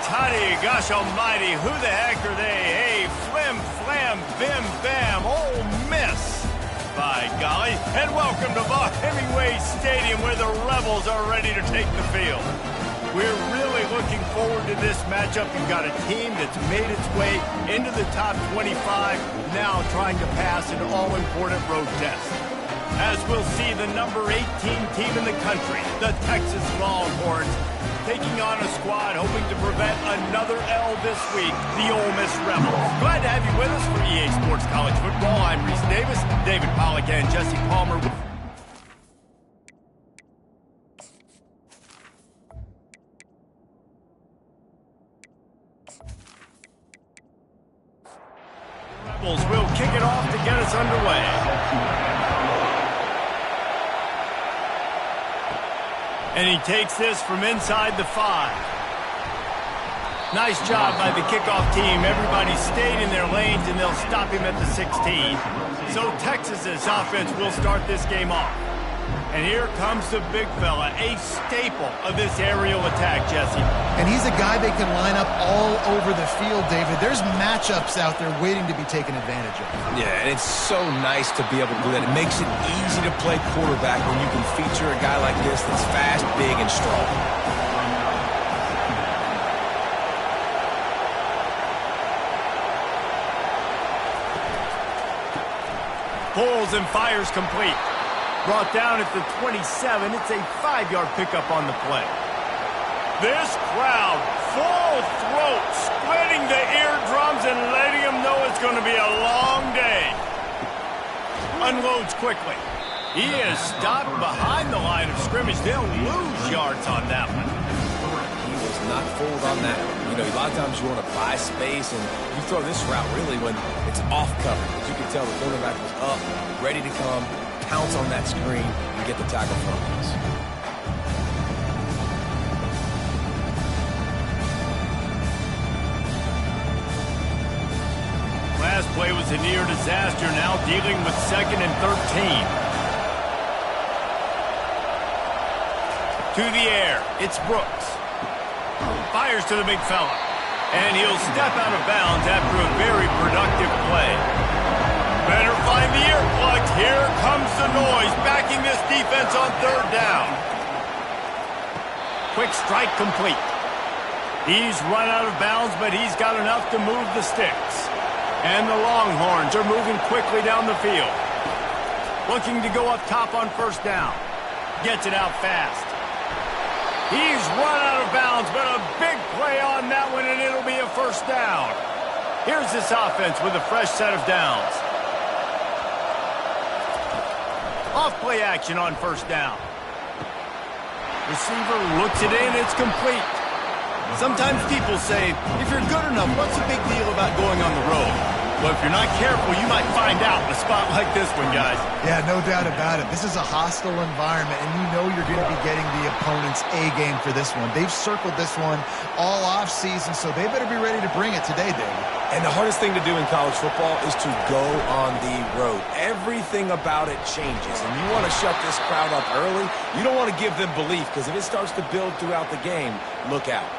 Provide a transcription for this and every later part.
Toddy, gosh almighty, who the heck are they? Hey, flim, flam, bim, bam, Ole Miss. By golly, and welcome to Bar Hemingway Stadium where the Rebels are ready to take the field. We're really looking forward to this matchup. You've got a team that's made its way into the top 25, now trying to pass an all-important road test. As we'll see the number 18 team in the country, the Texas Longhorns, taking on a squad hoping to prevent another L this week, the Ole Miss Rebels. Glad to have you with us for EA Sports College Football. I'm Reese Davis, David Pollack, and Jesse Palmer. Rebels will kick it off to get us underway. And he takes this from inside the 5. Nice job by the kickoff team. Everybody stayed in their lanes, and they'll stop him at the 16. So Texas's offense will start this game off. And here comes the big fella, a staple of this aerial attack, Jesse. And he's a guy they can line up all over the field, David. There's matchups out there waiting to be taken advantage of. Yeah, and it's so nice to be able to do that. It makes it easy to play quarterback when you can feature a guy like this that's fast, big, and strong. Pulls and fires complete. Brought down at the 27. It's a 5-yard pickup on the play. This crowd, full throat, splitting the eardrums and letting them know it's going to be a long day. Unloads quickly. He is stopped behind the line of scrimmage. They'll lose yards on that one. He was not fooled on that. You know, a lot of times you want to buy space, and you throw this route really when it's off cover. As you can tell, the quarterback was up, ready to come, pounce on that screen, and get the tackle from us. Last play was a near disaster, now dealing with 2nd and 13. To the air, it's Brooks. Fires to the big fella. And he'll step out of bounds after a very productive play. Better find the earplugs. Here comes the noise, backing this defense on 3rd down. Quick strike complete. He's run out of bounds, but he's got enough to move the sticks. And the Longhorns are moving quickly down the field. Looking to go up top on 1st down. Gets it out fast. He's run out of bounds, but a big play on that one, and it'll be a 1st down. Here's this offense with a fresh set of downs. Off-play action on 1st down. Receiver looks it in, it's complete. Sometimes people say, if you're good enough, what's the big deal about going on the road? Well, if you're not careful, you might find out in a spot like this one, guys. Yeah, no doubt about it. This is a hostile environment, and you know you're going to be getting the opponent's A-game for this one. They've circled this one all off-season, so they better be ready to bring it today, David. And the hardest thing to do in college football is to go on the road. Everything about it changes, and you want to shut this crowd up early. You don't want to give them belief, because if it starts to build throughout the game, look out.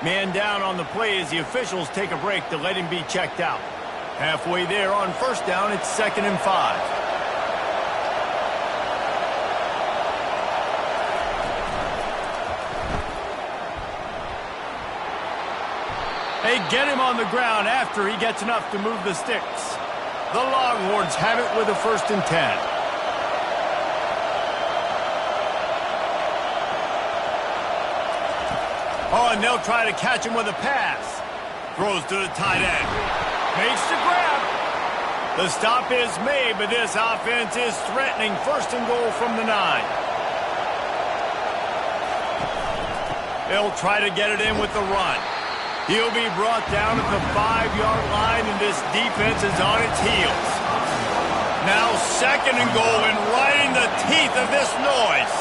Man down on the play as the officials take a break to let him be checked out. Halfway there on 1st down, it's 2nd and 5. They get him on the ground after he gets enough to move the sticks. The Longhorns have it with a 1st and 10. Oh, and they'll try to catch him with a pass. Throws to the tight end. Makes the grab. The stop is made, but this offense is threatening 1st and goal from the 9. They'll try to get it in with the run. He'll be brought down at the 5-yard line, and this defense is on its heels. Now 2nd and goal, and right in the teeth of this noise.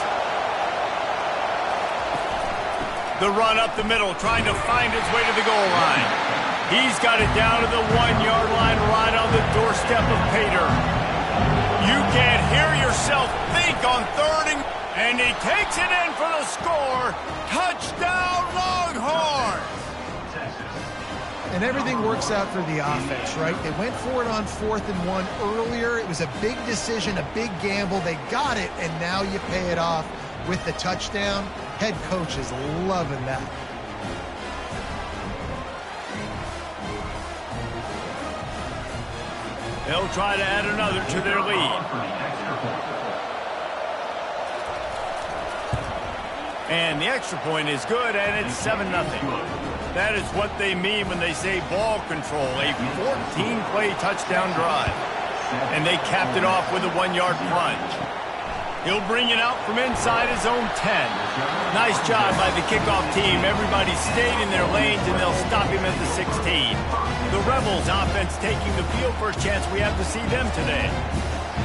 The run up the middle, trying to find his way to the goal line. He's got it down to the 1-yard line, right on the doorstep of Pater. You can't hear yourself think on 3rd and he takes it in for the score. Touchdown, Longhorns! And everything works out for the offense, right? They went for it on 4th and 1 earlier. It was a big decision, a big gamble. They got it, and now you pay it off with the touchdown. Head coach is loving that. They'll try to add another to their lead. And the extra point is good, and it's 7-0. That is what they mean when they say ball control, a 14-play touchdown drive. And they capped it off with a 1-yard plunge. He'll bring it out from inside his own 10. Nice job by the kickoff team. Everybody stayed in their lanes, and they'll stop him at the 16. The Rebels offense taking the field. First chance we have to see them today.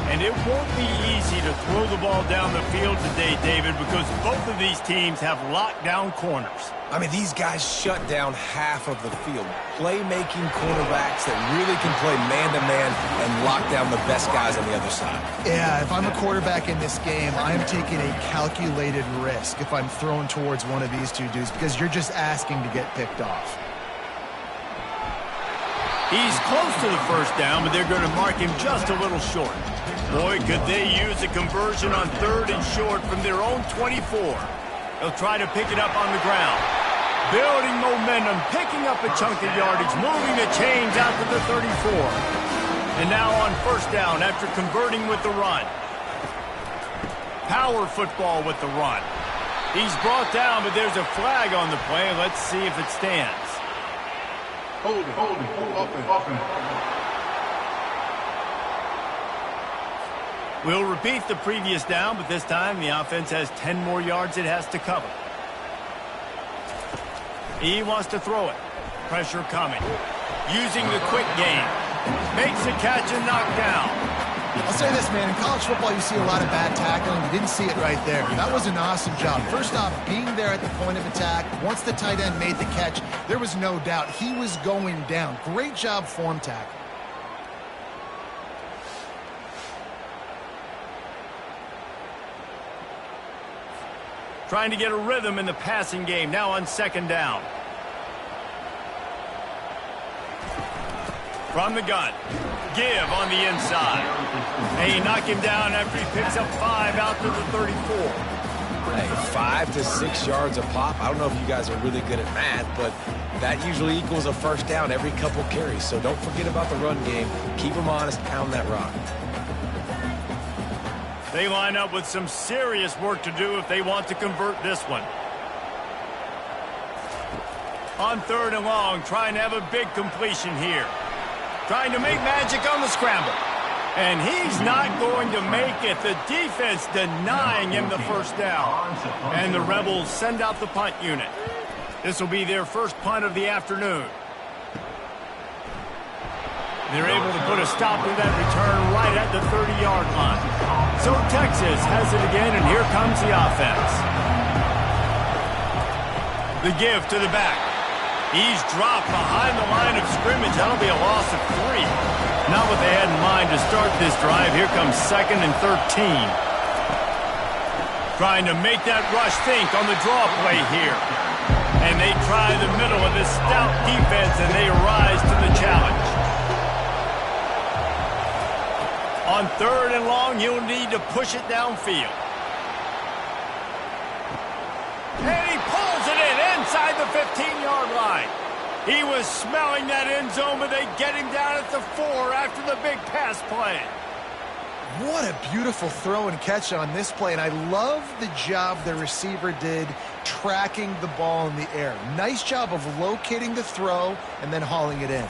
And it won't be easy to throw the ball down the field today, David, because both of these teams have lockdown corners. I mean, these guys shut down half of the field. Playmaking quarterbacks that really can play man-to-man and lock down the best guys on the other side. Yeah, if I'm a quarterback in this game, I'm taking a calculated risk if I'm throwing towards one of these two dudes, because you're just asking to get picked off. He's close to the first down, but they're going to mark him just a little short. Boy, could they use a conversion on 3rd and short from their own 24. They'll try to pick it up on the ground. Building momentum, picking up a chunk of yardage, moving the chains out to the 34. And now on first down after converting with the run. Power football with the run. He's brought down, but there's a flag on the play. Let's see if it stands. Hold it, offense. We'll repeat the previous down, but this time the offense has 10 more yards it has to cover. He wants to throw it. Pressure coming. Using the quick game. Makes a catch and knocked down. I'll say this, man. In college football, you see a lot of bad tackling. You didn't see it right there. That was an awesome job. First off, being there at the point of attack. Once the tight end made the catch, there was no doubt he was going down. Great job form tackle. Trying to get a rhythm in the passing game. Now on second down. From the gun. Give on the inside. They knock him down after he picks up 5 out to the 34. Hey, 5 to 6 yards a pop. I don't know if you guys are really good at math, but that usually equals a first down every couple carries. So don't forget about the run game. Keep them honest. Pound that rock. They line up with some serious work to do if they want to convert this one. On 3rd and long, trying to have a big completion here. Trying to make magic on the scramble. And he's not going to make it. The defense denying him the first down. And the Rebels send out the punt unit. This will be their first punt of the afternoon. They're able to put a stop to that return right at the 30-yard line. So Texas has it again, and here comes the offense. The give to the back. He's dropped behind the line of scrimmage. That'll be a loss of 3. Not what they had in mind to start this drive. Here comes 2nd and 13. Trying to make that rush think on the draw play here. And they try the middle of this stout defense, and they rise to the challenge. On 3rd and long, you'll need to push it downfield. And he pulls it in inside the 15-yard line. He was smelling that end zone, but they get him down at the 4 after the big pass play. What a beautiful throw and catch on this play, and I love the job the receiver did tracking the ball in the air. Nice job of locating the throw and then hauling it in.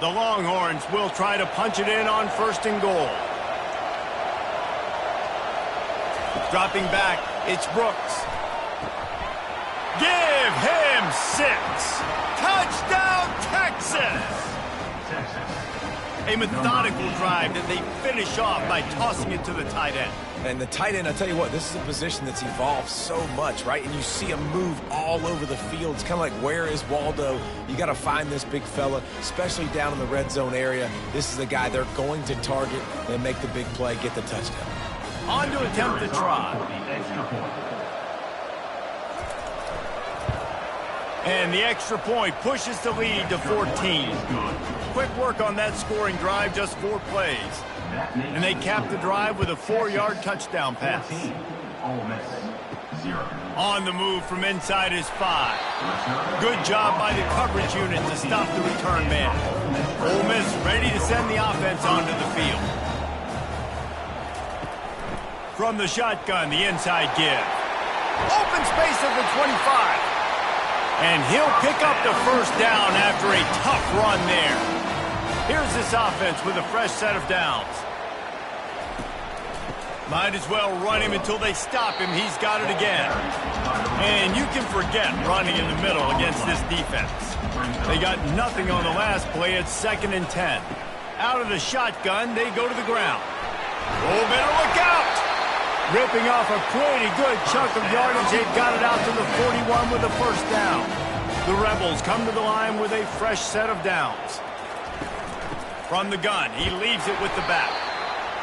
The Longhorns will try to punch it in on 1st and goal. Dropping back, it's Brooks. Give him 6. Touchdown, Texas! A methodical drive that they finish off by tossing it to the tight end. And the tight end, I tell you what, this is a position that's evolved so much, right? And you see him move all over the field. It's kind of like, where is Waldo? You got to find this big fella, especially down in the red zone area. This is the guy they're going to target and make the big play, get the touchdown. On to attempt the try. And the extra point pushes the lead to 14. Quick work on that scoring drive, just 4 plays. And they cap the drive with a 4-yard touchdown pass. On the move from inside his 5. Good job by the coverage unit to stop the return man. Ole Miss ready to send the offense onto the field. From the shotgun, the inside give. Open space at the 25. And he'll pick up the first down after a tough run there. Here's this offense with a fresh set of downs. Might as well run him until they stop him. He's got it again. And you can forget running in the middle against this defense. They got nothing on the last play. It's 2nd and 10. Out of the shotgun, they go to the ground. Oh, better look out! Ripping off a pretty good chunk of yardage. They've got it out to the 41 with a first down. The Rebels come to the line with a fresh set of downs. From the gun, he leaves it with the back.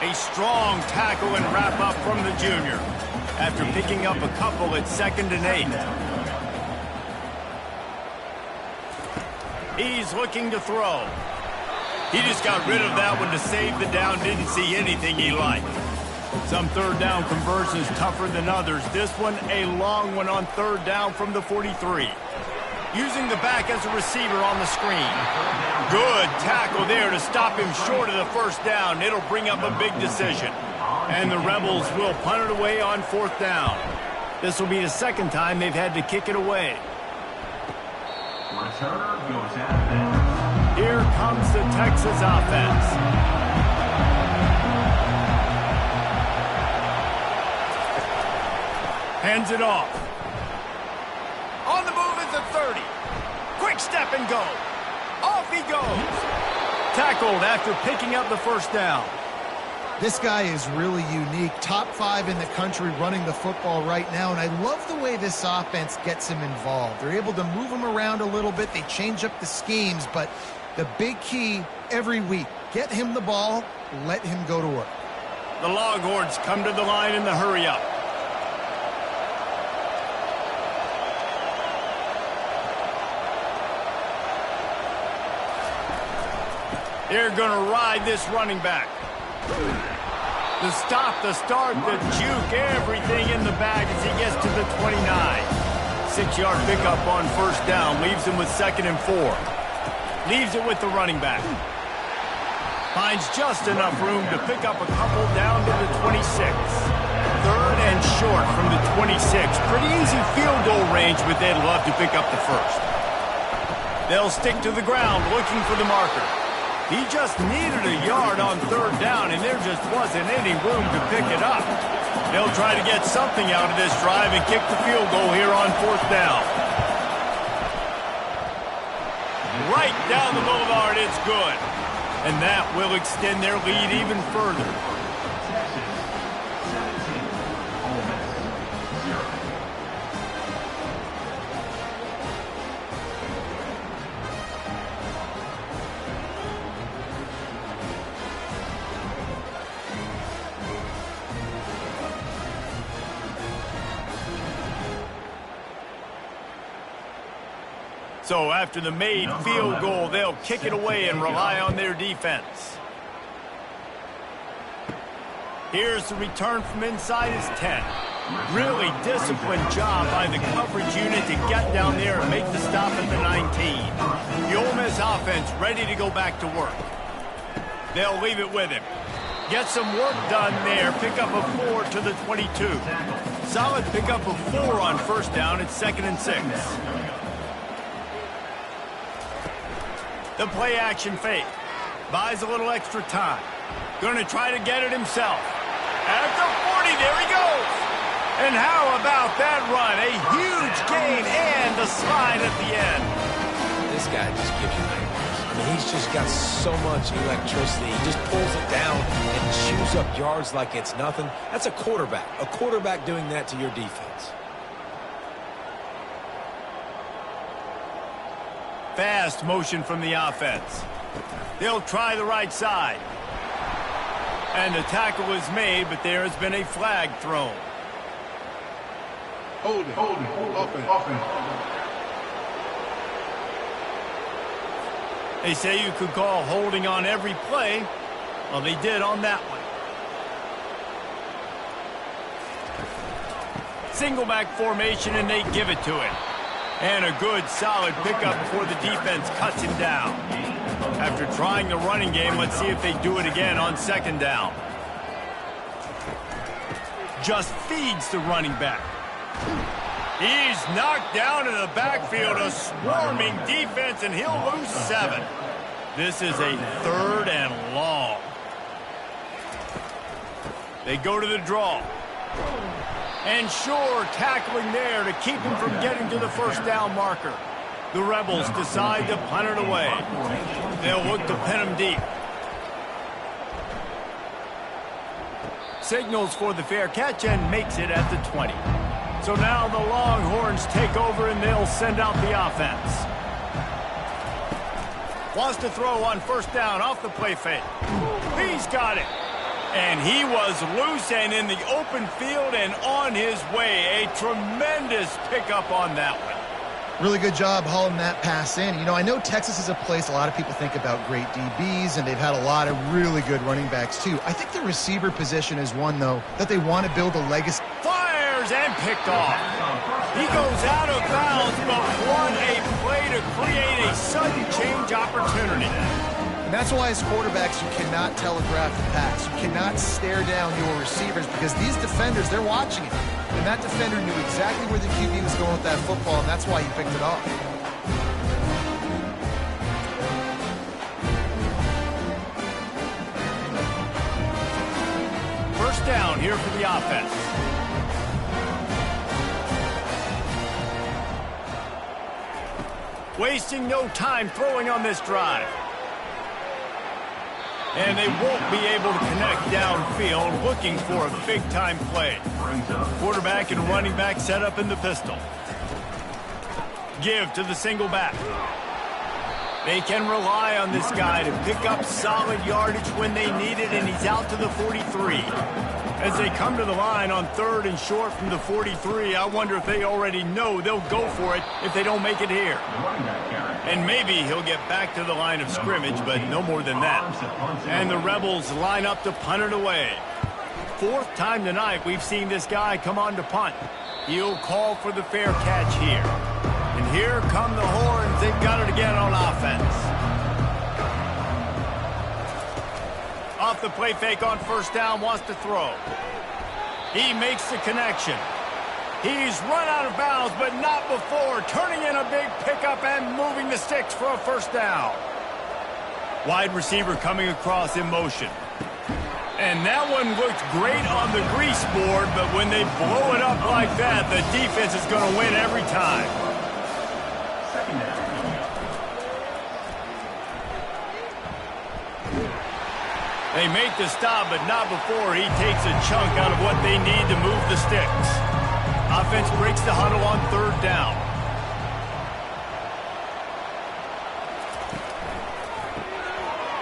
A strong tackle and wrap up from the junior. After picking up a couple at 2nd and 8. He's looking to throw. He just got rid of that one to save the down. Didn't see anything he liked. Some 3rd down conversions tougher than others. This one a long one on 3rd down from the 43. Using the back as a receiver on the screen. Good tackle there to stop him short of the first down. It'll bring up a big decision. And the Rebels will punt it away on 4th down. This will be the 2nd time they've had to kick it away. Here comes the Texas offense. Hands it off. On the move at the 30. Quick step and go. Off he goes. Tackled after picking up the first down. This guy is really unique. Top 5 in the country running the football right now, and I love the way this offense gets him involved. They're able to move him around a little bit. They change up the schemes, but the big key every week, get him the ball, let him go to work. The Longhorns come to the line in the hurry-up. They're going to ride this running back. The stop, the start, the juke, everything in the bag as he gets to the 29. 6-yard pickup on first down. Leaves him with 2nd and 4. Leaves it with the running back. Finds just enough room to pick up a couple down to the 26. 3rd and short from the 26. Pretty easy field goal range, but they'd love to pick up the first. They'll stick to the ground looking for the marker. He just needed a yard on 3rd down, and there just wasn't any room to pick it up. They'll try to get something out of this drive and kick the field goal here on 4th down. Right down the boulevard, it's good. And that will extend their lead even further. So after the made field goal, they'll kick it away and rely on their defense. Here's the return from inside his 10. Really disciplined job by the coverage unit to get down there and make the stop at the 19. The Ole Miss offense ready to go back to work. They'll leave it with him. Get some work done there. Pick up a 4 to the 22. Solid pickup of 4 on first down. It's 2nd and 6. The play action fake. Buys a little extra time. Going to try to get it himself. At the 40, there he goes. And how about that run? A huge gain and the slide at the end. This guy just gives you nightmares. I mean, he's just got so much electricity. He just pulls it down and chews up yards like it's nothing. That's a quarterback. A quarterback doing that to your defense. Fast motion from the offense. They'll try the right side. And the tackle is made, but there has been a flag thrown. Hold it, offense. They say you could call holding on every play. Well, they did on that one. Single back formation, and they give it to him. And a good, solid pickup before the defense cuts him down. After trying the running game, let's see if they do it again on second down. Just feeds the running back. He's knocked down in the backfield, a swarming defense, and he'll lose 7. This is a 3rd and long. They go to the draw. And sure, tackling there to keep him from getting to the first down marker. The Rebels decide to punt it away. They'll look to pin him deep. Signals for the fair catch and makes it at the 20. So now the Longhorns take over and they'll send out the offense. Wants to throw on first down off the play fake. He's got it. And he was loose and in the open field and on his way. A tremendous pickup on that one. Really good job hauling that pass in. You know, I know Texas is a place a lot of people think about great DBs, and they've had a lot of really good running backs, too. I think the receiver position is one, though, that they want to build a legacy. Fires and picked off. He goes out of bounds, but what a play to create a sudden change opportunity. And that's why as quarterbacks, you cannot telegraph the pass. You cannot stare down your receivers because these defenders, they're watching it. And that defender knew exactly where the QB was going with that football, and that's why he picked it off. First down here for the offense. Wasting no time throwing on this drive. And they won't be able to connect downfield, looking for a big-time play. Quarterback and running back set up in the pistol. Give to the single back. They can rely on this guy to pick up solid yardage when they need it, and he's out to the 43. As they come to the line on 3rd and short from the 43, I wonder if they already know they'll go for it if they don't make it here. And maybe he'll get back to the line of scrimmage, but no more than that. And the Rebels line up to punt it away. 4th time tonight we've seen this guy come on to punt. He'll call for the fair catch here. And here come the Horns. They've got it again on offense. Off the play fake on first down, wants to throw. He makes the connection. He's run out of bounds, but not before. Turning in a big pickup and moving the sticks for a first down. Wide receiver coming across in motion. And that one looked great on the grease board, but when they blow it up like that, the defense is going to win every time. They make the stop, but not before he takes a chunk out of what they need to move the sticks. Offense breaks the huddle on 3rd down.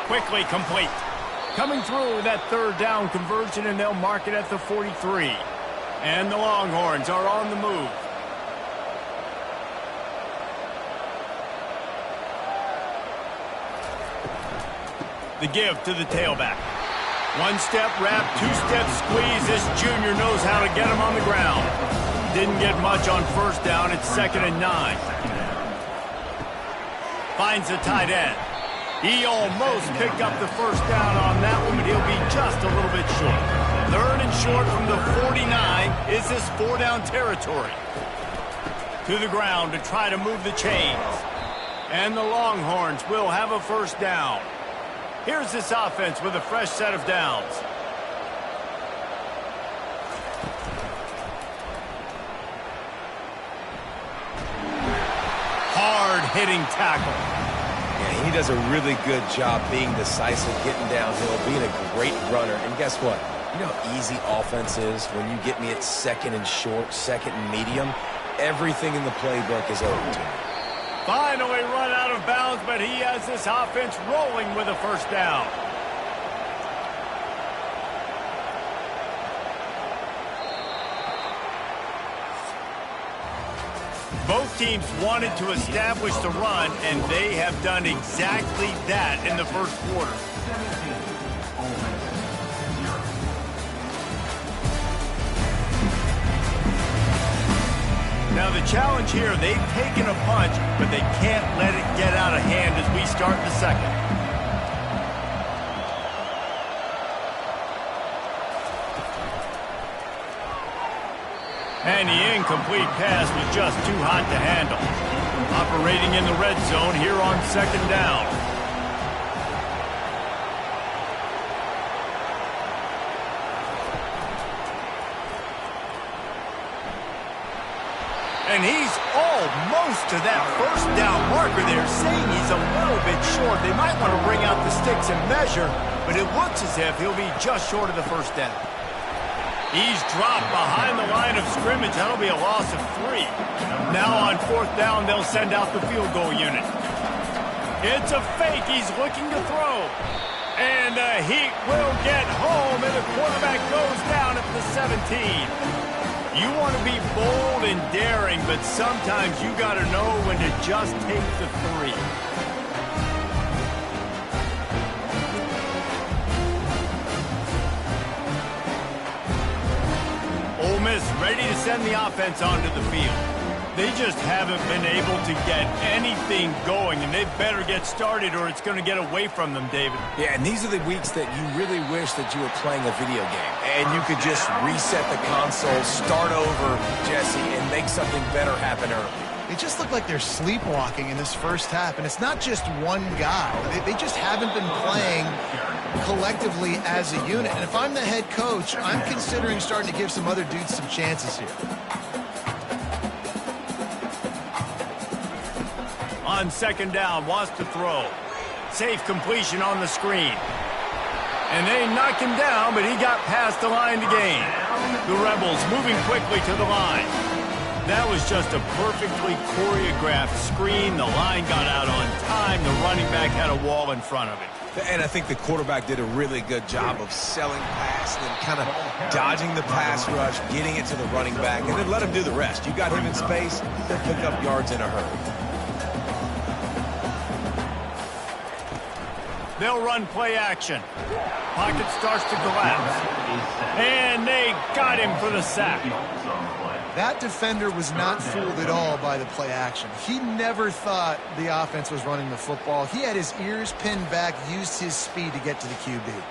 Quickly complete. Coming through that 3rd down conversion, and they'll mark it at the 43. And the Longhorns are on the move. The give to the tailback. 1-step wrap, 2-step squeeze. This junior knows how to get him on the ground. Didn't get much on first down. It's 2nd and 9. Finds the tight end. He almost picked up the first down on that one, but he'll be just a little bit short. 3rd and short from the 49. Is this 4-down territory? To the ground to try to move the chains. And the Longhorns will have a first down. Here's this offense with a fresh set of downs. Hard-hitting tackle. Yeah, he does a really good job being decisive, getting downhill, being a great runner. And guess what? You know how easy offense is when you get me at 2nd and short, 2nd and medium? Everything in the playbook is open to me. Finally run out of bounds, but he has this offense rolling with a first down. Both teams wanted to establish the run, and they have done exactly that in the first quarter. Now the challenge here, they've taken a punch, but they can't let it get out of hand as we start the second. And the incomplete pass was just too hot to handle. Operating in the red zone here on second down. And he's almost to that first down marker there, saying he's a little bit short. They might want to bring out the sticks and measure, but it looks as if he'll be just short of the first down. He's dropped behind the line of scrimmage. That'll be a loss of 3. Now on fourth down, they'll send out the field goal unit. It's a fake. He's looking to throw. And the Heat will get home, and the quarterback goes down at the 17. You want to be bold and daring, but sometimes you got to know when to just take the 3. Ole Miss ready to send the offense onto the field. They just haven't been able to get anything going, and they better get started or it's going to get away from them, David. Yeah, and these are the weeks that you really wish that you were playing a video game. And you could just reset the console, start over, Jesse, and make something better happen early. It just looked like they're sleepwalking in this first half, and it's not just one guy. They just haven't been playing collectively as a unit. And if I'm the head coach, I'm considering starting to give some other dudes some chances here. On second down, wants to throw. Safe completion on the screen. And they knock him down, but he got past the line to gain. The Rebels moving quickly to the line. That was just a perfectly choreographed screen. The line got out on time. The running back had a wall in front of it. And I think the quarterback did a really good job of selling pass and then kind of dodging the pass rush, getting it to the running back, and then let him do the rest. You got him in space, he'll pick up yards in a hurry. They'll run play action. Pocket starts to collapse. And they got him for the sack. That defender was not fooled at all by the play action. He never thought the offense was running the football. He had his ears pinned back, used his speed to get to the QB.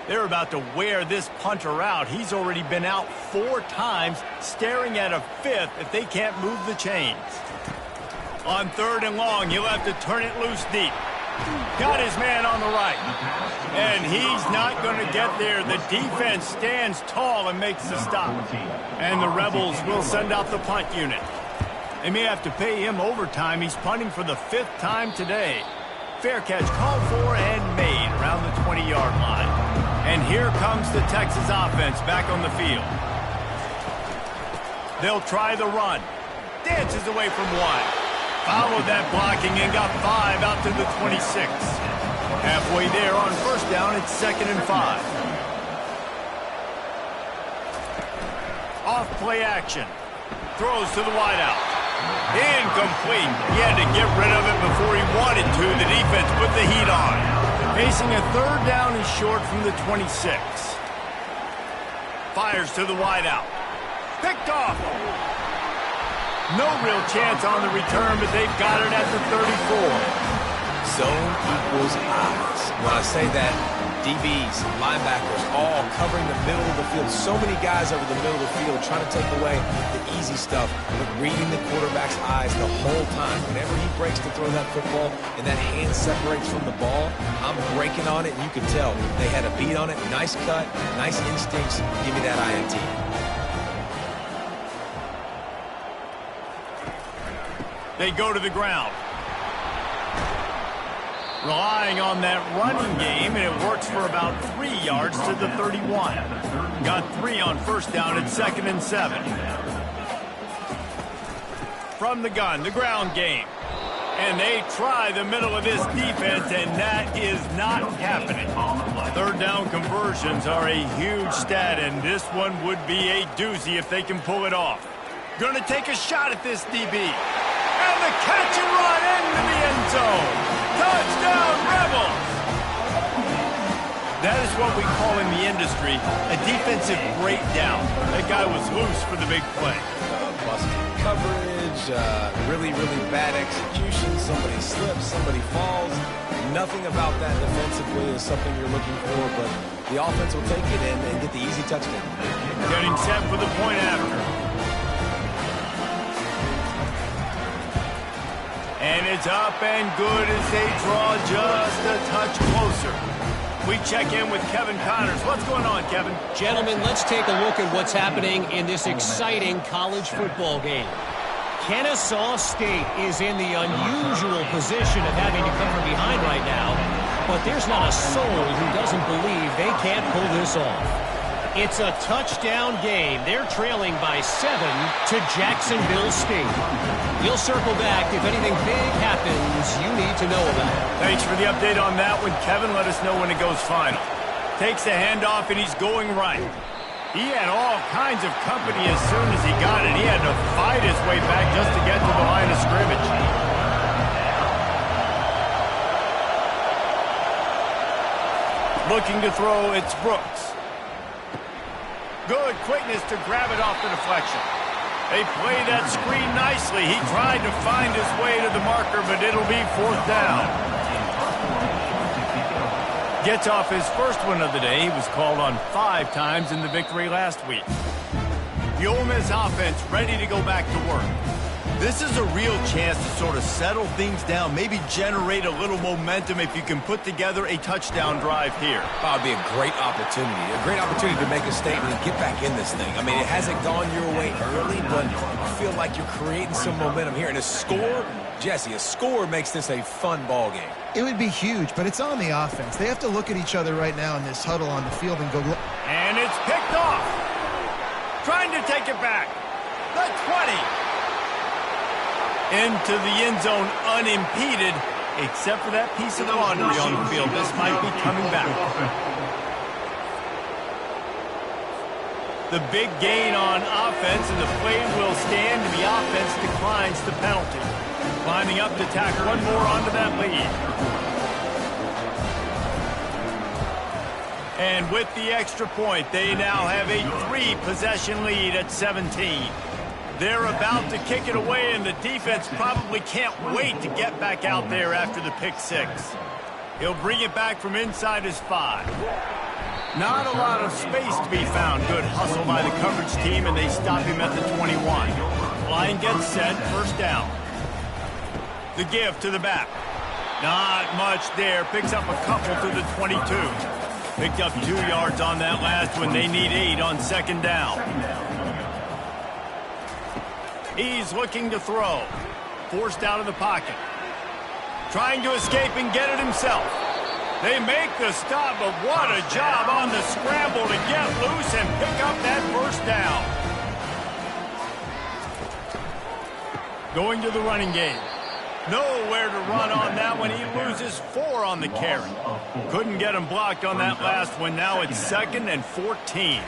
They're about to wear this punter out. He's already been out 4 times, staring at a 5th if they can't move the chains. On third and long, he'll have to turn it loose deep. Got his man on the right. And he's not going to get there. The defense stands tall and makes the stop. And the Rebels will send out the punt unit. They may have to pay him overtime. He's punting for the 5th time today. Fair catch called for and made around the 20-yard line. And here comes the Texas offense back on the field. They'll try the run. Dances away from 1. Followed that blocking and got 5 out to the 26. Halfway there on first down, it's 2nd and 5. Off play action. Throws to the wideout. Incomplete. He had to get rid of it before he wanted to. The defense put the heat on. Facing a 3rd down and short from the 26. Fires to the wideout. Picked off. No real chance on the return, but they've got it at the 34. Zone equals eyes. When I say that, DBs, linebackers, all covering the middle of the field. So many guys over the middle of the field trying to take away the easy stuff, but reading the quarterback's eyes the whole time. Whenever he breaks to throw that football and that hand separates from the ball, I'm breaking on it, and you can tell they had a beat on it. Nice cut, nice instincts. Give me that INT. They go to the ground. Relying on that running game, and it works for about 3 yards to the 31. Got 3 on first down at 2nd and 7. From the gun, the ground game. And they try the middle of this defense, and that is not happening. Third down conversions are a huge stat, and this one would be a doozy if they can pull it off. Going to take a shot at this DB. And the catch and run into the end zone. Touchdown, Rebels! That is what we call in the industry a defensive breakdown. That guy was loose for the big play. Busted coverage, really bad execution. Somebody slips, somebody falls. Nothing about that defensively is something you're looking for, but the offense will take it in and get the easy touchdown. Getting set for the point after. And it's up and good as they draw just a touch closer. We check in with Kevin Connors. What's going on, Kevin? Gentlemen, let's take a look at what's happening in this exciting college football game. Kennesaw State is in the unusual position of having to come from behind right now, but there's not a soul who doesn't believe they can't pull this off. It's a touchdown game. They're trailing by 7 to Jacksonville State. We'll circle back if anything big happens you need to know about. Thanks for the update on that one, Kevin. Let us know when it goes final. Takes the handoff, and he's going right. He had all kinds of company as soon as he got it. He had to fight his way back just to get to the line of scrimmage. Looking to throw, it's Brooks. Good quickness to grab it off the deflection. They play that screen nicely. He tried to find his way to the marker, but it'll be 4th down. Gets off his first one of the day. He was called on 5 times in the victory last week. The Ole Miss offense ready to go back to work. This is a real chance to sort of settle things down, maybe generate a little momentum if you can put together a touchdown drive here. That would be a great opportunity to make a statement and get back in this thing. I mean, it hasn't gone your way early, but I feel like you're creating some momentum here. And a score, Jesse, a score makes this a fun ball game. It would be huge, but it's on the offense. They have to look at each other right now in this huddle on the field and go, look. And it's picked off. Trying to take it back. The 20. Into the end zone unimpeded, except for that piece of laundry on the field. This might be coming back. The big gain on offense, and the play will stand, and the offense declines the penalty. Climbing up to tack one more onto that lead. And with the extra point, they now have a 3-possession lead at 17. They're about to kick it away, and the defense probably can't wait to get back out there after the pick 6. He'll bring it back from inside his 5. Not a lot of space to be found. Good hustle by the coverage team, and they stop him at the 21. Line gets set, 1st down. The give to the back. Not much there. Picks up a couple to the 22. Picked up 2 yards on that last one. They need 8 on 2nd down. He's looking to throw. Forced out of the pocket. Trying to escape and get it himself. They make the stop, but what a job on the scramble to get loose and pick up that 1st down. Going to the running game. Nowhere to run on that one. He loses 4 on the carry. Couldn't get him blocked on that last one. Now it's 2nd and 14.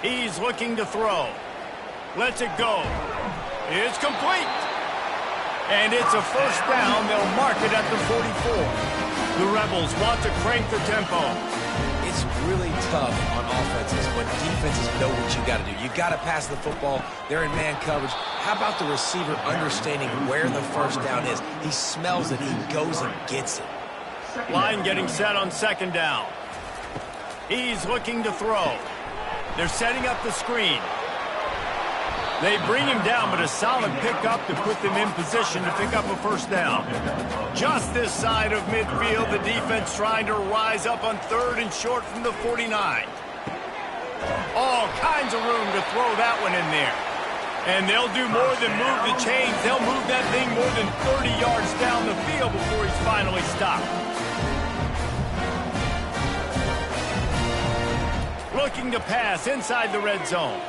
He's looking to throw. Lets it go. It's complete. And it's a 1st down. They'll mark it at the 44. The Rebels want to crank the tempo. It's really tough on offenses when defenses know what you got to do. You got to pass the football. They're in man coverage. How about the receiver understanding where the 1st down is? He smells it. He goes and gets it. Line getting set on 2nd down. He's looking to throw. They're setting up the screen. They bring him down, but a solid pickup to put them in position to pick up a 1st down. Just this side of midfield, the defense trying to rise up on 3rd and short from the 49. All kinds of room to throw that one in there. And they'll do more than move the chains. They'll move that thing more than 30 yards down the field before he's finally stopped. Looking to pass inside the red zone.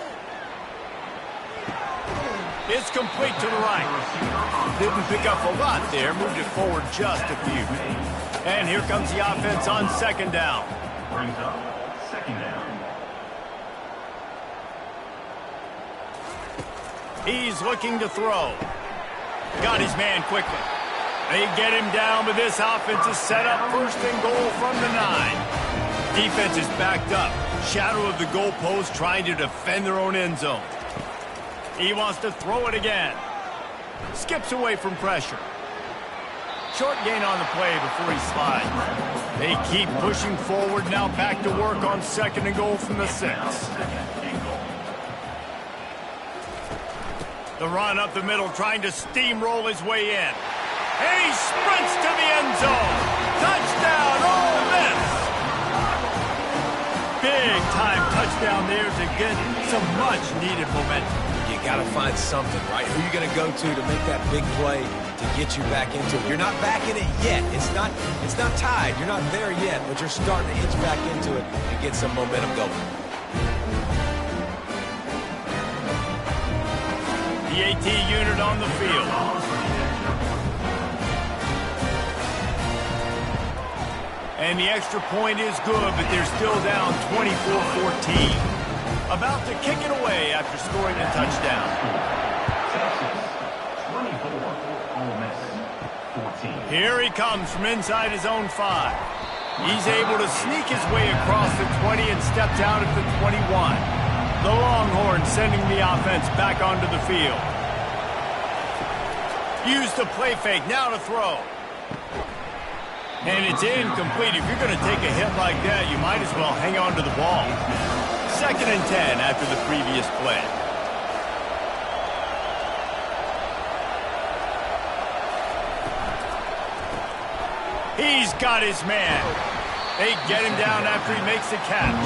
It's complete to the right. Didn't pick up a lot there. Moved it forward just a few. And here comes the offense on second down. Brings up second down. He's looking to throw. Got his man quickly. They get him down, but this offense is set up first and goal from the 9. Defense is backed up. Shadow of the goalpost trying to defend their own end zone. He wants to throw it again. Skips away from pressure. Short gain on the play before he slides. They keep pushing forward, now back to work on second and goal from the 6. The run up the middle, trying to steamroll his way in. And he sprints to the end zone. Touchdown, Ole Miss! Big time touchdown there to get some much needed momentum. You got to find something, right? Who are you going to go to make that big play to get you back into it? You're not back in it yet. It's not tied. You're not there yet, but you're starting to inch back into it and get some momentum going. The AT unit on the field. And the extra point is good, but they're still down 24-14. About to kick it away after scoring a touchdown. 24, Ole Miss 14. Here he comes from inside his own 5. He's able to sneak his way across the 20 and steps out at the 21. The Longhorns sending the offense back onto the field. Use the play fake, now to throw. And it's incomplete. If you're going to take a hit like that, you might as well hang on to the ball. 2nd and 10 after the previous play. He's got his man. They get him down after he makes the catch.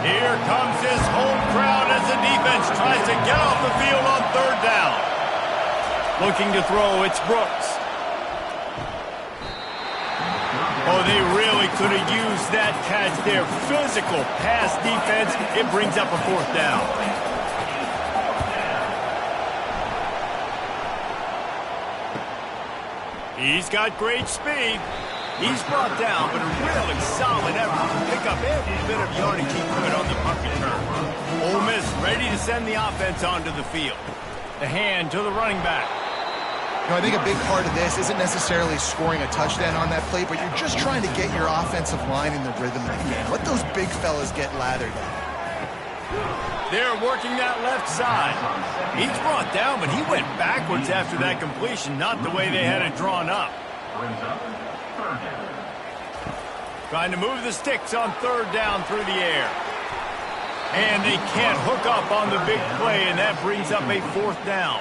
Here comes this home crowd as the defense tries to get off the field on 3rd down. Looking to throw, it's Brooks. Oh, they really could have used that catch there. Physical pass defense. It brings up a 4th down. He's got great speed. He's brought down, but a really solid effort to pick up every bit of yardage he could on the punt return. Ole Miss ready to send the offense onto the field. The hand to the running back. You know, I think a big part of this isn't necessarily scoring a touchdown on that play, but you're just trying to get your offensive line in the rhythm of the game. Let those big fellas get lathered up. They're working that left side. He's brought down, but he went backwards after that completion, not the way they had it drawn up. Trying to move the sticks on 3rd down through the air. And they can't hook up on the big play, and that brings up a 4th down.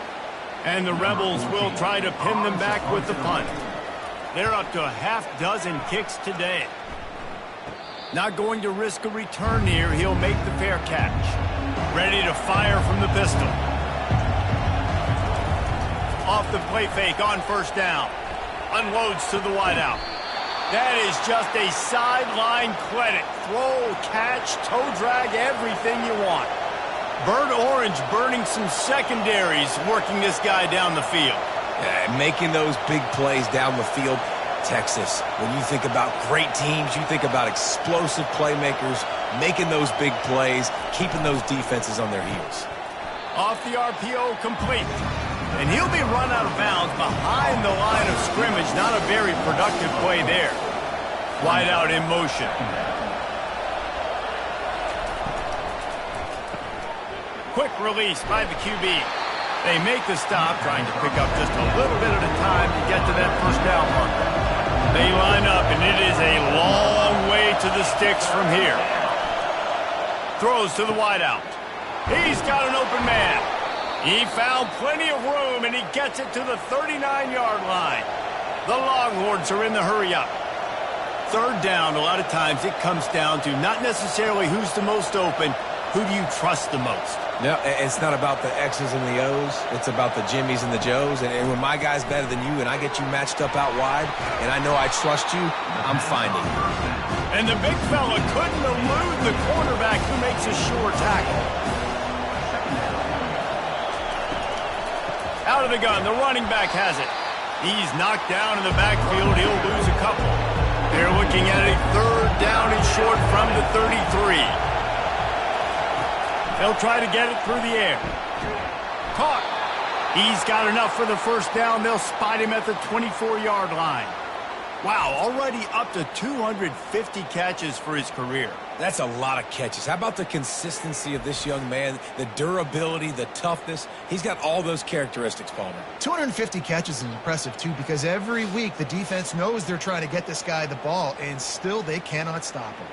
And the Rebels will try to pin them back with the punt. They're up to a half-dozen kicks today. Not going to risk a return here. He'll make the fair catch. Ready to fire from the pistol. Off the play fake on 1st down. Unloads to the wideout. That is just a sideline clinic. Throw, catch, toe drag, everything you want. Burnt Orange burning some secondaries, working this guy down the field. Yeah, making those big plays down the field. Texas, when you think about great teams, you think about explosive playmakers, making those big plays, keeping those defenses on their heels. Off the RPO, complete. And he'll be run out of bounds behind the line of scrimmage. Not a very productive play there. Wide out in motion. Quick release by the QB. They make the stop, trying to pick up just a little bit at a time to get to that 1st down mark. They line up, and it is a long way to the sticks from here. Throws to the wideout. He's got an open man. He found plenty of room, and he gets it to the 39-yard line. The Longhorns are in the hurry-up. 3rd down, a lot of times it comes down to not necessarily who's the most open, who do you trust the most? No, it's not about the X's and the O's. It's about the Jimmys and the Joes. And when my guy's better than you and I get you matched up out wide and I know I trust you, I'm finding you. And the big fella couldn't elude the quarterback who makes a sure tackle. Out of the gun, the running back has it. He's knocked down in the backfield. He'll lose a couple. They're looking at a third down and short from the 33. They'll try to get it through the air. Caught. He's got enough for the first down. They'll spot him at the 24-yard line. Wow, already up to 250 catches for his career. That's a lot of catches. How about the consistency of this young man, the durability, the toughness? He's got all those characteristics, Palmer. 250 catches is impressive, too, because every week the defense knows they're trying to get this guy the ball, and still they cannot stop him.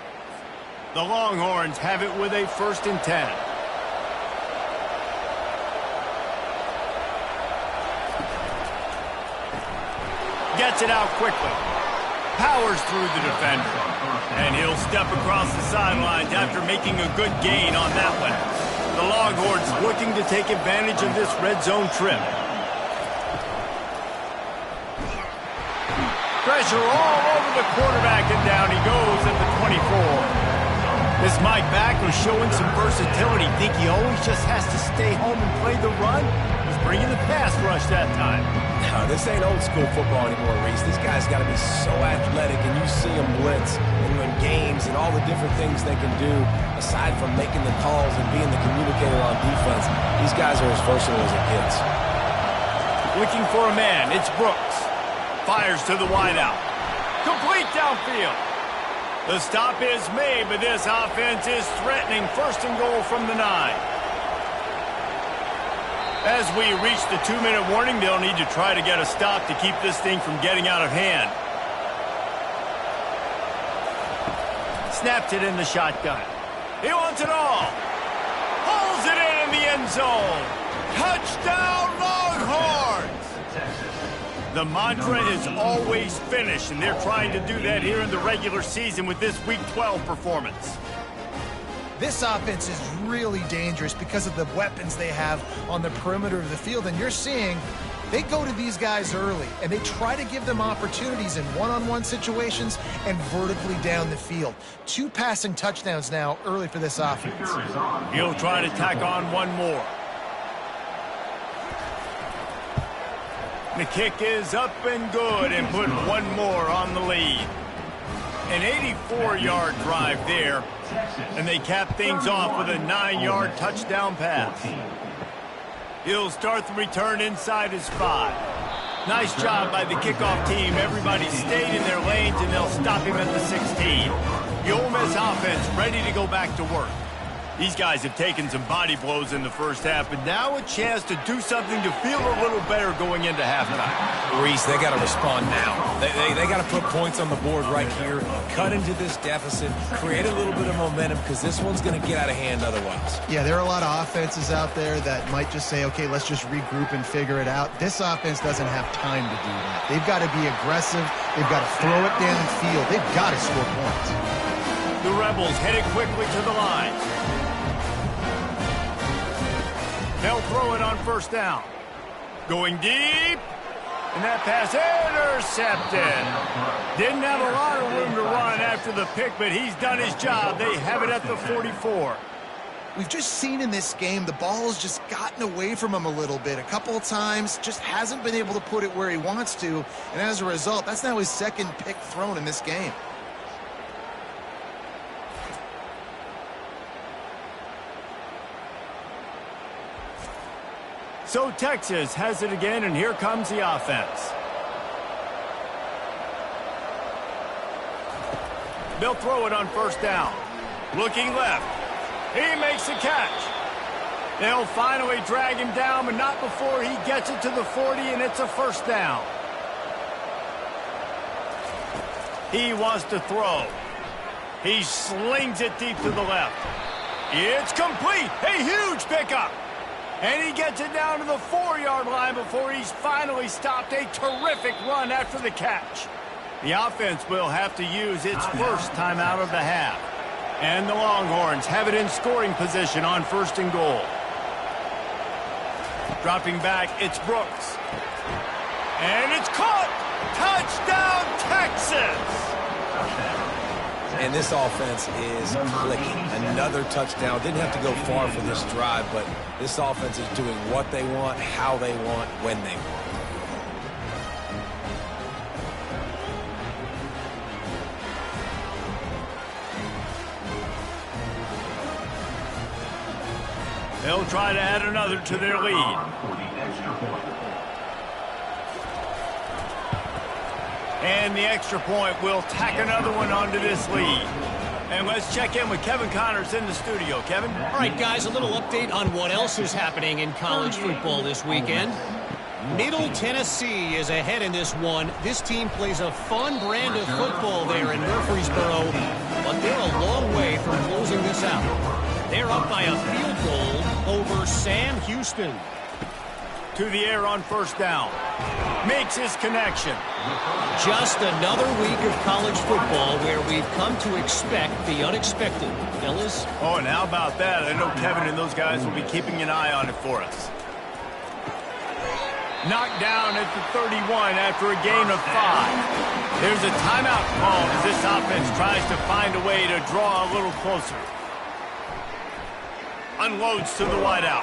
The Longhorns have it with a 1st and 10. Gets it out quickly. Powers through the defender. And he'll step across the sidelines after making a good gain on that one. The Longhorns looking to take advantage of this red zone trip. Pressure all over the quarterback, and down he goes at the 24. This Mike back was showing some versatility. Think he always just has to stay home and play the run? He's bringing the pass rush that time. No, this ain't old school football anymore, Reese. These guys got to be so athletic, and you see them blitz and win games and all the different things they can do aside from making the calls and being the communicator on defense. These guys are as versatile as it gets. Looking for a man. It's Brooks. Fires to the wideout. Complete downfield. The stop is made, but this offense is threatening 1st and goal from the 9. As we reach the 2-minute warning, they'll need to try to get a stop to keep this thing from getting out of hand. Snapped it in the shotgun. He wants it all. Pulls it in the end zone. Touchdown, Longhorns! The mantra is always finish, and they're trying to do that here in the regular season with this Week 12 performance. This offense is really dangerous because of the weapons they have on the perimeter of the field. And you're seeing they go to these guys early, and they try to give them opportunities in one-on-one situations and vertically down the field. 2 passing touchdowns now early for this offense. He'll try to tack on one more. The kick is up and good, and put one more on the lead. An 84-yard drive there, and they cap things off with a 9-yard touchdown pass. He'll start the return inside his 5. Nice job by the kickoff team. Everybody stayed in their lanes, and they'll stop him at the 16. The Ole Miss offense ready to go back to work. These guys have taken some body blows in the first half, but now a chance to do something to feel a little better going into halftime. Reese, they got to respond now. They got to put points on the board right here, cut into this deficit, create a little bit of momentum, because this one's going to get out of hand otherwise. Yeah, there are a lot of offenses out there that might just say, okay, let's just regroup and figure it out. This offense doesn't have time to do that. They've got to be aggressive. They've got to throw it down the field. They've got to score points. The Rebels headed quickly to the line. They'll throw it on 1st down. Going deep. And that pass intercepted. Didn't have a lot of room to run after the pick, but he's done his job. They have it at the 44. We've just seen in this game the ball has just gotten away from him a little bit. A couple of times, just hasn't been able to put it where he wants to. And as a result, that's now his 2nd pick thrown in this game. So Texas has it again, and here comes the offense. They'll throw it on 1st down. Looking left. He makes the catch. They'll finally drag him down, but not before he gets it to the 40, and it's a 1st down. He wants to throw. He slings it deep to the left. It's complete. A huge pickup. And he gets it down to the 4-yard line before he's finally stopped. A terrific run after the catch. The offense will have to use its first timeout of the half. And the Longhorns have it in scoring position on 1st and goal. Dropping back, it's Brooks. And it's caught! Touchdown, Texas! And this offense is clicking. Another touchdown. Didn't have to go far for this drive, but this offense is doing what they want, how they want, when they want. They'll try to add another to their lead. And the extra point will tack another one onto this lead. And let's check in with Kevin Connors in the studio. Kevin? All right, guys, a little update on what else is happening in college football this weekend. Middle Tennessee is ahead in this one. This team plays a fun brand of football there in Murfreesboro, but they're a long way from closing this out. They're up by a field goal over Sam Houston. To the air on first down. Makes his connection. Just another week of college football where we've come to expect the unexpected. Fellas? Oh, and how about that? I know Kevin and those guys will be keeping an eye on it for us. Knocked down at the 31 after a gain of 5. There's a timeout called as this offense tries to find a way to draw a little closer. Unloads to the wideout.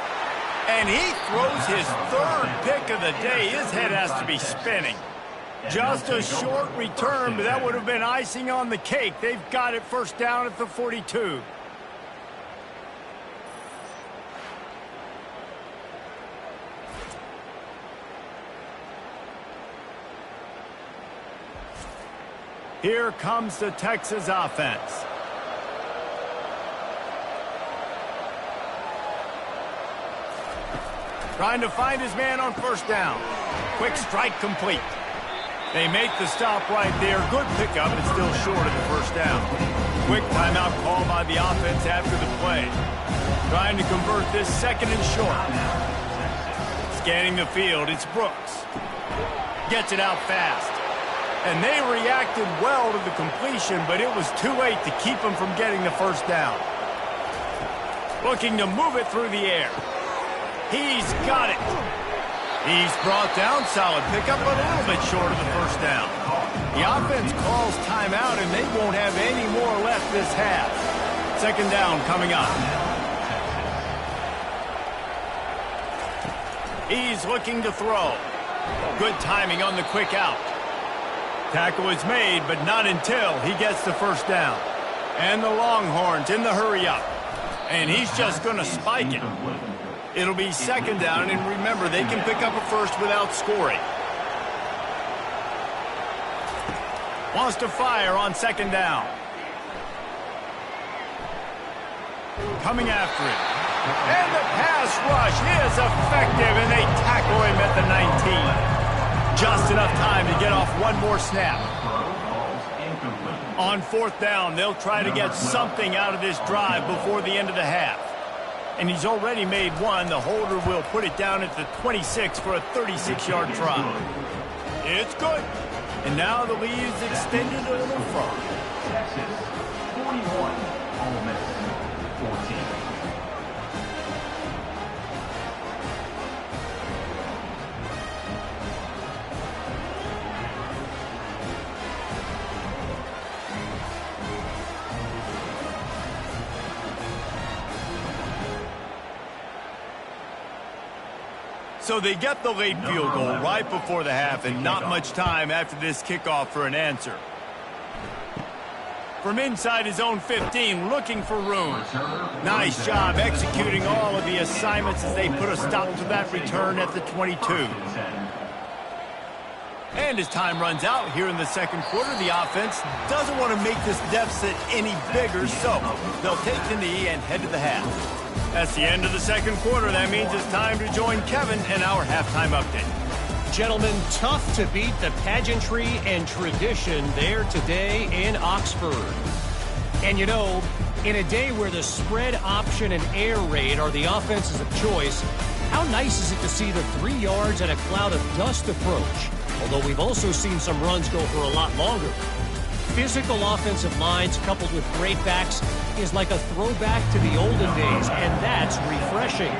And he throws his third pick of the day. His head has to be spinning. Just a short return, but that would have been icing on the cake. They've got it first down at the 42. Here comes the Texas offense. Trying to find his man on first down. Quick strike complete. They make the stop right there. Good pickup, but still short of the first down. Quick timeout call by the offense after the play. Trying to convert this second and short. Scanning the field, it's Brooks. Gets it out fast. And they reacted well to the completion, but it was too late to keep them from getting the first down. Looking to move it through the air. He's got it. He's brought down. Solid pickup, but a little bit short of the first down. The offense calls timeout, and they won't have any more left this half. Second down coming up. He's looking to throw. Good timing on the quick out. Tackle is made, but not until he gets the first down. And the Longhorns in the hurry up. And he's just going to spike it. It'll be second down, and remember, they can pick up a first without scoring. Wants to fire on second down. Coming after it. And the pass rush is effective, and they tackle him at the 19. Just enough time to get off one more snap. On fourth down, they'll try to get something out of this drive before the end of the half. And he's already made one. The holder will put it down at the 26 for a 36-yard try. It's good. And now the lead is extended a little further. Texas, 41. Ole Miss, 14. So they get the late field goal right before the half, and not much time after this kickoff for an answer. From inside his own 15, looking for room. Nice job executing all of the assignments as they put a stop to that return at the 22. And as time runs out here in the second quarter, the offense doesn't want to make this deficit any bigger, so they'll take the knee and head to the half. That's the end of the second quarter. That means it's time to join Kevin in our halftime update. Gentlemen, tough to beat the pageantry and tradition there today in Oxford. And you know, in a day where the spread option and air raid are the offenses of choice, how nice is it to see the 3 yards and a cloud of dust approach? Although we've also seen some runs go for a lot longer. Physical offensive lines coupled with great backs is like a throwback to the olden days, and that's refreshing.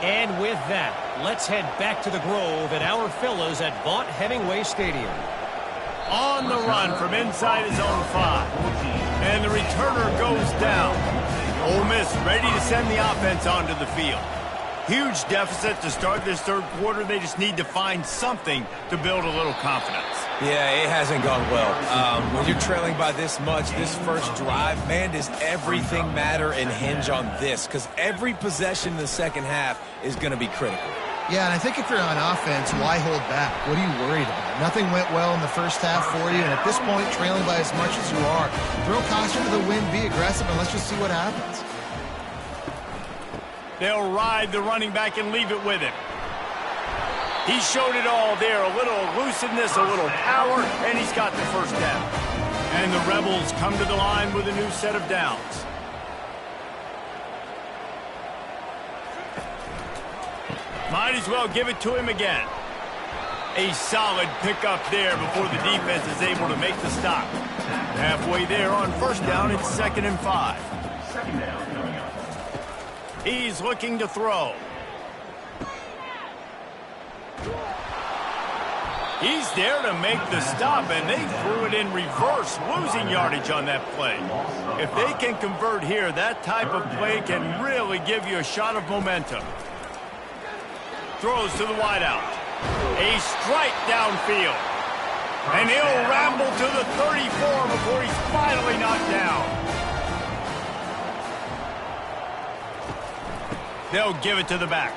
And with that, let's head back to the Grove and our fellas at Vaught Hemingway Stadium. On the run from inside his own 5. And the returner goes down. Ole Miss ready to send the offense onto the field. Huge deficit to start this third quarter. They just need to find something to build a little confidence. Yeah, it hasn't gone well. When you're trailing by this much, this first drive, man, does everything matter and hinge on this? Because every possession in the second half is going to be critical. Yeah, and I think if you're on offense, why hold back? What are you worried about? Nothing went well in the first half for you, and at this point, trailing by as much as you are, throw caution to the wind, be aggressive, and let's just see what happens. They'll ride the running back and leave it with him. He showed it all there, a little elusiveness, a little power, and he's got the first down. And the Rebels come to the line with a new set of downs. Might as well give it to him again. A solid pickup there before the defense is able to make the stop. Halfway there on first down, it's 2nd and 5. Second down coming up. He's looking to throw. He's there to make the stop, and they threw it in reverse, losing yardage on that play. If they can convert here, that type of play can really give you a shot of momentum. Throws to the wideout. A strike downfield. And he'll ramble to the 34 before he's finally knocked down. They'll give it to the back.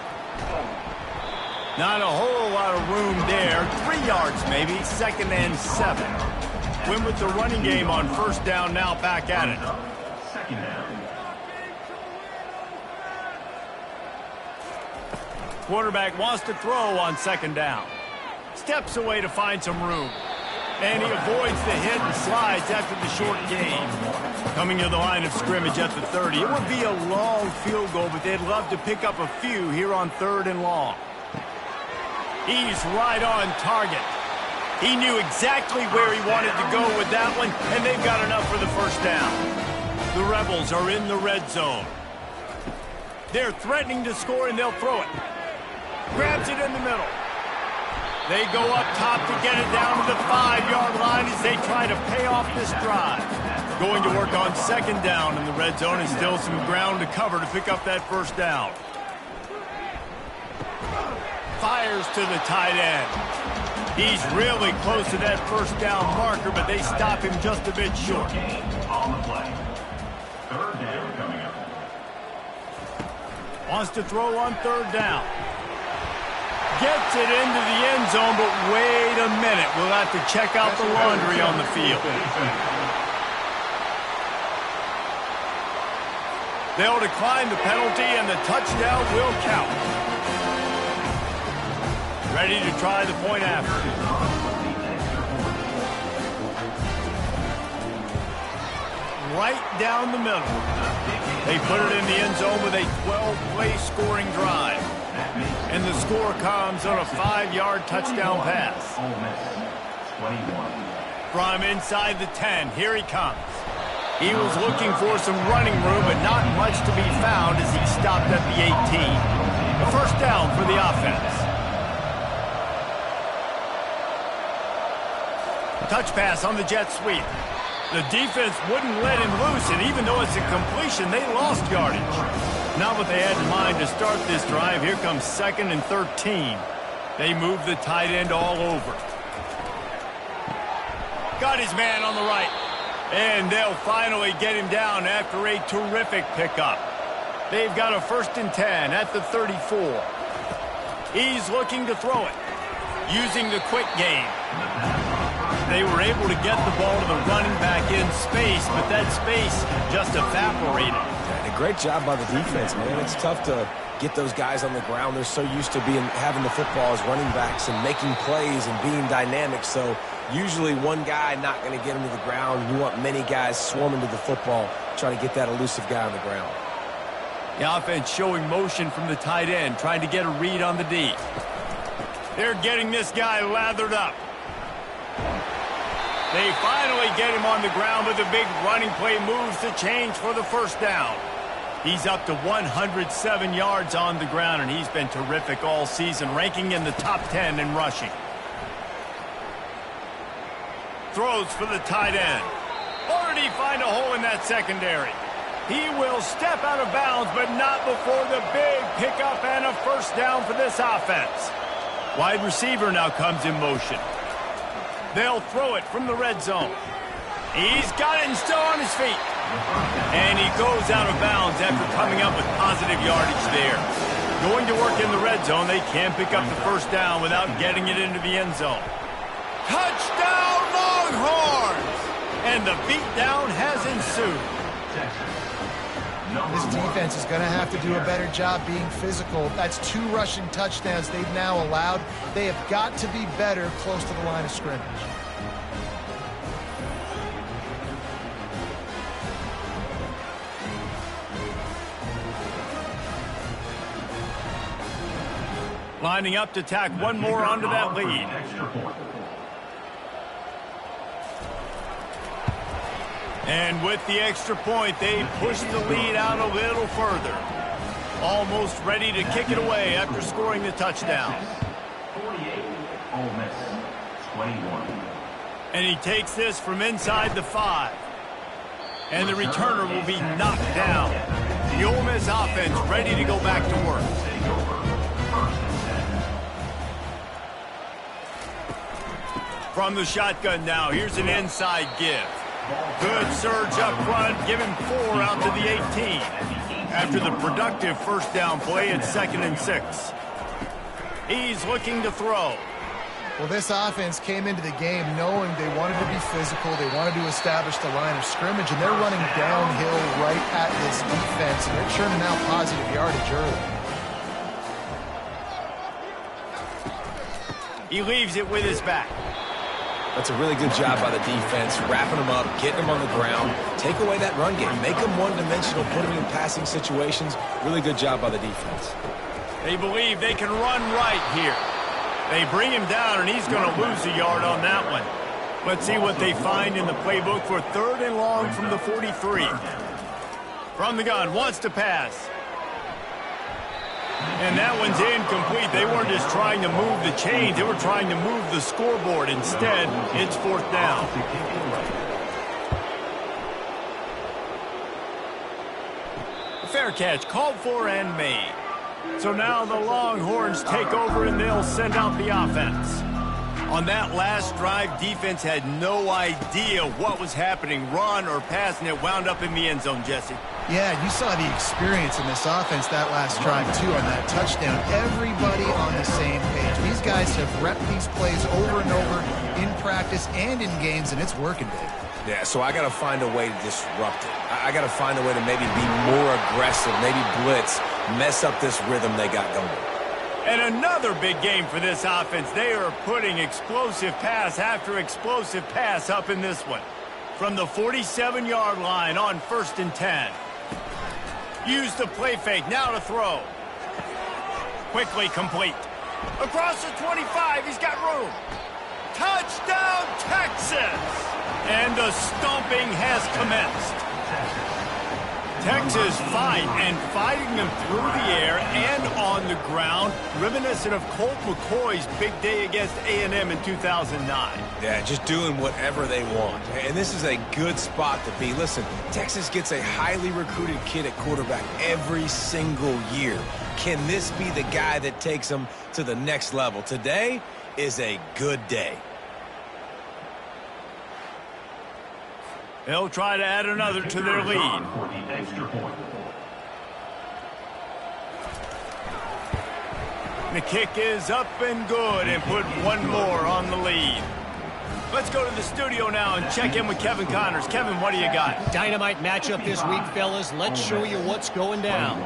Not a whole lot of room there. 3 yards maybe, 2nd and 7. Win with the running game on first down, now back at it. Second down. Quarterback wants to throw on 2nd down. Steps away to find some room. And he avoids the hit and slides after the short gain. Coming to the line of scrimmage at the 30. It would be a long field goal, but they'd love to pick up a few here on 3rd and long. He's right on target. He knew exactly where he wanted to go with that one, and they've got enough for the first down. The Rebels are in the red zone. They're threatening to score, and they'll throw it. Grabs it in the middle. They go up top to get it down to the 5-yard line as they try to pay off this drive. Going to work on 2nd down in the red zone, and still some ground to cover to pick up that first down. Fires to the tight end. He's really close to that first down marker, but they stop him just a bit short. On the play. 3rd down coming up. Wants to throw on 3rd down. Gets it into the end zone, but wait a minute. We'll have to check out the laundry on the field. They'll decline the penalty, and the touchdown will count. Ready to try the point after. Right down the middle. They put it in the end zone with a 12-play scoring drive. And the score comes on a 5-yard touchdown pass. From inside the 10, here he comes. He was looking for some running room, but not much to be found as he stopped at the 18. A first down for the offense. Touch pass on the jet sweep. The defense wouldn't let him loose, and even though it's a completion, they lost yardage. Not what they had in mind to start this drive. Here comes 2nd and 13. They move the tight end all over. Got his man on the right. And they'll finally get him down after a terrific pickup. They've got a 1st and 10 at the 34. He's looking to throw it, using the quick game. They were able to get the ball to the running back in space, but that space just evaporated. And a great job by the defense, man. It's tough to get those guys on the ground. They're so used to having the football as running backs and making plays and being dynamic. So usually one guy not going to get him to the ground. You want many guys swarming to the football, trying to get that elusive guy on the ground. The offense showing motion from the tight end, trying to get a read on the D. They're getting this guy lathered up. They finally get him on the ground, but the big running play moves the change for the first down. He's up to 107 yards on the ground, and he's been terrific all season, ranking in the top 10 in rushing. throws for the tight end. Or did he find a hole in that secondary? He will step out of bounds, but not before the big pickup and a first down for this offense. Wide receiver now comes in motion. They'll throw it from the red zone. He's got it and still on his feet. And he goes out of bounds after coming up with positive yardage there. Going to work in the red zone, they can't pick up the first down without getting it into the end zone. Touchdown, Longhorns! And the beatdown has ensued. This defense is going to have to do a better job being physical. That's 2 rushing touchdowns they've now allowed. They have got to be better close to the line of scrimmage. Lining up to tack one more onto that lead. And with the extra point, they push the lead out a little further. Almost ready to kick it away after scoring the touchdown. 48, Ole Miss, 21. And he takes this from inside the 5. And the returner will be knocked down. The Ole Miss offense ready to go back to work. From the shotgun now, here's an inside give. Good surge up front, give him 4 out to the 18. After the productive first down play at 2nd and 6. He's looking to throw. Well, this offense came into the game knowing they wanted to be physical, they wanted to establish the line of scrimmage, and they're running downhill right at this defense, and they're churning out positive yardage early. He leaves it with his back. That's a really good job by the defense, wrapping them up, getting them on the ground, take away that run game, make them one-dimensional, put them in passing situations. Really good job by the defense. They believe they can run right here. They bring him down, and he's going to lose a yard on that one. Let's see what they find in the playbook for 3rd and long from the 43. From the gun, wants to pass. And that one's incomplete. They weren't just trying to move the chains. They were trying to move the scoreboard. Instead, it's 4th down. Fair catch, called for and made. So now the Longhorns take over, and they'll send out the offense. On that last drive, defense had no idea what was happening, run or pass, and it wound up in the end zone, Jesse. Yeah, you saw the experience in this offense that last drive, too, on that touchdown. Everybody on the same page. These guys have repped these plays over and over in practice and in games, and it's working, baby. Yeah, so I got to find a way to disrupt it. I got to find a way to maybe be more aggressive, maybe blitz, mess up this rhythm they got going. And another big game for this offense. They are putting explosive pass after explosive pass up in this one. From the 47-yard line on 1st and 10. Use the play fake, now to throw. Quickly complete. Across the 25, he's got room. Touchdown, Texas! And the stomping has commenced. Texas fighting them through the air and on the ground, reminiscent of Colt McCoy's big day against A&M in 2009. Yeah, just doing whatever they want. And this is a good spot to be. Listen, Texas gets a highly recruited kid at quarterback every single year. Can this be the guy that takes them to the next level? Today is a good day. They'll try to add another to their lead. The kick is up and good, and put one more on the lead. Let's go to the studio now and check in with Kevin Connors. Kevin, what do you got? Dynamite matchup this week, fellas. Let's show you what's going down.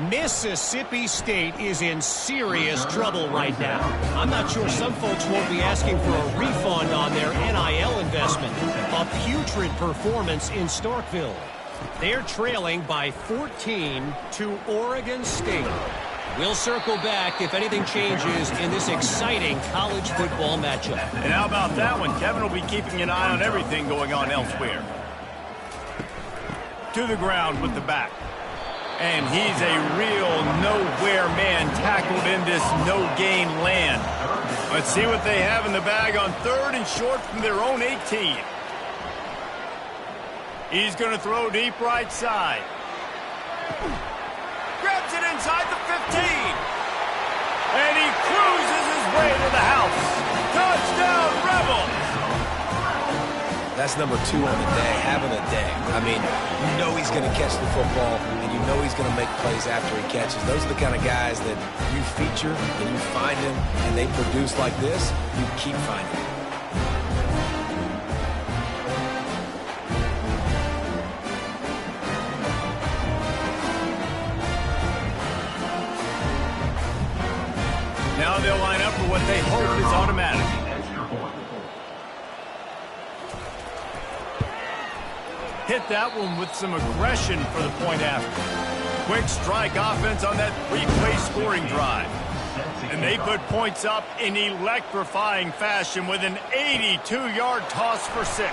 Mississippi State is in serious trouble right now. I'm not sure some folks won't be asking for a refund on their NIL investment. A putrid performance in Starkville. They're trailing by 14 to Oregon State. We'll circle back if anything changes in this exciting college football matchup. And how about that one? Kevin will be keeping an eye on everything going on elsewhere. To the ground with the back. And he's a real nowhere man tackled in this no-gain land. Let's see what they have in the bag on 3rd and short from their own 18. He's going to throw deep right side. Grabs it inside the 15. And he cruises his way to the house. Touchdown, Rebels! That's number 2 on the day, having a day. I mean, you know he's going to catch the football, and you know he's going to make plays after he catches. Those are the kind of guys that you feature, and you find them, and they produce like this, you keep finding them. Now they'll line up for what they hope is automatic. Hit that one with some aggression for the point after. Quick strike offense on that 3-play scoring drive. And they put points up in electrifying fashion with an 82-yard toss for 6.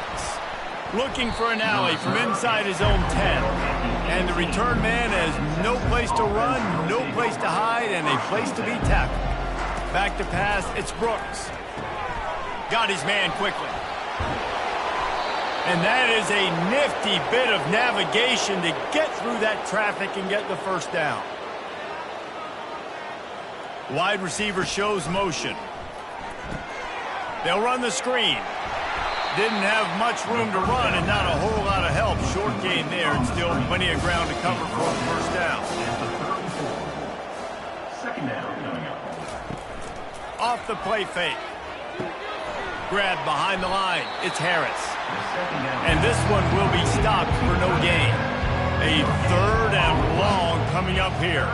Looking for an alley from inside his own 10. And the return man has no place to run, no place to hide, and a place to be tackled. Back to pass, it's Brooks. Got his man quickly. And that is a nifty bit of navigation to get through that traffic and get the first down. Wide receiver shows motion. They'll run the screen. Didn't have much room to run and not a whole lot of help. Short gain there and still plenty of ground to cover for the first down. Second down coming up. Off the play fake. Grab behind the line. It's Harris. And this one will be stopped for no gain. A 3rd and long coming up here.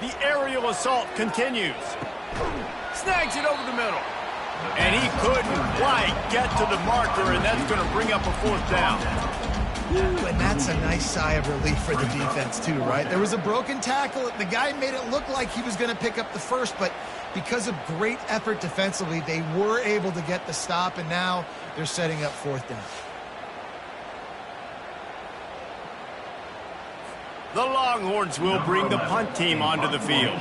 The aerial assault continues. Snags it over the middle. And he couldn't quite get to the marker, and that's going to bring up a 4th down. And that's a nice sigh of relief for the defense, too, right? There was a broken tackle. The guy made it look like he was going to pick up the first, but because of great effort defensively, they were able to get the stop, and now they're setting up 4th down. The Longhorns will bring the punt team onto the field.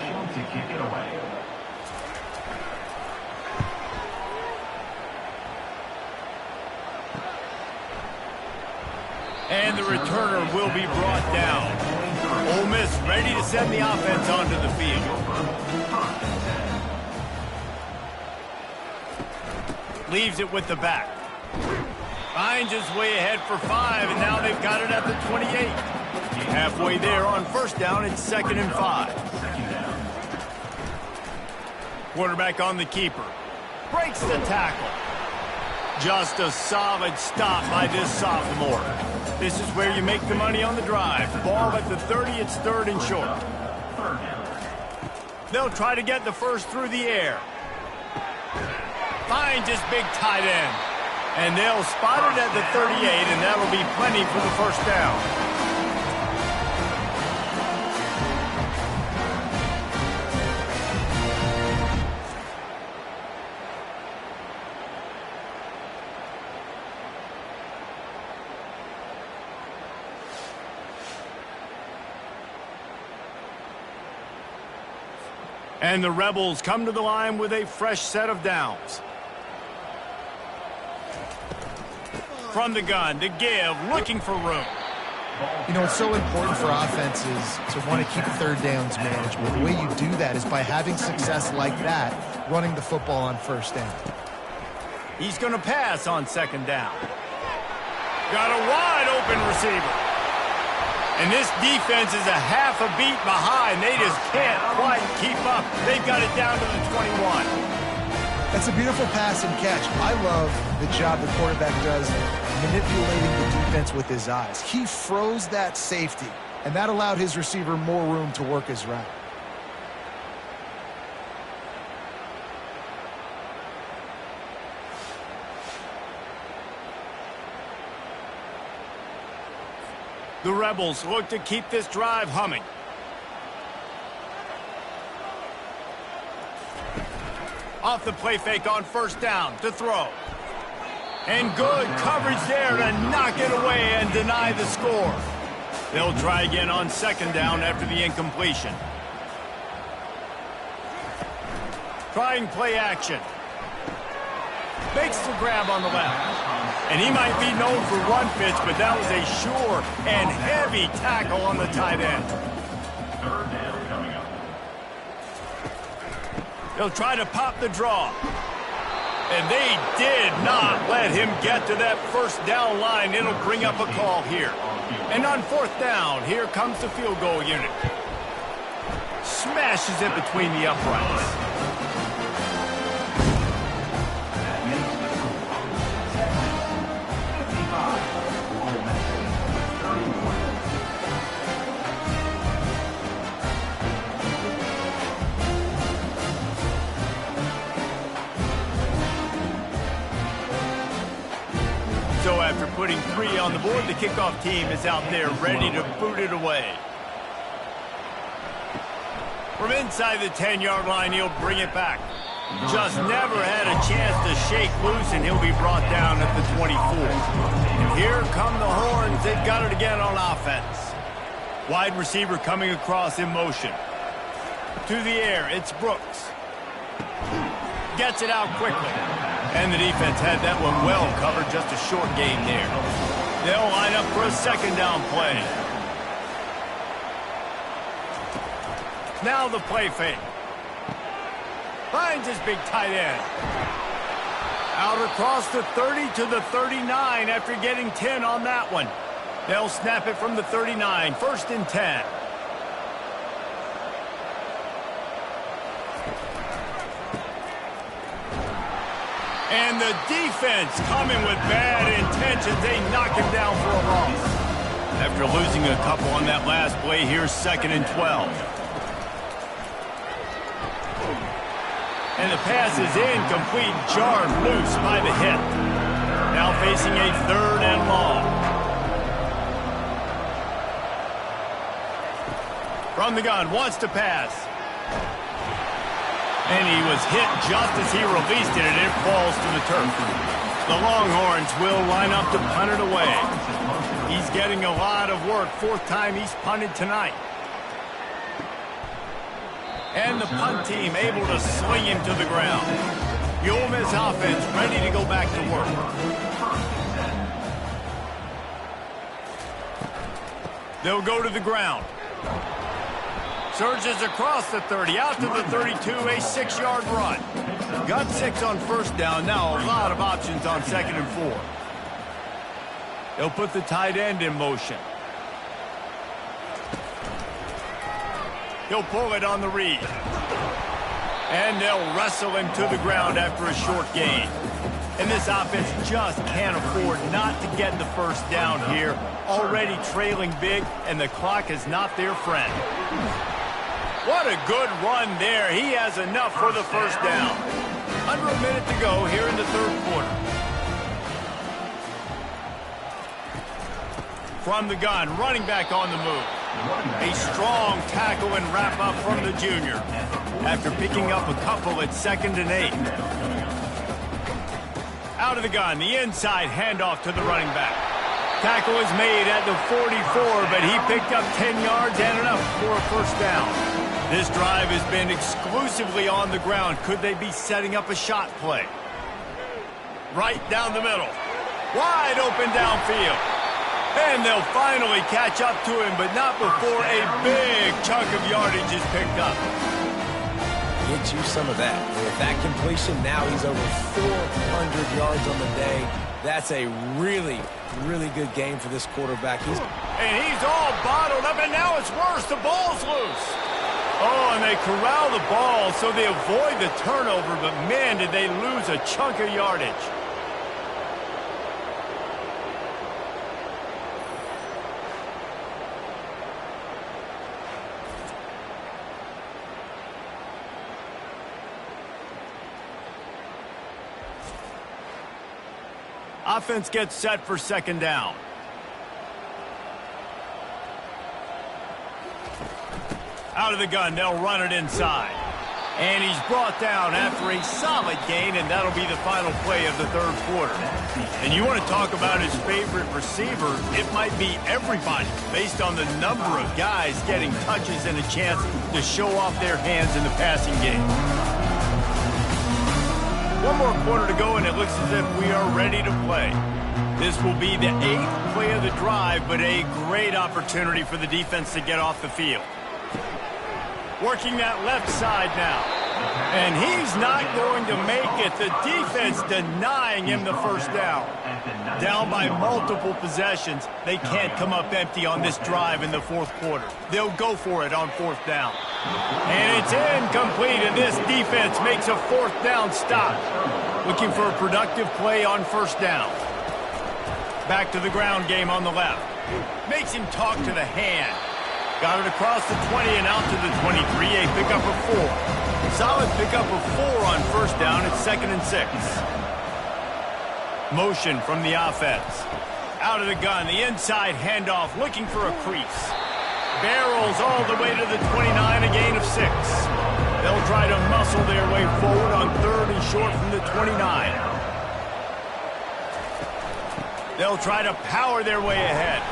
And the returner will be brought down. Ole Miss ready to send the offense onto the field. Leaves it with the back. Finds his way ahead for 5, and now they've got it at the 28. Halfway there on 1st down, it's 2nd and 5. Quarterback on the keeper. Breaks the tackle. Just a solid stop by this sophomore. This is where you make the money on the drive. Ball at the 30, it's 3rd and short. They'll try to get the first through the air. Finds his big tight end. And they'll spot it at the 38, and that'll be plenty for the first down. And the Rebels come to the line with a fresh set of downs. From the gun, to give, looking for room. You know, it's so important for offenses to want to keep 3rd downs manageable. The way you do that is by having success like that, running the football on 1st down. He's going to pass on 2nd down. Got a wide open receiver. And this defense is a half a beat behind. They just can't quite keep up. They've got it down to the 21. That's a beautiful pass and catch. I love the job the quarterback does manipulating the defense with his eyes. He froze that safety, and that allowed his receiver more room to work his route. The Rebels look to keep this drive humming. Off the play fake on 1st down to throw. And good coverage there to knock it away and deny the score. They'll try again on 2nd down after the incompletion. Trying play action. Makes the grab on the left. And he might be known for run fits, but that was a sure and heavy tackle on the tight end. Third down coming up. He'll try to pop the draw. And they did not let him get to that first down line. It'll bring up a call here. And on fourth down, here comes the field goal unit. Smashes it between the uprights. So after putting 3 on the board, the kickoff team is out there ready to boot it away. From inside the 10-yard line, he'll bring it back. Just never had a chance to shake loose, and he'll be brought down at the 24. And here come the horns. They've got it again on offense. Wide receiver coming across in motion. To the air, it's Brooks. Gets it out quickly. And the defense had that one well covered, just a short gain there. They'll line up for a second down play. Now the play fake. Finds his big tight end. Out across the 30 to the 39 after getting 10 on that one. They'll snap it from the 39, 1st and 10. And the defense coming with bad intentions. They knock him down for a loss. After losing a couple on that last play, here's 2nd and 12. And the pass is incomplete, jarred loose by the hit. Now facing a 3rd and long. From the gun, wants to pass. And he was hit just as he released it, and it falls to the turf. The Longhorns will line up to punt it away. He's getting a lot of work. 4th time he's punted tonight. And the punt team able to sling him to the ground. The Ole Miss offense ready to go back to work. They'll go to the ground. Surges across the 30, out to the 32, a 6-yard run. Got 6 on 1st down, now a lot of options on 2nd and 4. They'll put the tight end in motion. He'll pull it on the read. And they'll wrestle him to the ground after a short gain. And this offense just can't afford not to get the first down here. Already trailing big, and the clock is not their friend. What a good run there. He has enough for the first down. Under a minute to go here in the 3rd quarter. From the gun, running back on the move. A strong tackle and wrap up from the junior. After picking up a couple at 2nd and 8. Out of the gun, the inside handoff to the running back. Tackle is made at the 44, but he picked up 10 yards and enough for a first down. This drive has been exclusively on the ground. Could they be setting up a shot play? Right down the middle. Wide open downfield. And they'll finally catch up to him, but not before a big chunk of yardage is picked up. Get you some of that. With that completion, now he's over 400 yards on the day. That's a really, really good game for this quarterback. And he's all bottled up, and now it's worse. The ball's loose. Oh, and they corral the ball, so they avoid the turnover, but man, did they lose a chunk of yardage. Offense gets set for 2nd down. Out of the gun, they'll run it inside. And he's brought down after a solid gain, and that'll be the final play of the 3rd quarter. And you want to talk about his favorite receiver, it might be everybody, based on the number of guys getting touches and a chance to show off their hands in the passing game. One more quarter to go, and it looks as if we are ready to play. This will be the 8th play of the drive, but a great opportunity for the defense to get off the field. Working that left side now. And he's not going to make it. The defense denying him the first down. Down by multiple possessions. They can't come up empty on this drive in the fourth quarter. They'll go for it on fourth down. And it's incomplete, and this defense makes a fourth down stop. Looking for a productive play on first down. Back to the ground game on the left. Makes him talk to the hand. Got it across the 20 and out to the 23. A pickup of 4. Solid pickup of 4 on first down. It's 2nd and 6. Motion from the offense. Out of the gun. The inside handoff looking for a crease. Barrels all the way to the 29, a gain of 6. They'll try to muscle their way forward on 3rd and short from the 29. They'll try to power their way ahead.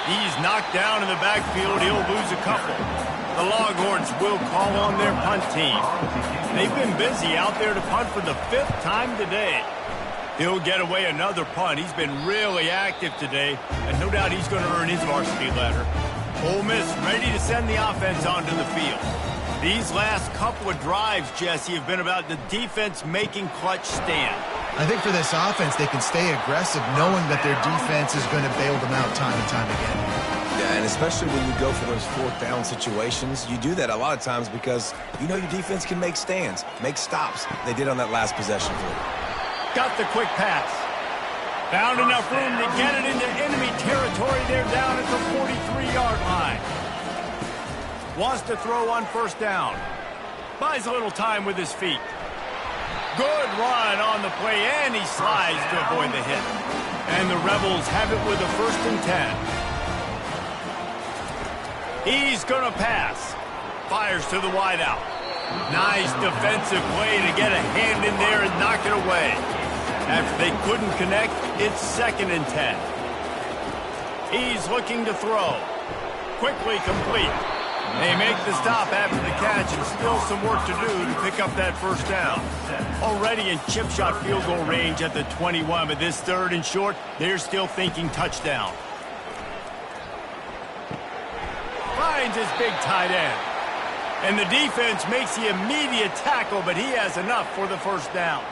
He's knocked down in the backfield. He'll lose a couple. The Longhorns will call on their punt team. They've been busy out there to punt for the 5th time today. He'll get away another punt. He's been really active today, and no doubt he's going to earn his varsity letter. Ole Miss ready to send the offense onto the field. These last couple of drives, Jesse, have been about the defense making clutch stand. I think for this offense, they can stay aggressive knowing that their defense is going to bail them out time and time again. Yeah, and especially when you go for those fourth down situations, you do that a lot of times because you know your defense can make stands, make stops. They did on that last possession for you. Got the quick pass. Found enough room to get it into enemy territory. They're down at the 43-yard line. Wants to throw on first down. Buys a little time with his feet. Good run on the play, and he slides to avoid the hit. And the Rebels have it with a 1st and 10. He's going to pass. Fires to the wideout. Nice defensive play to get a hand in there and knock it away. After they couldn't connect, it's 2nd and 10. He's looking to throw. Quickly complete. They make the stop after the catch, and still some work to do to pick up that first down. Already in chip shot field goal range at the 21, but this 3rd and short, they're still thinking touchdown. Finds his big tight end. And the defense makes the immediate tackle, but he has enough for the first down.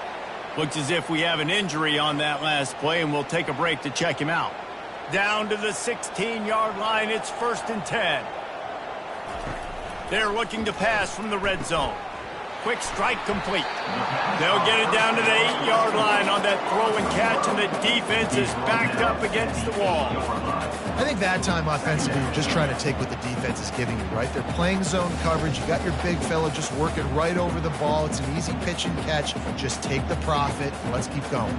Looks as if we have an injury on that last play, and we'll take a break to check him out. Down to the 16-yard line, it's 1st and 10. They're looking to pass from the red zone. Quick strike complete. They'll get it down to the 8-yard line on that throw and catch, and the defense is backed up against the wall. I think that time offensively, you're just trying to take what the defense is giving you, right? They're playing zone coverage. You got your big fella just working right over the ball. It's an easy pitch and catch. Just take the profit. Let's keep going.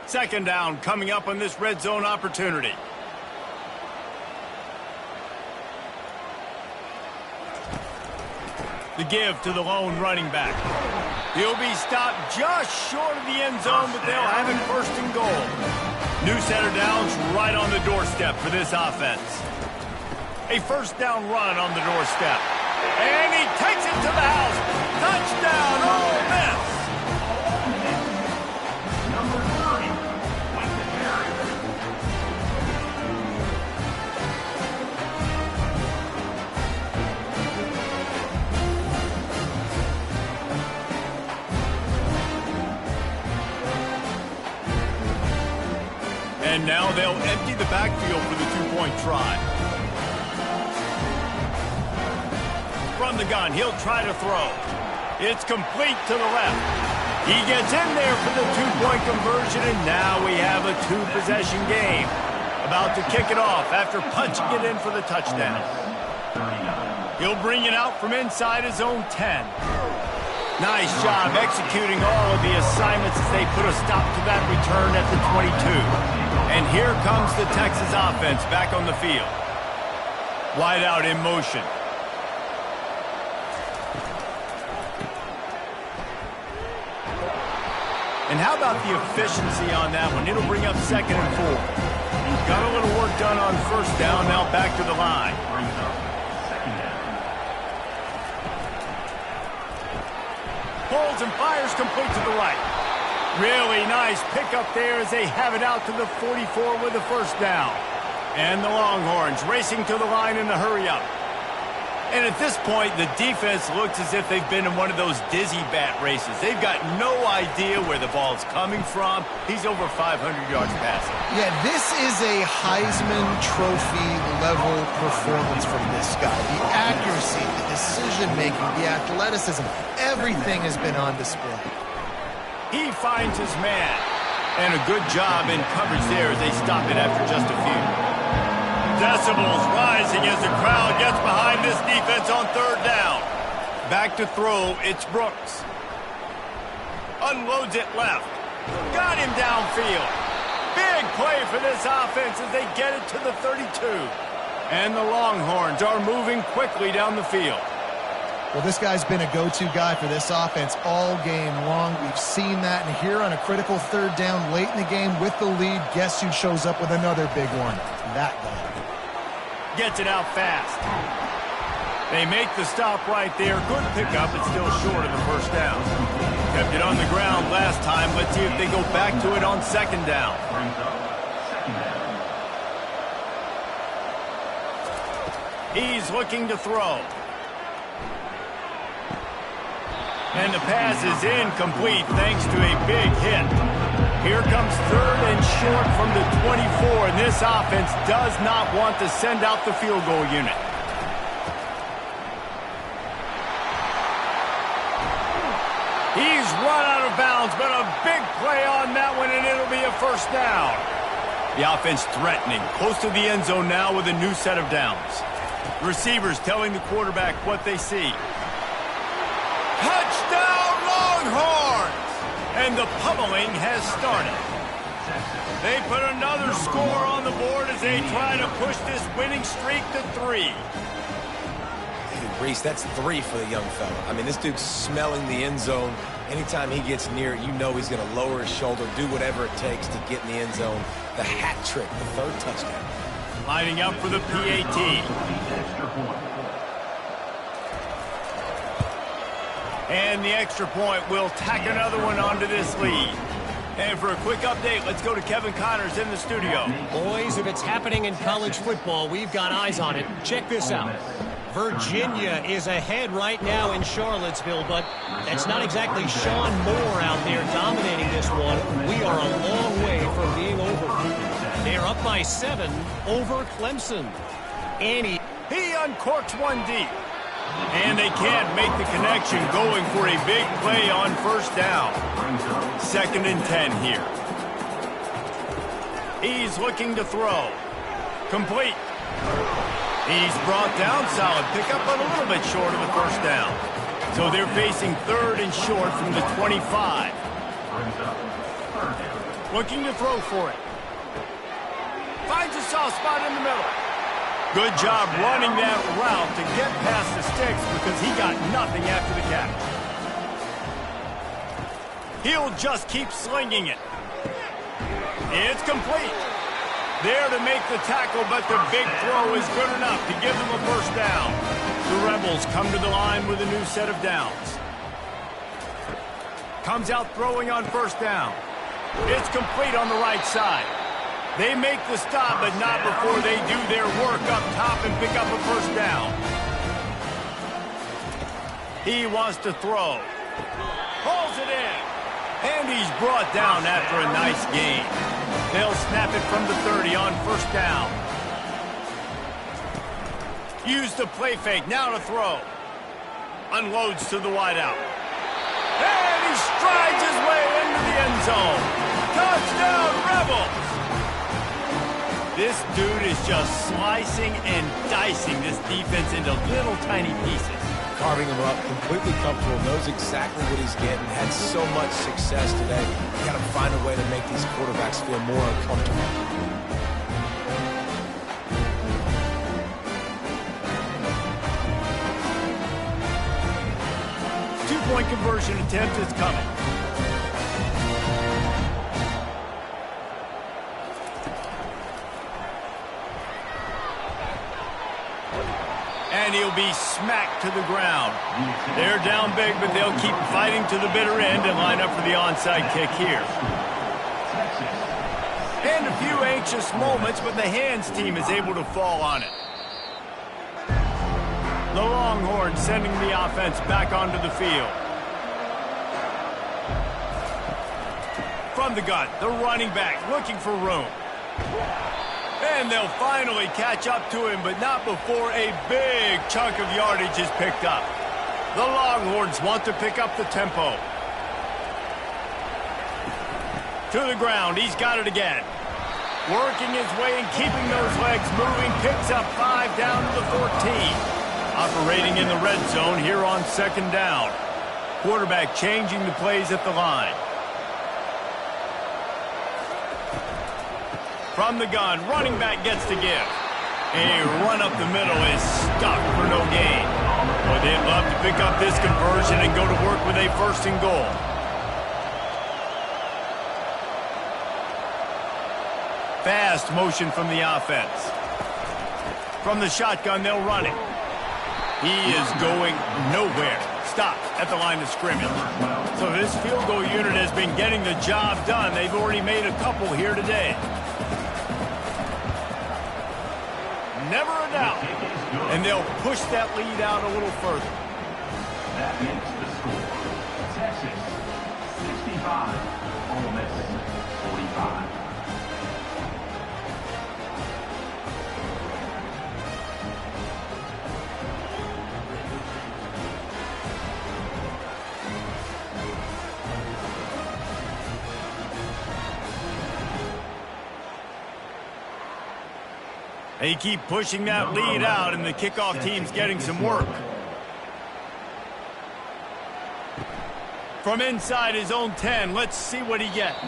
Second down coming up on this red zone opportunity. The give to the lone running back. He'll be stopped just short of the end zone, but they'll have it 1st and goal. New set of downs right on the doorstep for this offense. A first down run on the doorstep. And he takes it to the house. Touchdown, Ole Miss. And now they'll empty the backfield for the 2-point try. From the gun, he'll try to throw. It's complete to the left. He gets in there for the 2-point conversion, and now we have a 2-possession game. About to kick it off after punching it in for the touchdown. He'll bring it out from inside his own 10. Nice job executing all of the assignments as they put a stop to that return at the 22. And here comes the Texas offense back on the field. Wide out in motion. And how about the efficiency on that one? It'll bring up 2nd and 4. Got a little work done on first down, now back to the line. Brings up second down. Pulls and fires complete to the right. Really nice pickup there as they have it out to the 44 with the first down. And the Longhorns racing to the line in the hurry-up. And at this point, the defense looks as if they've been in one of those dizzy bat races. They've got no idea where the ball's coming from. He's over 500 yards passing. Yeah, this is a Heisman Trophy level performance from this guy. The accuracy, the decision-making, the athleticism, everything has been on display. He finds his man. And a good job in coverage there as they stop it after just a few. Decibels rising as the crowd gets behind this defense on third down. Back to throw, it's Brooks. Unloads it left. Got him downfield. Big play for this offense as they get it to the 32. And the Longhorns are moving quickly down the field. Well, this guy's been a go-to guy for this offense all game long. We've seen that, and here on a critical third down late in the game with the lead, guess who shows up with another big one? That guy. Gets it out fast. They make the stop right there. Good pickup, but still short of the first down. Kept it on the ground last time. Let's see if they go back to it on second down. Brings up second down. He's looking to throw. And the pass is incomplete thanks to a big hit. Here comes third and short from the 24, and this offense does not want to send out the field goal unit. He's run out of bounds, but a big play on that one, and it'll be a first down. The offense threatening, close to the end zone now with a new set of downs. Receivers telling the quarterback what they see. Touchdown, Longhorns! And the pummeling has started. They put another score on the board as they try to push this winning streak to 3. Hey, Reese, that's 3 for the young fella. I mean, this dude's smelling the end zone. Anytime he gets near it, you know he's going to lower his shoulder, do whatever it takes to get in the end zone. The hat trick, the third touchdown. Lining up for the PAT. Extra point. And the extra point will tack another one onto this lead. And for a quick update, let's go to Kevin Connors in the studio. Boys, if it's happening in college football, we've got eyes on it. Check this out. Virginia is ahead right now in Charlottesville, but that's not exactly Sean Moore out there dominating this one. We are a long way from being over. They're up by 7 over Clemson. And he uncorks one deep. And they can't make the connection, going for a big play on first down. Second and 10 here. He's looking to throw. Complete. He's brought down, solid pickup, but a little bit short of the first down. So they're facing third and short from the 25. Looking to throw for it. Finds a soft spot in the middle. Good job running that route to get past the sticks because he got nothing after the catch. He'll just keep slinging it. It's complete. There to make the tackle, but the big throw is good enough to give them a first down. The Rebels come to the line with a new set of downs. Comes out throwing on first down. It's complete on the right side. They make the stop, but not before they do their work up top and pick up a first down. He wants to throw. Pulls it in. And he's brought down after a nice gain. They'll snap it from the 30 on first down. Use the play fake, now to throw. Unloads to the wideout. And he strides his way into the end zone. Touchdown, Rebels! This dude is just slicing and dicing this defense into little tiny pieces. Carving him up, completely comfortable, knows exactly what he's getting, had so much success today. You got to find a way to make these quarterbacks feel more uncomfortable. Two-point conversion attempt is coming. And he'll be smacked to the ground. They're down big, but they'll keep fighting to the bitter end and line up for the onside kick here. And a few anxious moments, but the hands team is able to fall on it. The Longhorns sending the offense back onto the field. From the gun, the running back looking for room. And they'll finally catch up to him, but not before a big chunk of yardage is picked up. The Longhorns want to pick up the tempo. To the ground, he's got it again. Working his way and keeping those legs moving, picks up 5 down to the 14. Operating in the red zone here on 2nd down. Quarterback changing the plays at the line. From the gun, running back gets to give. A run up the middle is stuck for no gain. Well, they'd love to pick up this conversion and go to work with a 1st and goal. Fast motion from the offense. From the shotgun, they'll run it. He is going nowhere. Stops at the line of scrimmage. So this field goal unit has been getting the job done. They've already made a couple here today. Never a doubt. And they'll push that lead out a little further. That makes the score. Texas, 65. Ole Miss, 45. They keep pushing that lead out, and the kickoff team's getting some work. From inside his own 10, let's see what he gets.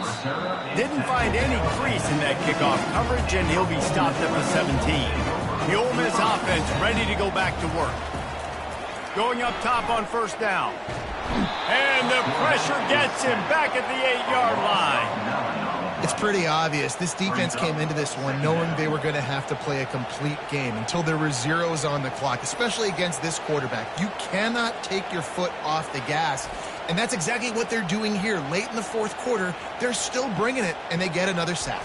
Didn't find any crease in that kickoff coverage, and he'll be stopped at the 17. The Ole Miss offense ready to go back to work. Going up top on 1st down. And the pressure gets him back at the 8-yard line. It's pretty obvious. This defense came into this one knowing they were going to have to play a complete game until there were zeros on the clock, especially against this quarterback. You cannot take your foot off the gas, and that's exactly what they're doing here. Late in the 4th quarter, they're still bringing it, and they get another sack.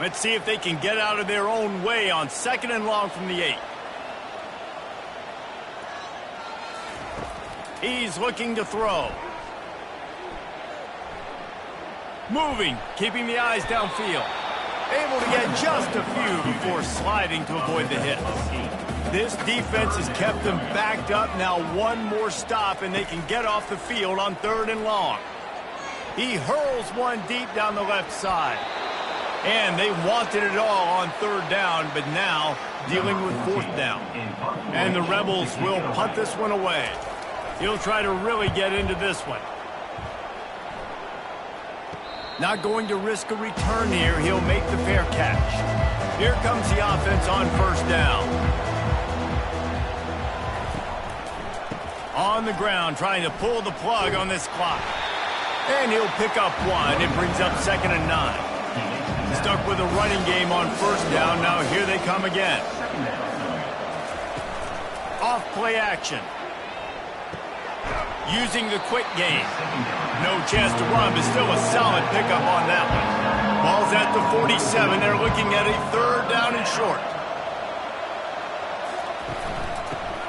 Let's see if they can get out of their own way on 2nd and long from the 8. He's looking to throw. Moving, keeping the eyes downfield. Able to get just a few before sliding to avoid the hit. This defense has kept them backed up. Now one more stop and they can get off the field on 3rd and long. He hurls one deep down the left side. And they wanted it all on 3rd down, but now dealing with 4th down. And the Rebels will punt this one away. He'll try to really get into this one. Not going to risk a return here. He'll make the fair catch. Here comes the offense on 1st down. On the ground, trying to pull the plug on this clock. And he'll pick up 1. It brings up 2nd and 9. Stuck with a running game on 1st down. Now here they come again. Off play action. Using the quick game. No chance to run, but still a solid pickup on that one. Ball's at the 47. They're looking at a 3rd down and short.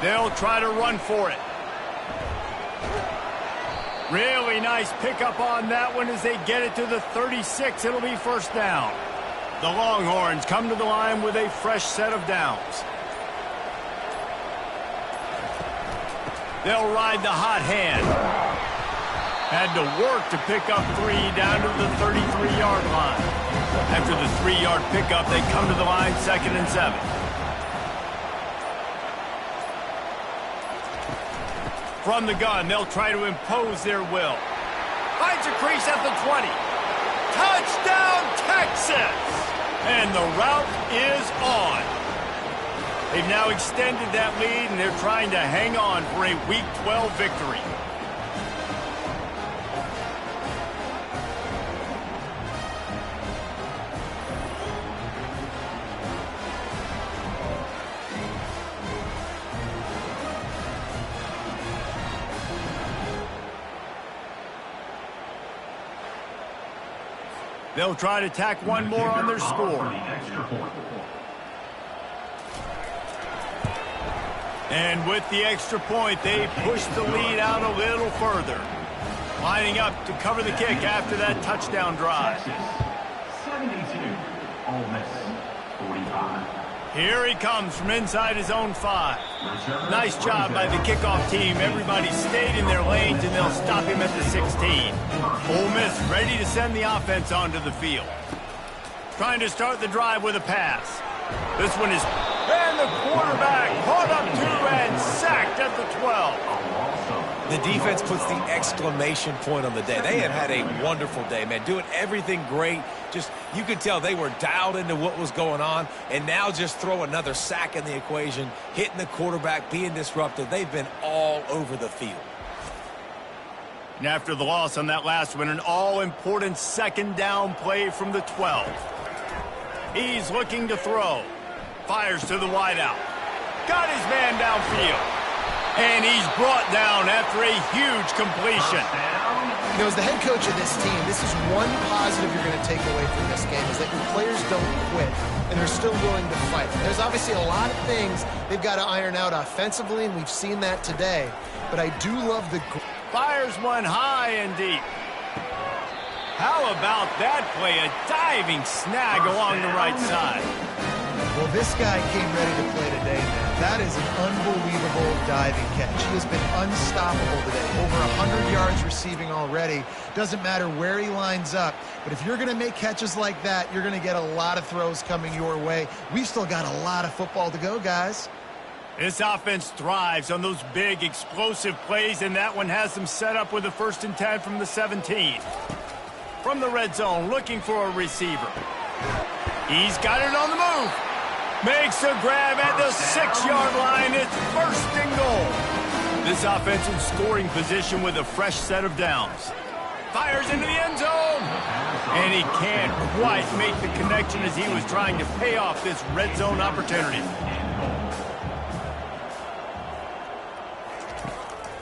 They'll try to run for it. Really nice pickup on that one as they get it to the 36. It'll be 1st down. The Longhorns come to the line with a fresh set of downs. They'll ride the hot hand. Had to work to pick up 3 down to the 33-yard line. After the 3-yard pickup, they come to the line 2nd and 7. From the gun, they'll try to impose their will. Finds a crease at the 20. Touchdown, Texas! And the route is on. They've now extended that lead, and they're trying to hang on for a Week 12 victory. They'll try to tack one more on their score. And with the extra point, they push the lead out a little further. Lining up to cover the kick after that touchdown drive. 72, Ole Miss, 45. Here he comes from inside his own 5. Nice job by the kickoff team. Everybody stayed in their lanes, and they'll stop him at the 16. Ole Miss ready to send the offense onto the field. Trying to start the drive with a pass. This one is... And the quarterback caught up to and sacked at the 12. The defense puts the exclamation point on the day. They have had a wonderful day, man. Doing everything great. Just, you could tell they were dialed into what was going on. And now just throw another sack in the equation. Hitting the quarterback, being disruptive. They've been all over the field. And after the loss on that last one, an all-important second down play from the 12. He's looking to throw. Fires to the wideout. Got his man downfield. And he's brought down after a huge completion. You know, as the head coach of this team, this is one positive you're going to take away from this game, is that your players don't quit, and they're still willing to fight. There's obviously a lot of things they've got to iron out offensively, and we've seen that today. But I do love the... Fires one high and deep. How about that play? A diving snag along the right side. Well, this guy came ready to play today, man. That is an unbelievable diving catch. He has been unstoppable today. Over 100 yards receiving already. Doesn't matter where he lines up. But if you're going to make catches like that, you're going to get a lot of throws coming your way. We've still got a lot of football to go, guys. This offense thrives on those big, explosive plays, and that one has them set up with a 1st and 10 from the 17. From the red zone, looking for a receiver. He's got it on the move. Makes a grab at the 6-yard line. It's 1st and goal. This offense in scoring position with a fresh set of downs. Fires into the end zone. And he can't quite make the connection as he was trying to pay off this red zone opportunity.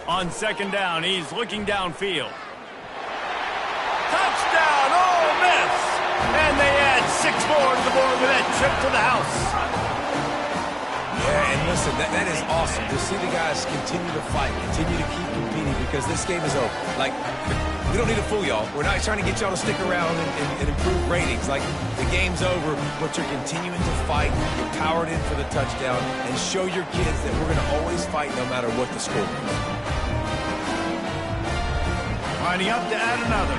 On 2nd down, he's looking downfield. Touchdown, Ole Miss! And they add 6 more to the board with that trip to the house. Yeah, and listen, that is awesome to see the guys continue to fight, continue to keep competing, because this game is over. Like, we don't need to fool y'all. We're not trying to get y'all to stick around and improve ratings. Like, the game's over, but you're continuing to fight. You're powered in for the touchdown, and show your kids that we're going to always fight no matter what the score is. Lining up to add another.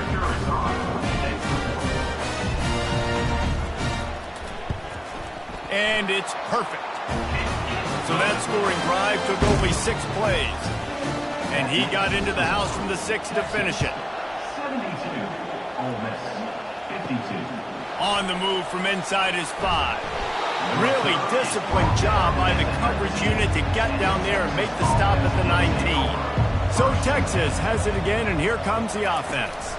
And it's perfect. So that scoring drive took only 6 plays. And he got into the house from the 6 to finish it. 72, Ole Miss, 52. On the move from inside his 5. Really disciplined job by the coverage unit to get down there and make the stop at the 19. So Texas has it again, and here comes the offense.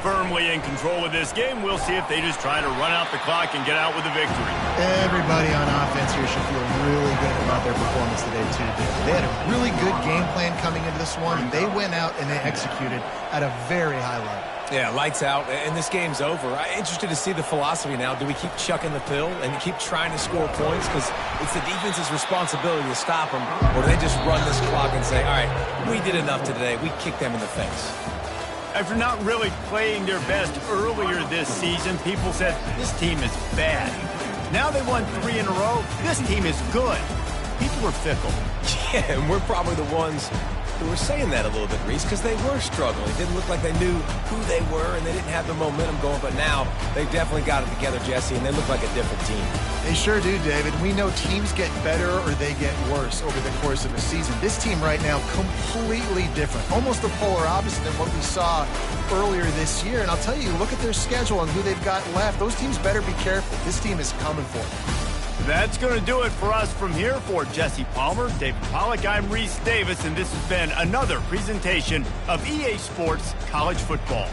Firmly in control of this game. We'll see if they just try to run out the clock and get out with a victory. Everybody on offense here should feel really good about their performance today, too. They had a really good game plan coming into this one. They went out and they executed at a very high level. Yeah, lights out, and this game's over. I'm interested to see the philosophy now. Do we keep chucking the pill and keep trying to score points? Because it's the defense's responsibility to stop them. Or do they just run this clock and say, all right, we did enough today. We kicked them in the face. After not really playing their best earlier this season, people said, this team is bad. Now they won 3 in a row. This team is good. People were fickle. Yeah, and we're probably the ones who were saying that a little bit, Reese, because they were struggling. It didn't look like they knew who they were, and they didn't have the momentum going. But now they definitely got it together, Jesse, and they look like a different team. They sure do, David. We know teams get better or they get worse over the course of a season. This team right now, completely different. Almost the polar opposite than what we saw earlier this year. And I'll tell you, look at their schedule and who they've got left. Those teams better be careful. This team is coming for them. That's going to do it for us from here. For Jesse Palmer, David Pollack, I'm Reese Davis, and this has been another presentation of EA Sports College Football.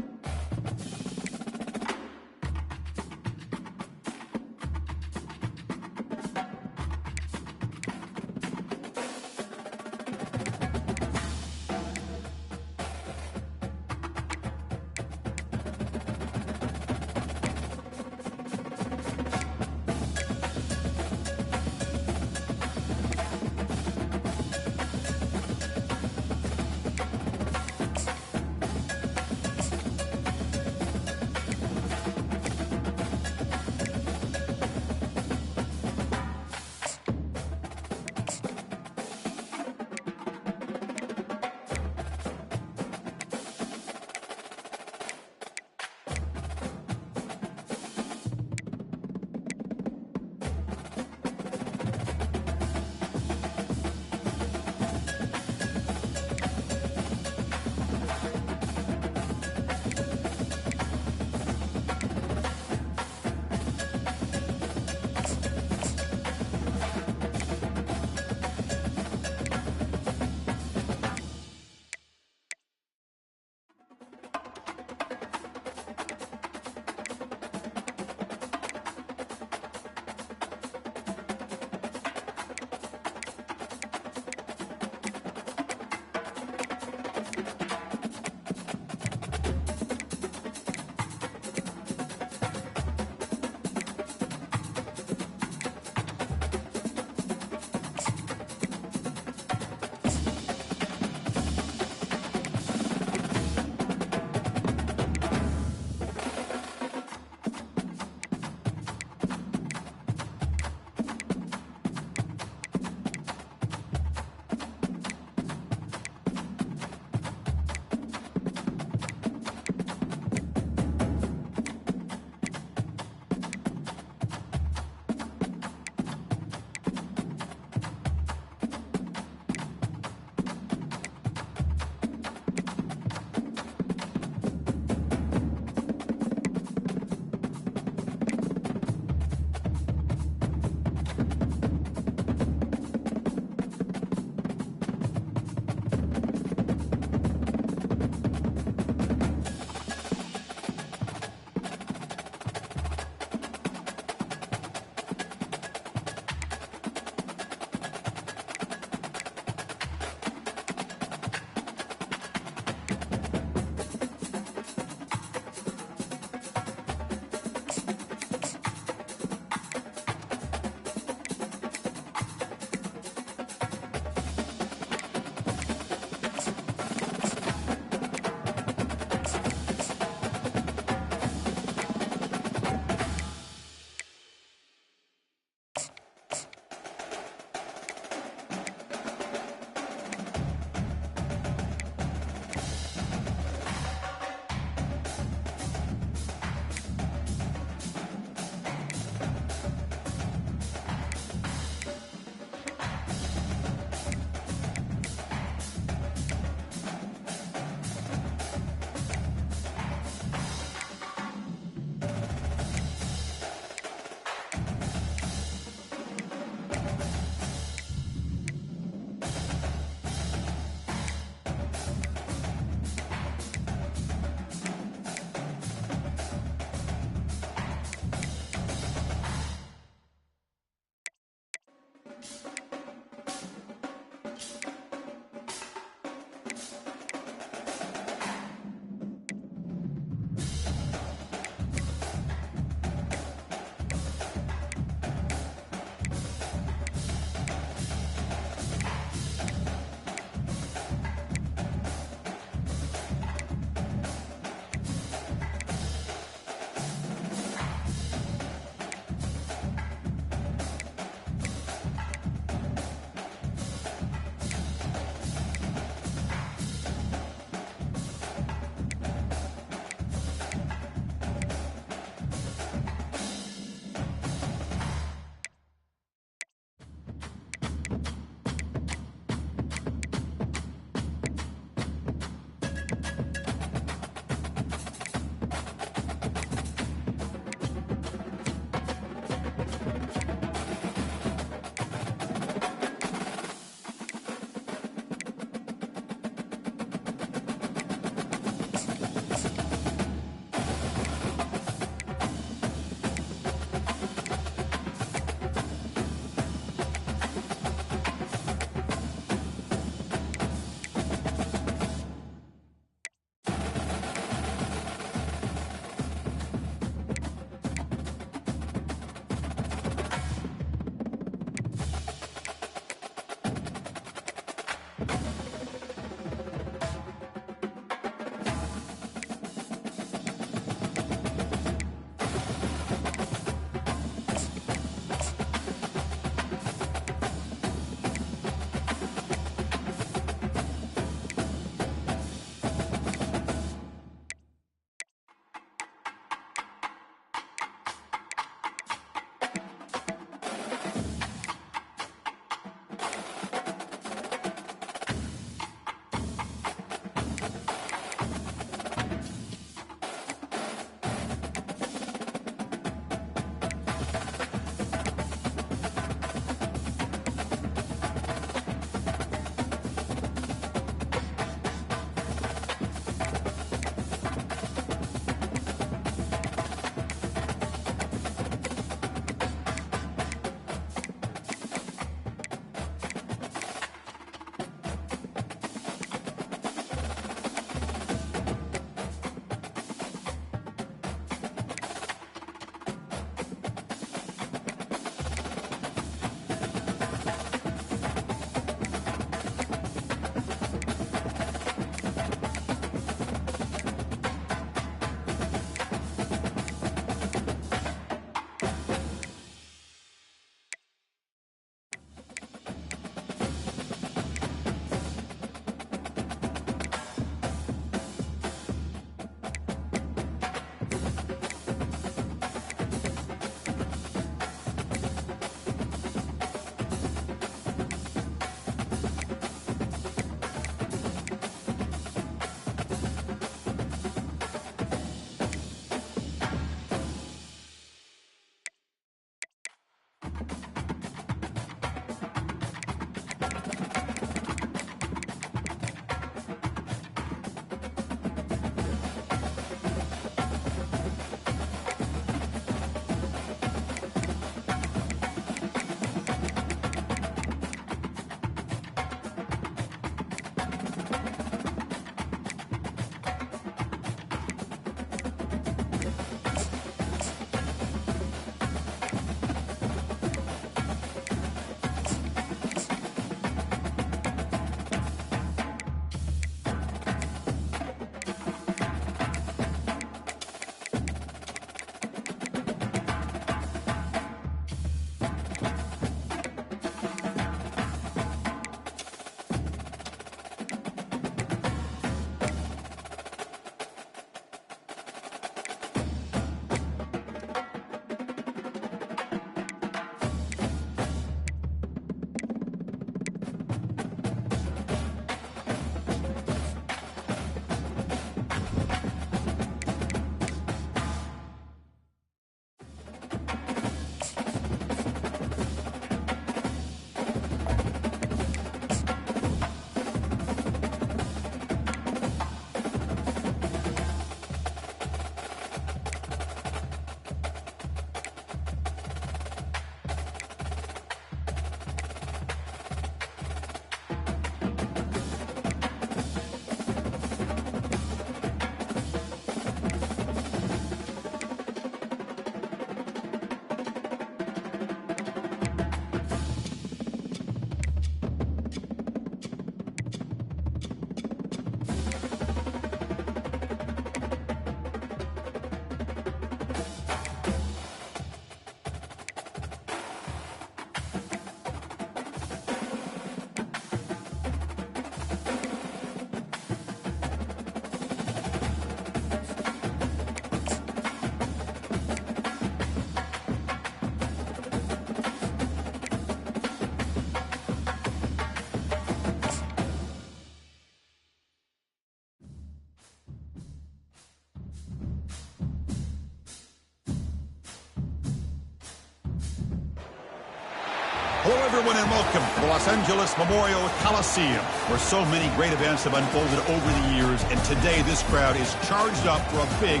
Hello, everyone, and welcome to the Los Angeles Memorial Coliseum, where so many great events have unfolded over the years, and today this crowd is charged up for a big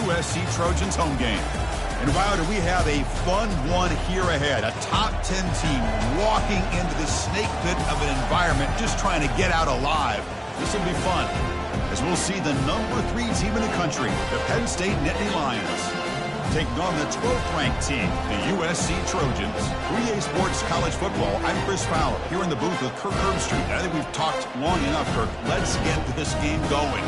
USC Trojans home game. And wow, do we have a fun one here ahead. A top 10 team walking into this snake pit of an environment, just trying to get out alive. This will be fun, as we'll see the number 3 team in the country, the Penn State Nittany Lions, taking on the 12th ranked team, the USC Trojans. 3A Sports College Football, I'm Chris Fowler, here in the booth with Kirk Herbstreit. I think we've talked long enough, Kirk. Let's get this game going.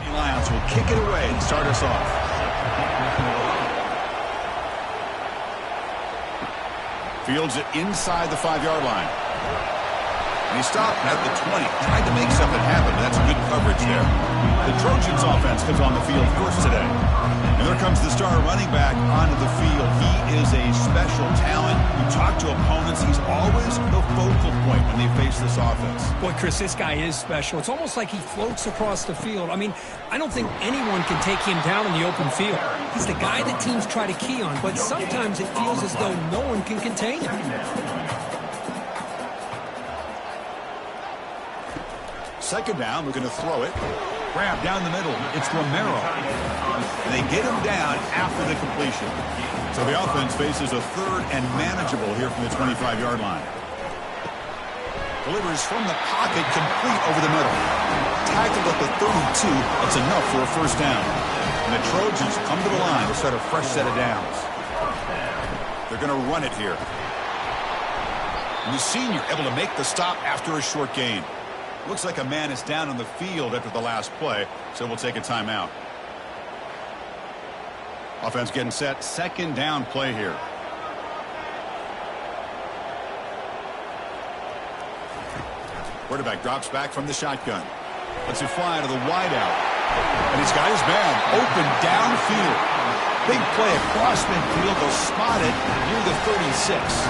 The Lions will kick it away and start us off. Fields it inside the 5-yard line. And he stopped at the 20. Tried to make something happen, but that's good coverage there. The Trojans offense comes on the field first today. And there comes the star running back onto the field. He is a special talent. You talk to opponents, he's always the focal point when they face this offense. Boy, Chris, this guy is special. It's almost like he floats across the field. I mean, I don't think anyone can take him down in the open field. He's the guy that teams try to key on, but sometimes it feels as though no one can contain him. Second down, we're going to throw it. Grab down the middle. It's Romero. And they get him down after the completion. So the offense faces a third and manageable here from the 25-yard line. Delivers from the pocket, complete over the middle. Tackled at the 32. That's enough for a first down. And the Trojans come to the line to start a fresh set of downs. They're going to run it here. And the senior able to make the stop after a short gain. Looks like a man is down on the field after the last play, so we'll take a timeout. Offense getting set. Second down play here. Quarterback drops back from the shotgun. Lets it fly to the wideout. And he's got his man open downfield. Big play across midfield. They'll spot it near the 36.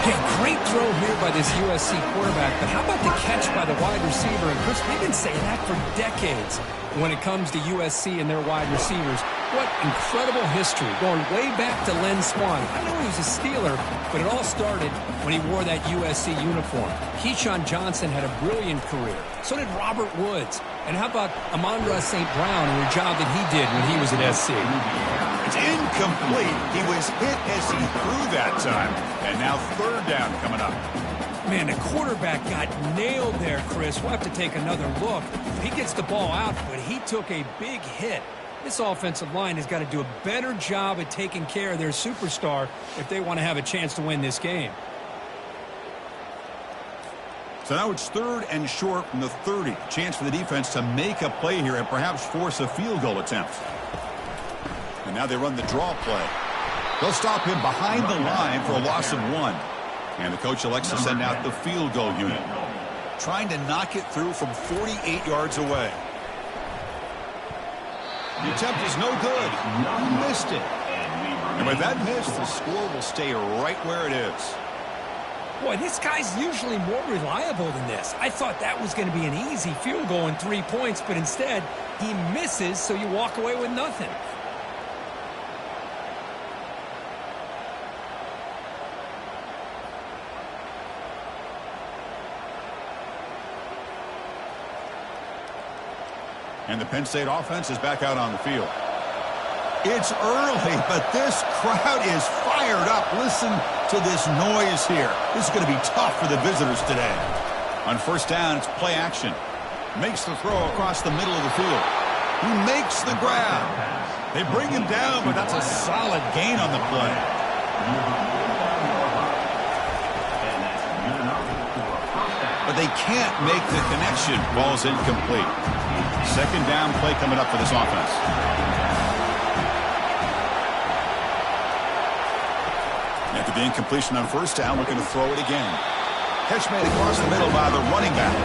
Okay, great throw here by this USC quarterback, but how about the catch by the wide receiver? And Chris, we've been saying that for decades when it comes to USC and their wide receivers. What incredible history, going way back to Len Swan. I know he was a Steeler, but it all started when he wore that USC uniform. Keyshawn Johnson had a brilliant career. So did Robert Woods. And how about Amon-Ra St. Brown and the job that he did when he was at SC? It's incomplete. He was hit as he threw that time. And now third down coming up. Man, the quarterback got nailed there, Chris. We'll have to take another look. He gets the ball out, but he took a big hit. This offensive line has got to do a better job at taking care of their superstar if they want to have a chance to win this game. So now it's third and short from the 30. Chance for the defense to make a play here and perhaps force a field goal attempt. And now they run the draw play. They'll stop him behind the line for a loss of 1. And the coach elects to send out the field goal unit. Trying to knock it through from 48 yards away. The attempt is no good. He missed it. And with that miss, the score will stay right where it is. Boy, this guy's usually more reliable than this. I thought that was going to be an easy field goal in 3 points, but instead, he misses, so you walk away with nothing. And the Penn State offense is back out on the field. It's early, but this crowd is fired up. Listen to this noise here. This is going to be tough for the visitors today. On first down, it's play action. Makes the throw across the middle of the field. He makes the grab. They bring him down, but that's a solid gain on the play. But they can't make the connection. Ball's incomplete. Second down play coming up for this offense. After the incompletion on first down, we're going to throw it again. Catch made across the middle by the running back.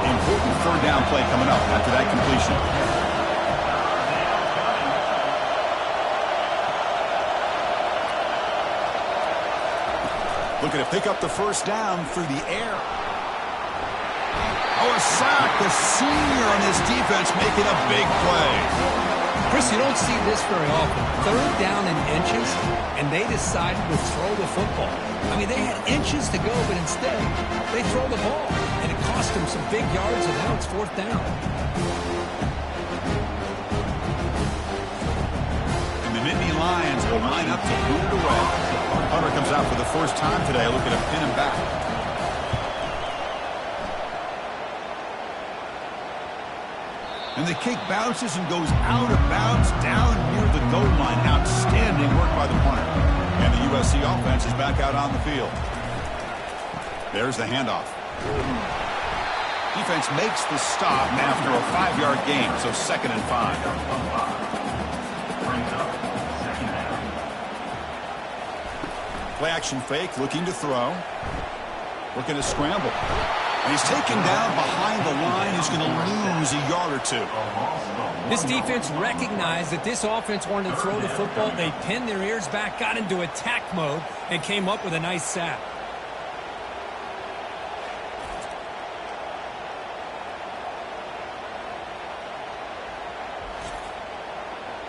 Important third down play coming up after that completion. Looking to pick up the first down through the air. Oh, a sack. The senior on his defense making a big play. Chris, you don't see this very often. Third down in inches, and they decided to throw the football. I mean, they had inches to go, but instead, they throw the ball. And it cost them some big yards, and now it's fourth down. And the Nittany Lions will line up to boot it away. Hunter comes out for the first time today, looking to pin him back. And the kick bounces and goes out of bounds down near the goal line. Outstanding work by the punter. And the USC offense is back out on the field. There's the handoff. Defense makes the stop after a 5-yard gain, so 2nd and 5. Play action fake, looking to throw. Looking to scramble. And he's taken down behind the line. He's going to lose a yard or two. This defense recognized that this offense wanted to throw the football. They pinned their ears back, got into attack mode, and came up with a nice sack.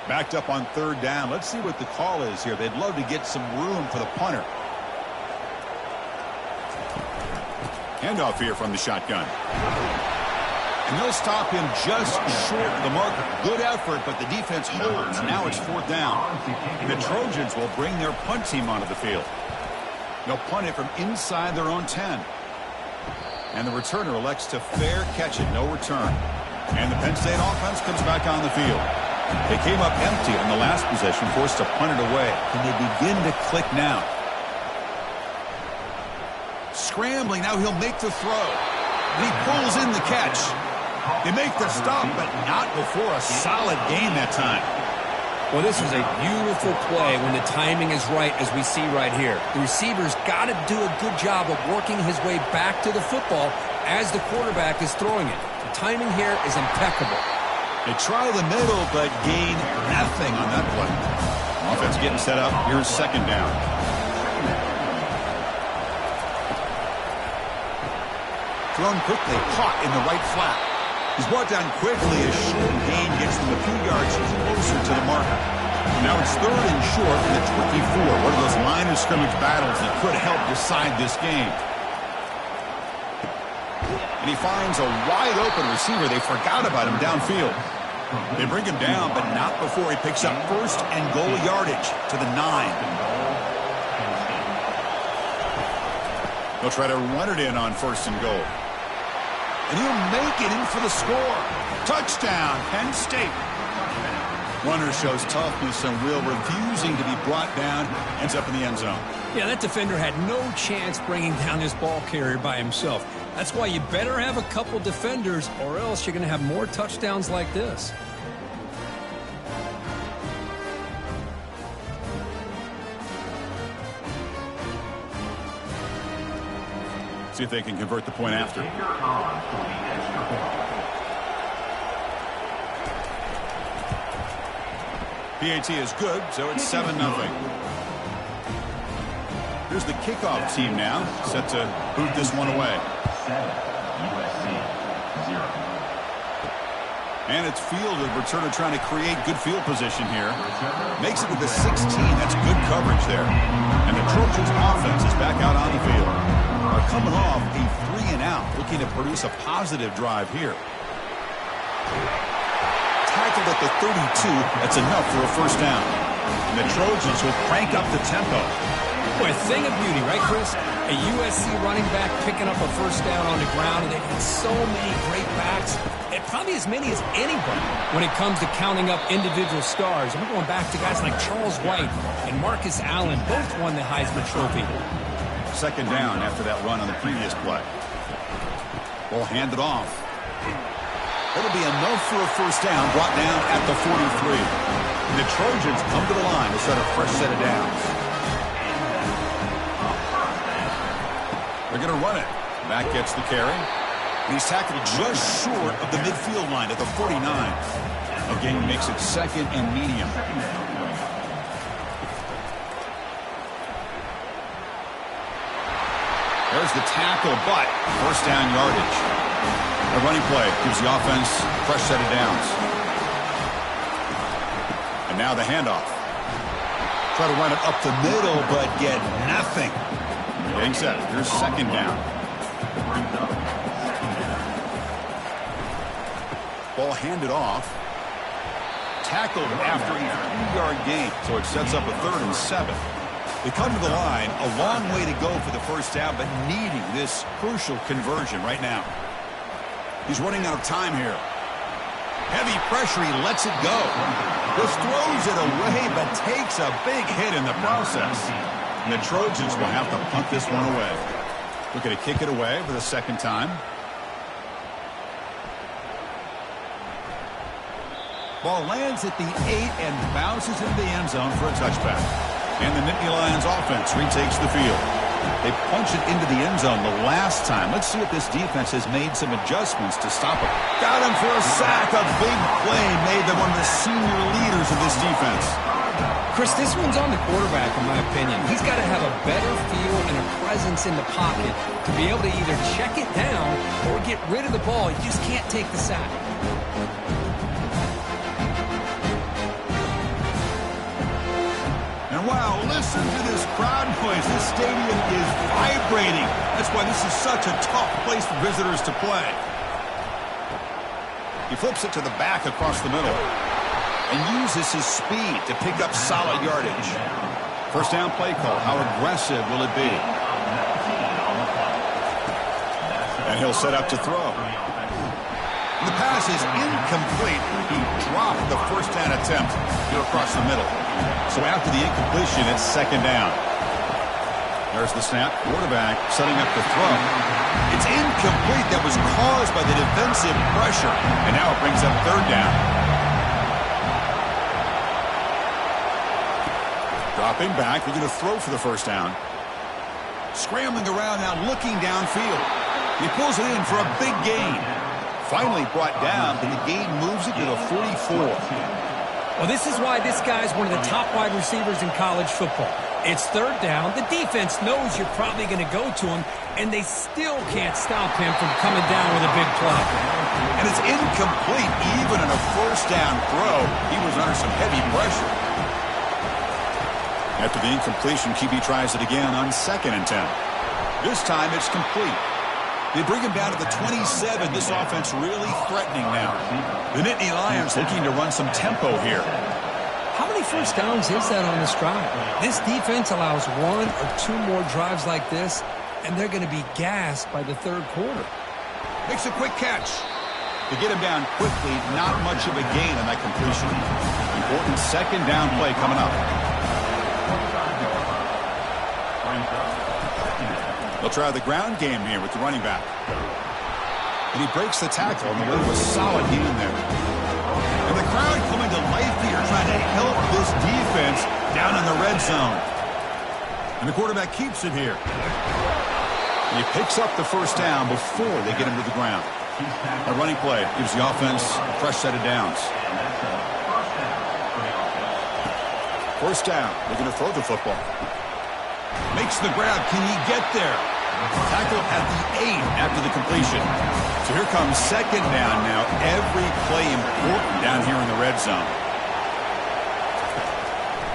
Backed up on 3rd down. Let's see what the call is here. They'd love to get some room for the punter. Handoff here from the shotgun. And they'll stop him just short of the marker. Good effort, but the defense holds. Now it's 4th down. The Trojans will bring their punt team onto the field. They'll punt it from inside their own 10. And the returner elects to fair catch it. No return. And the Penn State offense comes back on the field. They came up empty on the last possession, forced to punt it away. And they begin to click now. Scrambling, now he'll make the throw. And he pulls in the catch. They make the stop, but not before a solid gain that time. Well, this is a beautiful play when the timing is right, as we see right here. The receiver's got to do a good job of working his way back to the football as the quarterback is throwing it. The timing here is impeccable. They try the middle, but gain nothing on that play. Offense getting set up. Here's 2nd down. Thrown quickly, caught in the right flat. He's brought down quickly. A short gain gets them a few yards closer to the marker. Now it's 3rd and short from the 24. One of those line of scrimmage battles that could help decide this game. And he finds a wide-open receiver. They forgot about him downfield. They bring him down, but not before he picks up 1st and goal yardage to the 9. They'll try to run it in on 1st and goal. And he'll make it in for the score. Touchdown, Penn State. Runner shows toughness and will, refusing to be brought down, ends up in the end zone. Yeah, that defender had no chance bringing down this ball carrier by himself. That's why you better have a couple defenders, or else you're going to have more touchdowns like this. See if they can convert the point after. PAT is good, so it's 7-0. Here's the kickoff team now, set to boot this one away. And it's fielded. Returner trying to create good field position here. Makes it to the 16. That's good coverage there. And the Trojans offense is back out on the field. Are coming off a 3-and-out, looking to produce a positive drive here. Tackled at the 32. That's enough for a 1st down. And the Trojans will crank up the tempo. Boy, a thing of beauty, right, Chris? A USC running back picking up a 1st down on the ground, and they've had so many great backs, and probably as many as anybody when it comes to counting up individual stars. And we're going back to guys like Charles White and Marcus Allen, both won the Heisman Trophy. 2nd down after that run on the previous play. Ball handed off. It'll be enough for a 1st down, brought down at the 43. And the Trojans come to the line to set a fresh set of downs. They're going to run it. Back gets the carry. And he's tackled just short of the midfield line at the 49. Again, makes it 2nd and medium. There's the tackle, but first down yardage. A running play gives the offense a fresh set of downs. And now the handoff. Try to run it up the middle, but get nothing. Getting set. Here's second down. Ball handed off. Tackled after a 3-yard gain, so it sets up a 3rd and 7. They come to the line, a long way to go for the first down, but needing this crucial conversion right now. He's running out of time here. Heavy pressure, he lets it go. Just throws it away, but takes a big hit in the process. And the Trojans will have to punt this one away. Looking to kick it away for the second time. Ball lands at the 8 and bounces into the end zone for a touchback. And the Nittany Lions offense retakes the field. They punch it into the end zone the last time. Let's see if this defense has made some adjustments to stop it. Got him for a sack. A big play made them one of the senior leaders of this defense. Chris, this one's on the quarterback, in my opinion. He's got to have a better feel and a presence in the pocket to be able to either check it down or get rid of the ball. You just can't take the sack. And wow, listen to this crowd noise. This stadium is vibrating. That's why this is such a tough place for visitors to play. He flips it to the back across the middle and uses his speed to pick up solid yardage. First down play call. How aggressive will it be? And he'll set up to throw. The pass is incomplete. He dropped the first down attempt across the middle. So after the incompletion, it's second down. There's the snap. Quarterback setting up the throw. It's incomplete. That was caused by the defensive pressure. And now it brings up third down. Dropping back. We're going to throw for the first down. Scrambling around now, looking downfield. He pulls it in for a big gain. Finally brought down, but the gain moves it to the 44. Well, this is why this guy's one of the top wide receivers in college football. It's third down. The defense knows you're probably going to go to him, and they still can't stop him from coming down with a big play. And it's incomplete. Even in a first down throw, he was under some heavy pressure. After the incompletion, QB tries it again on 2nd and 10. This time it's complete. They bring him down to the 27. This offense really threatening now. The Nittany Lions looking to run some tempo here. How many first downs is that on this drive? This defense allows 1 or 2 more drives like this, and they're going to be gassed by the third quarter. Makes a quick catch. To get him down quickly, not much of a gain on that completion. Important second down play coming up. They'll try the ground game here with the running back. And he breaks the tackle, and the way was solid gain there. And the crowd coming to life here, trying to help this defense down in the red zone. And the quarterback keeps it here. And he picks up the first down before they get him to the ground. A running play gives the offense a fresh set of downs. First down, they're going to throw the football. Makes the grab. Can he get there? Tackle at the 8 after the completion. So here comes second down now. Every play important down here in the red zone.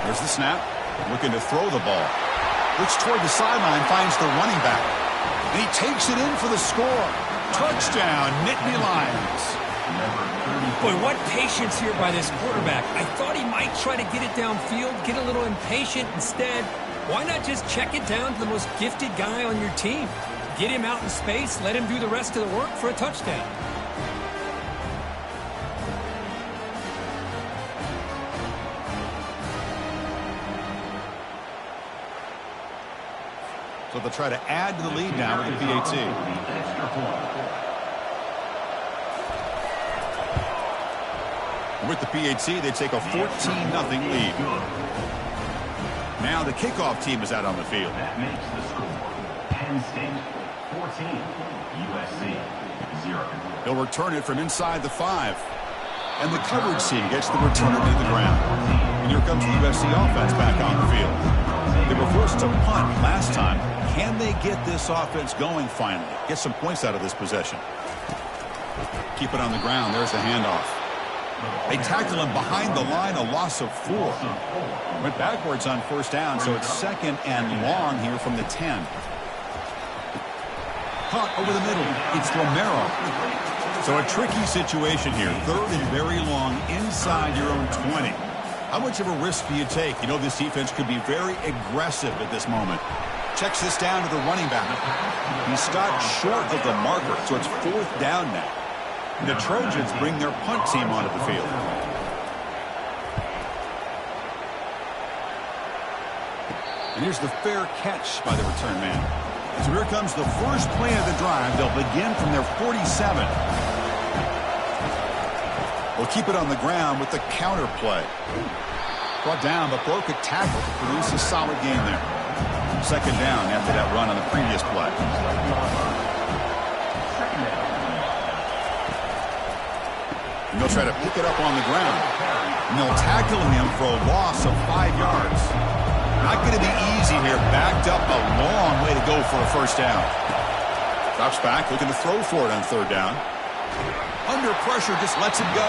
There's the snap. Looking to throw the ball. Looks toward the sideline, finds the running back. And he takes it in for the score. Touchdown, Nittany Lions. Boy, what patience here by this quarterback. I thought he might try to get it downfield, get a little impatient. Instead, why not just check it down to the most gifted guy on your team? Get him out in space, let him do the rest of the work for a touchdown. So they'll try to add to the lead now with the PAT. With the PAT, they take a 14-0 lead. Now the kickoff team is out on the field. That makes the score Penn State 14, USC 0. They'll return it from inside the 5. And the coverage team gets the returner to the ground. And here comes the USC offense back on the field. They were forced to punt last time. Can they get this offense going finally? Get some points out of this possession. Keep it on the ground. There's the handoff. They tackle him behind the line, a loss of 4. Went backwards on first down, so it's 2nd and long here from the 10. Caught over the middle. It's Romero. So a tricky situation here. 3rd and very long inside your own 20. How much of a risk do you take? You know this defense could be very aggressive at this moment. Checks this down to the running back. He stopped short of the marker, so it's 4th down now. The Trojans bring their punt team onto the field. And here's the fair catch by the return man. So here comes the first play of the drive. They'll begin from their 47. We'll keep it on the ground with the counter play. Brought down, but broke a tackle to produce a solid gain there. 2nd down after that run on the previous play. And they'll try to pick it up on the ground. And they'll tackle him for a loss of 5 yards. Not going to be easy here. Backed up a long way to go for a first down. Drops back, looking to throw for it on 3rd down. Under pressure, just lets it go.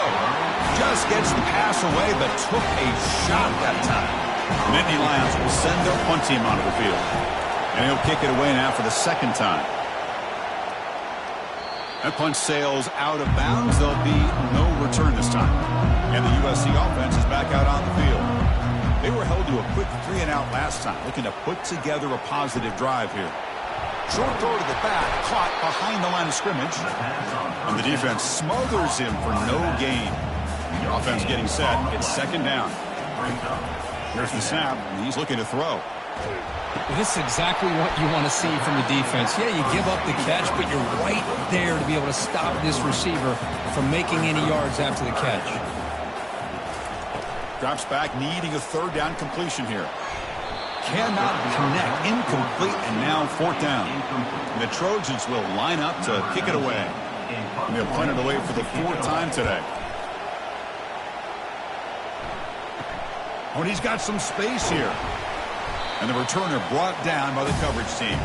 Just gets the pass away, but took a shot that time. Nittany Lions will send their punt team onto the field. And he'll kick it away now for the 2nd time. That punt sails out of bounds. There'll be no return this time. And the USC offense is back out on the field. They were held to a quick 3-and-out last time, looking to put together a positive drive here. Short throw to the back, caught behind the line of scrimmage. And the defense smothers him for no gain. Offense getting set. It's 2nd down. Here's the snap, and he's looking to throw. This is exactly what you want to see from the defense. Yeah, you give up the catch, but you're right there to be able to stop this receiver from making any yards after the catch. Drops back, needing a 3rd down completion here. Cannot connect, incomplete, and now 4th down. And the Trojans will line up to kick it away. And they'll punt it away for the 4th time today. Oh, and he's got some space here. And the returner brought down by the coverage team.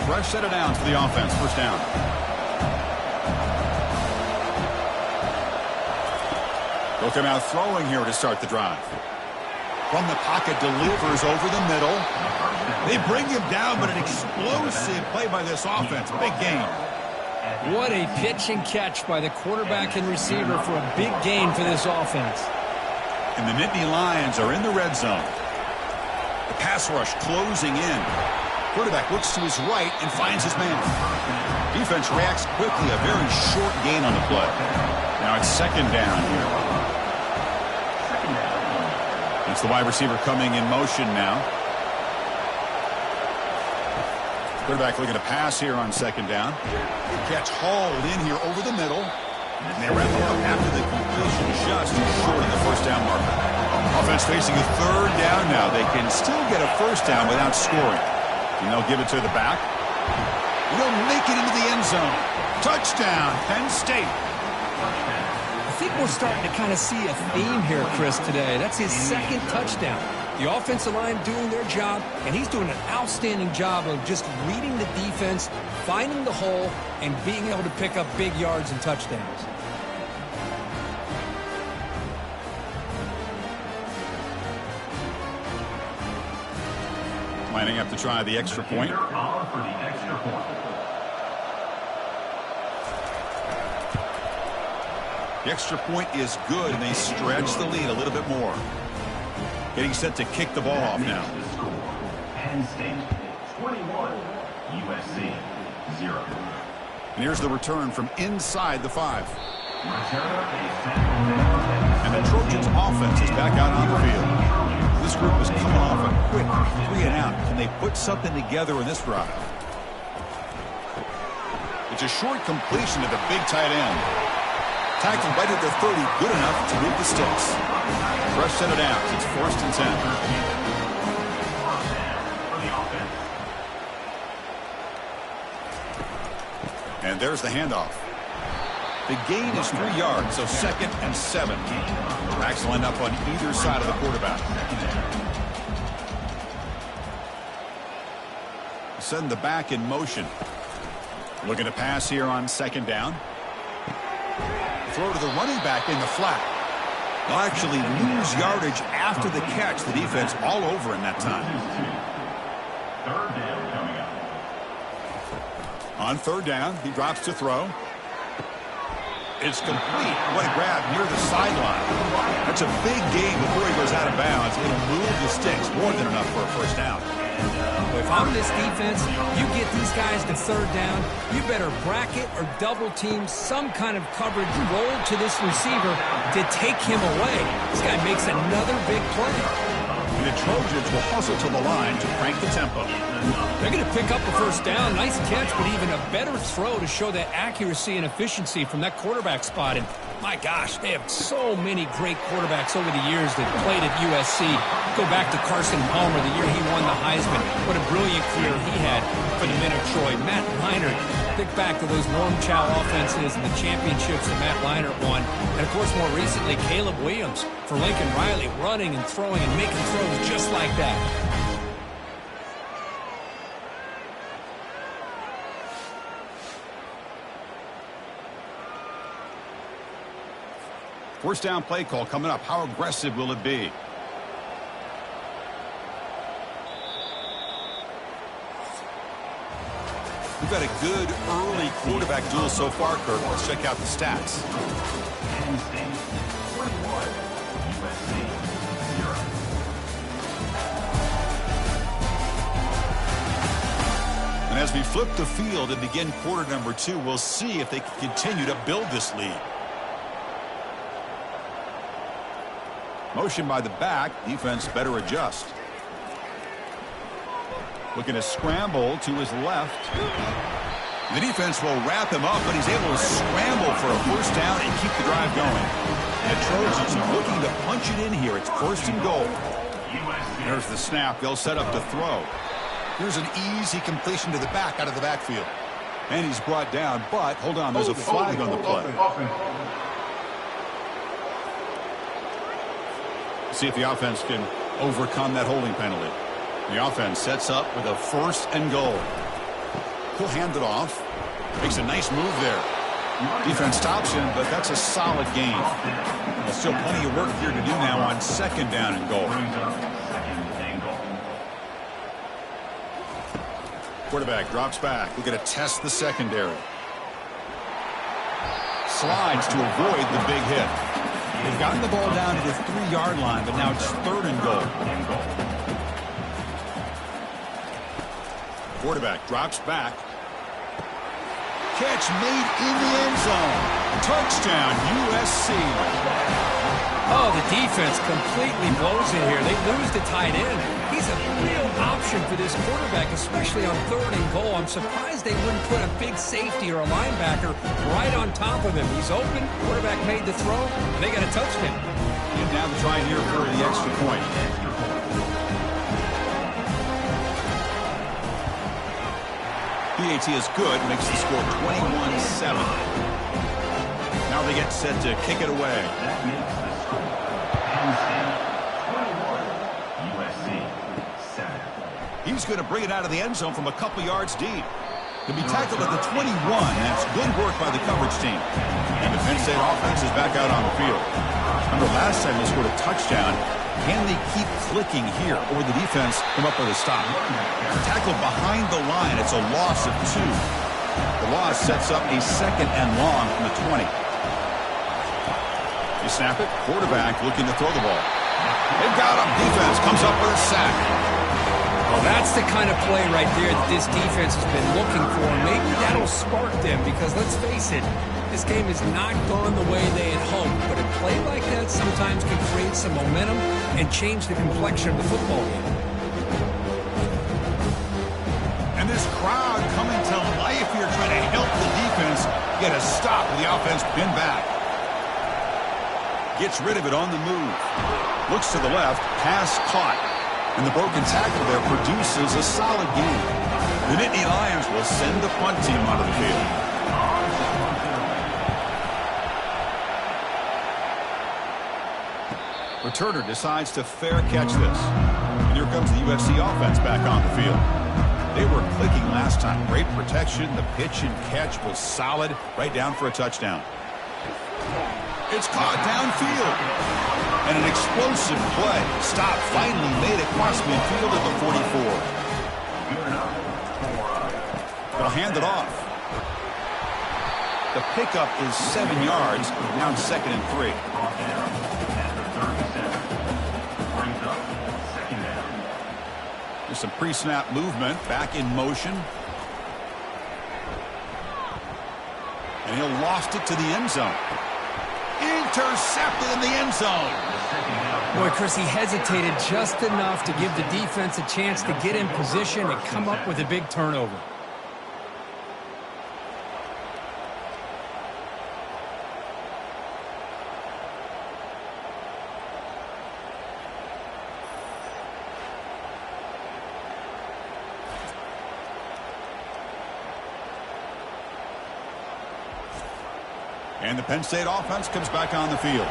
Fresh set of downs for the offense. 1st down. They'll come out throwing here to start the drive. From the pocket, delivers over the middle. They bring him down, but an explosive play by this offense. Big gain. What a pitch and catch by the quarterback and receiver for a big gain for this offense. And the Nittany Lions are in the red zone. The pass rush closing in. Quarterback looks to his right and finds his man. Defense reacts quickly. A very short gain on the play. Now it's 2nd down here. It's the wide receiver coming in motion now. Quarterback looking to pass here on 2nd down. Catch hauled in here over the middle. And they wrap it up after the completion, just short of the 1st down marker. Offense facing a 3rd down now. They can still get a 1st down without scoring. And they'll give it to the back. And they'll make it into the end zone. Touchdown, Penn State. I think we're starting to kind of see a theme here, Chris, today. That's his 2nd touchdown. The offensive line doing their job, and he's doing an outstanding job of just reading the defense, finding the hole, and being able to pick up big yards and touchdowns. Lining up to try the extra point. The extra point is good, and they stretch the lead a little bit more. Getting set to kick the ball off now. Penn State 21, USC 0. And here's the return from inside the 5. And the Trojans offense is back out on the field. This group is coming off a quick 3-and-out. Can they put something together in this drive? It's a short completion to the big tight end. Tackled right at the 30, good enough to move the sticks. Fresh set of downs. It's 1st and 10. And there's the handoff. The gain is 3 yards, so 2nd and 7. Backs lined up on either side of the quarterback. send the back in motion. Looking to pass here on second down. Throw to the running back in the flat. They'll actually lose yardage after the catch. The defense all over him that time. Third down coming up. On third down, he drops to throw. It's complete. What a grab near the sideline. That's a big gain before he goes out of bounds. It'll move the sticks more than enough for a first down. If I'm this defense, you get these guys to third down, you better bracket or double team some kind of coverage roll to this receiver to take him away. This guy makes another big play. And the Trojans will hustle to the line to crank the tempo. They're going to pick up the first down. Nice catch, but even a better throw to show that accuracy and efficiency from that quarterback spot. And my gosh, they have so many great quarterbacks over the years that played at USC. Go back to Carson Palmer, the year he won the Heisman. What a brilliant career he had for the men of Troy. Matt Leinart, think back to those Norm Chow offenses and the championships that Matt Leinart won. And, of course, more recently, Caleb Williams for Lincoln Riley, running and throwing and making throws just like that. First down play call coming up. How aggressive will it be? We've got a good early quarterback duel so far, Kirk. Let's check out the stats. Penn State, 21. USC, 0. And as we flip the field and begin quarter number 2, we'll see if they can continue to build this lead. Motion by the back. Defense better adjust. Looking to scramble to his left. The defense will wrap him up, but he's able to scramble for a first down and keep the drive going. And the Trojans are looking to punch it in here. It's first and goal. There's the snap. They'll set up to throw. Here's an easy completion to the back out of the backfield. And he's brought down, but hold on, there's a flag on the play. See if the offense can overcome that holding penalty. The offense sets up with a first and goal. He'll hand it off. Makes a nice move there. Defense stops him, but that's a solid gain. There's still plenty of work here to do now on second down and goal. Quarterback drops back. We're going to test the secondary. Slides to avoid the big hit. They've gotten the ball down to the 3-yard line, but now it's third and goal. Quarterback drops back. Catch made in the end zone. Touchdown, USC. Oh, the defense completely blows it here. They lose the tight end. He's a real option for this quarterback, especially on third and goal. I'm surprised they wouldn't put a big safety or a linebacker right on top of him. He's open. Quarterback made the throw, and they got a touchdown. And now to try here for the extra point. PAT is good, makes the score 21-7. Now they get set to kick it away. That makes the score Penn State, 21. USC, 7. He's going to bring it out of the end zone from a couple yards deep. To be tackled at the 21, that's good work by the coverage team. And the Penn State offense is back out on the field. Remember last time they scored a touchdown. Can they keep clicking here, or the defense come up with a stop? Tackled behind the line. It's a loss of 2. The loss sets up a second and long from the 20. You snap it. Quarterback looking to throw the ball. They've got him. Defense comes up with a sack. Well, that's the kind of play right there that this defense has been looking for. Maybe that'll spark them because, let's face it, this game has not gone the way they had hoped. But a play like that sometimes can create some momentum and change the complexion of the football game. And this crowd coming to life here trying to help the defense get a stop with the offense pinned back. Gets rid of it on the move. Looks to the left. Pass caught. And the broken tackle there produces a solid gain. The Nittany Lions will send the punt team onto the field. Returner decides to fair catch this. And here comes the USC offense back on the field. They were clicking last time. Great protection. The pitch and catch was solid. Right down for a touchdown. It's caught downfield. And an explosive play. Stop finally made across midfield at the 44. They'll hand it off. The pickup is 7 yards. Now 2nd and 3. There's some pre-snap movement. Back in motion. And he'll loft it to the end zone. Intercepted in the end zone. Boy, Chris, he hesitated just enough to give the defense a chance to get in position and come up with a big turnover. And the Penn State offense comes back on the field.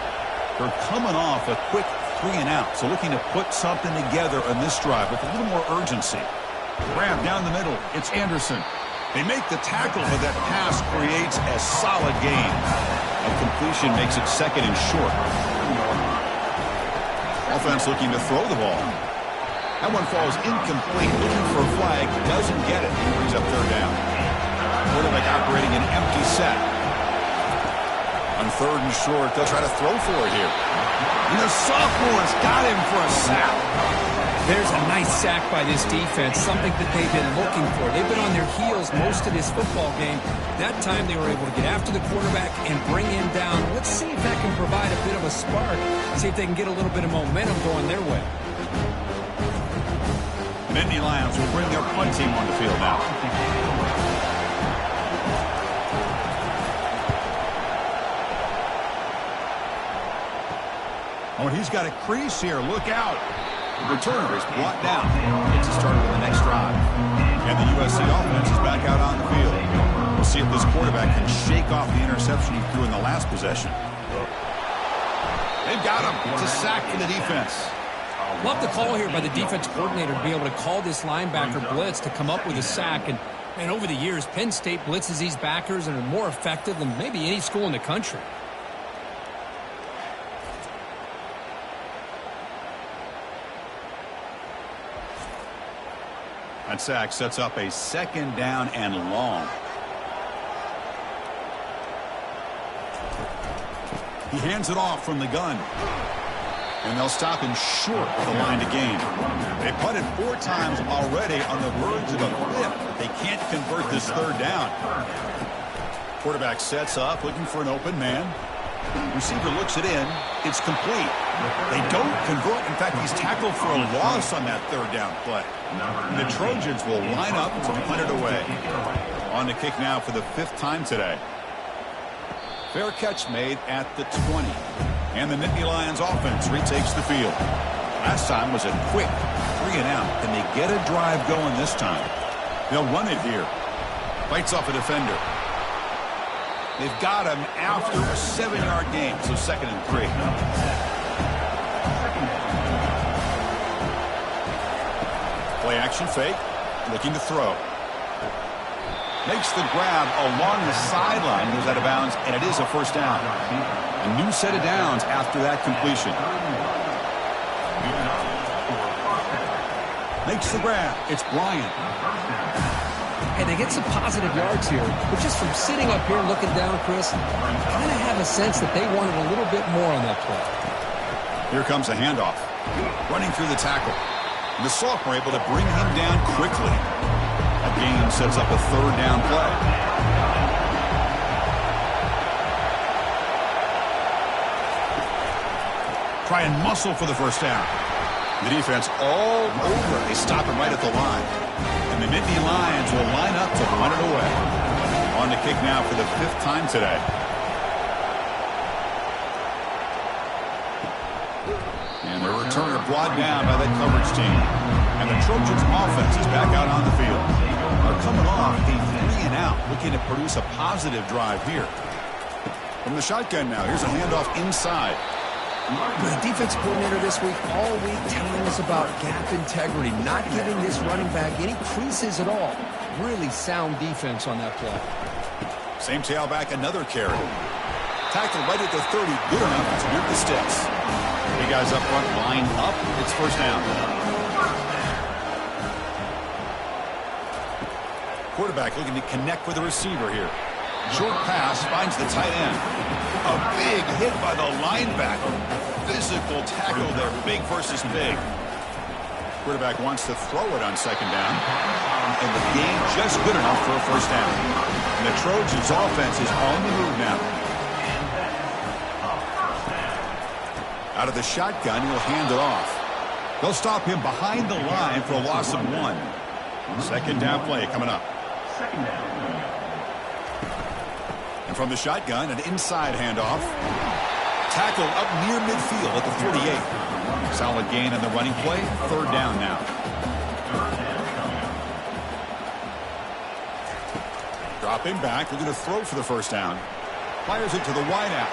They're coming off a quick 3-and-out, so looking to put something together on this drive with a little more urgency. Grab down the middle. It's Anderson. They make the tackle, but that pass creates a solid gain. A completion makes it 2nd and short. Offense looking to throw the ball. That one falls incomplete. Looking for a flag. Doesn't get it. Brings up 3rd down. Quarterback operating an empty set. On 3rd and short, they'll try to throw for it here. And the sophomore's got him for a sack. There's a nice sack by this defense, something that they've been looking for. They've been on their heels most of this football game. That time they were able to get after the quarterback and bring him down. Let's see if that can provide a bit of a spark. See if they can get a little bit of momentum going their way. Nittany Lions will bring their punt team on the field now. Oh, and he's got a crease here. Look out. The returner is brought down. Gets it started with the next drive. And the USC offense is back out on the field. We'll see if this quarterback can shake off the interception he threw in the last possession. They've got him. It's a sack for the defense. Love the call here by the defense coordinator to be able to call this linebacker blitz to come up with a sack. And over the years, Penn State blitzes these backers and are more effective than maybe any school in the country. That sack sets up a 2nd down and long. He hands it off from the gun. And they'll stop him short of the line to gain. They punted 4 times already on the verge of a 5th. They can't convert this 3rd down. Quarterback sets up, looking for an open man. Receiver looks it in. It's complete. They don't convert. In fact, he's tackled for a loss on that 3rd down play. And the Trojans will line up to punt it away. On the kick now for the 5th time today. Fair catch made at the 20. And the Nittany Lions offense retakes the field. Last time was a quick 3-and-out. Can they get a drive going this time? They'll run it here. Fights off a defender. They've got him after a 7-yard gain, so 2nd and 3. Play action fake, looking to throw. Makes the grab along the sideline, goes out of bounds, and it is a 1st down. A new set of downs after that completion. Makes the grab. It's Bryant. Hey, they get some positive yards here, but just from sitting up here looking down, Chris, I kind of have a sense that they wanted a little bit more on that play. Here comes a handoff. Running through the tackle. The sophomore able to bring him down quickly. That gain sets up a 3rd down play. Try and muscle for the 1st down. The defense all over. They stop him right at the line. And the Nittany Lions will line up to punt it away. On the kick now for the 5th time today. And the returner brought down by that coverage team. And the Trojans offense is back out on the field. They're coming off a 3-and-out, looking to produce a positive drive here. From the shotgun now, here's a handoff inside. The defense coordinator this week, all week, telling us about gap integrity, not giving this running back any creases at all. Really sound defense on that play. Same tailback, another carry. Tackle right at the 30, good enough to move the sticks. Hey guys up front, line up. It's first down. Quarterback looking to connect with the receiver here. Short pass finds the tight end. A big hit by the linebacker. Physical tackle there, big versus big. Quarterback wants to throw it on second down. And the gain just good enough for a first down. And the Trojans' offense is on the move now. Out of the shotgun, he'll hand it off. They'll stop him behind the line for a loss of 1. Second down play coming up. And from the shotgun, an inside handoff. Tackle up near midfield at the 48. Solid gain on the running play. Third down now. Dropping back. They're going to throw for the first down. Fires it to the wideout.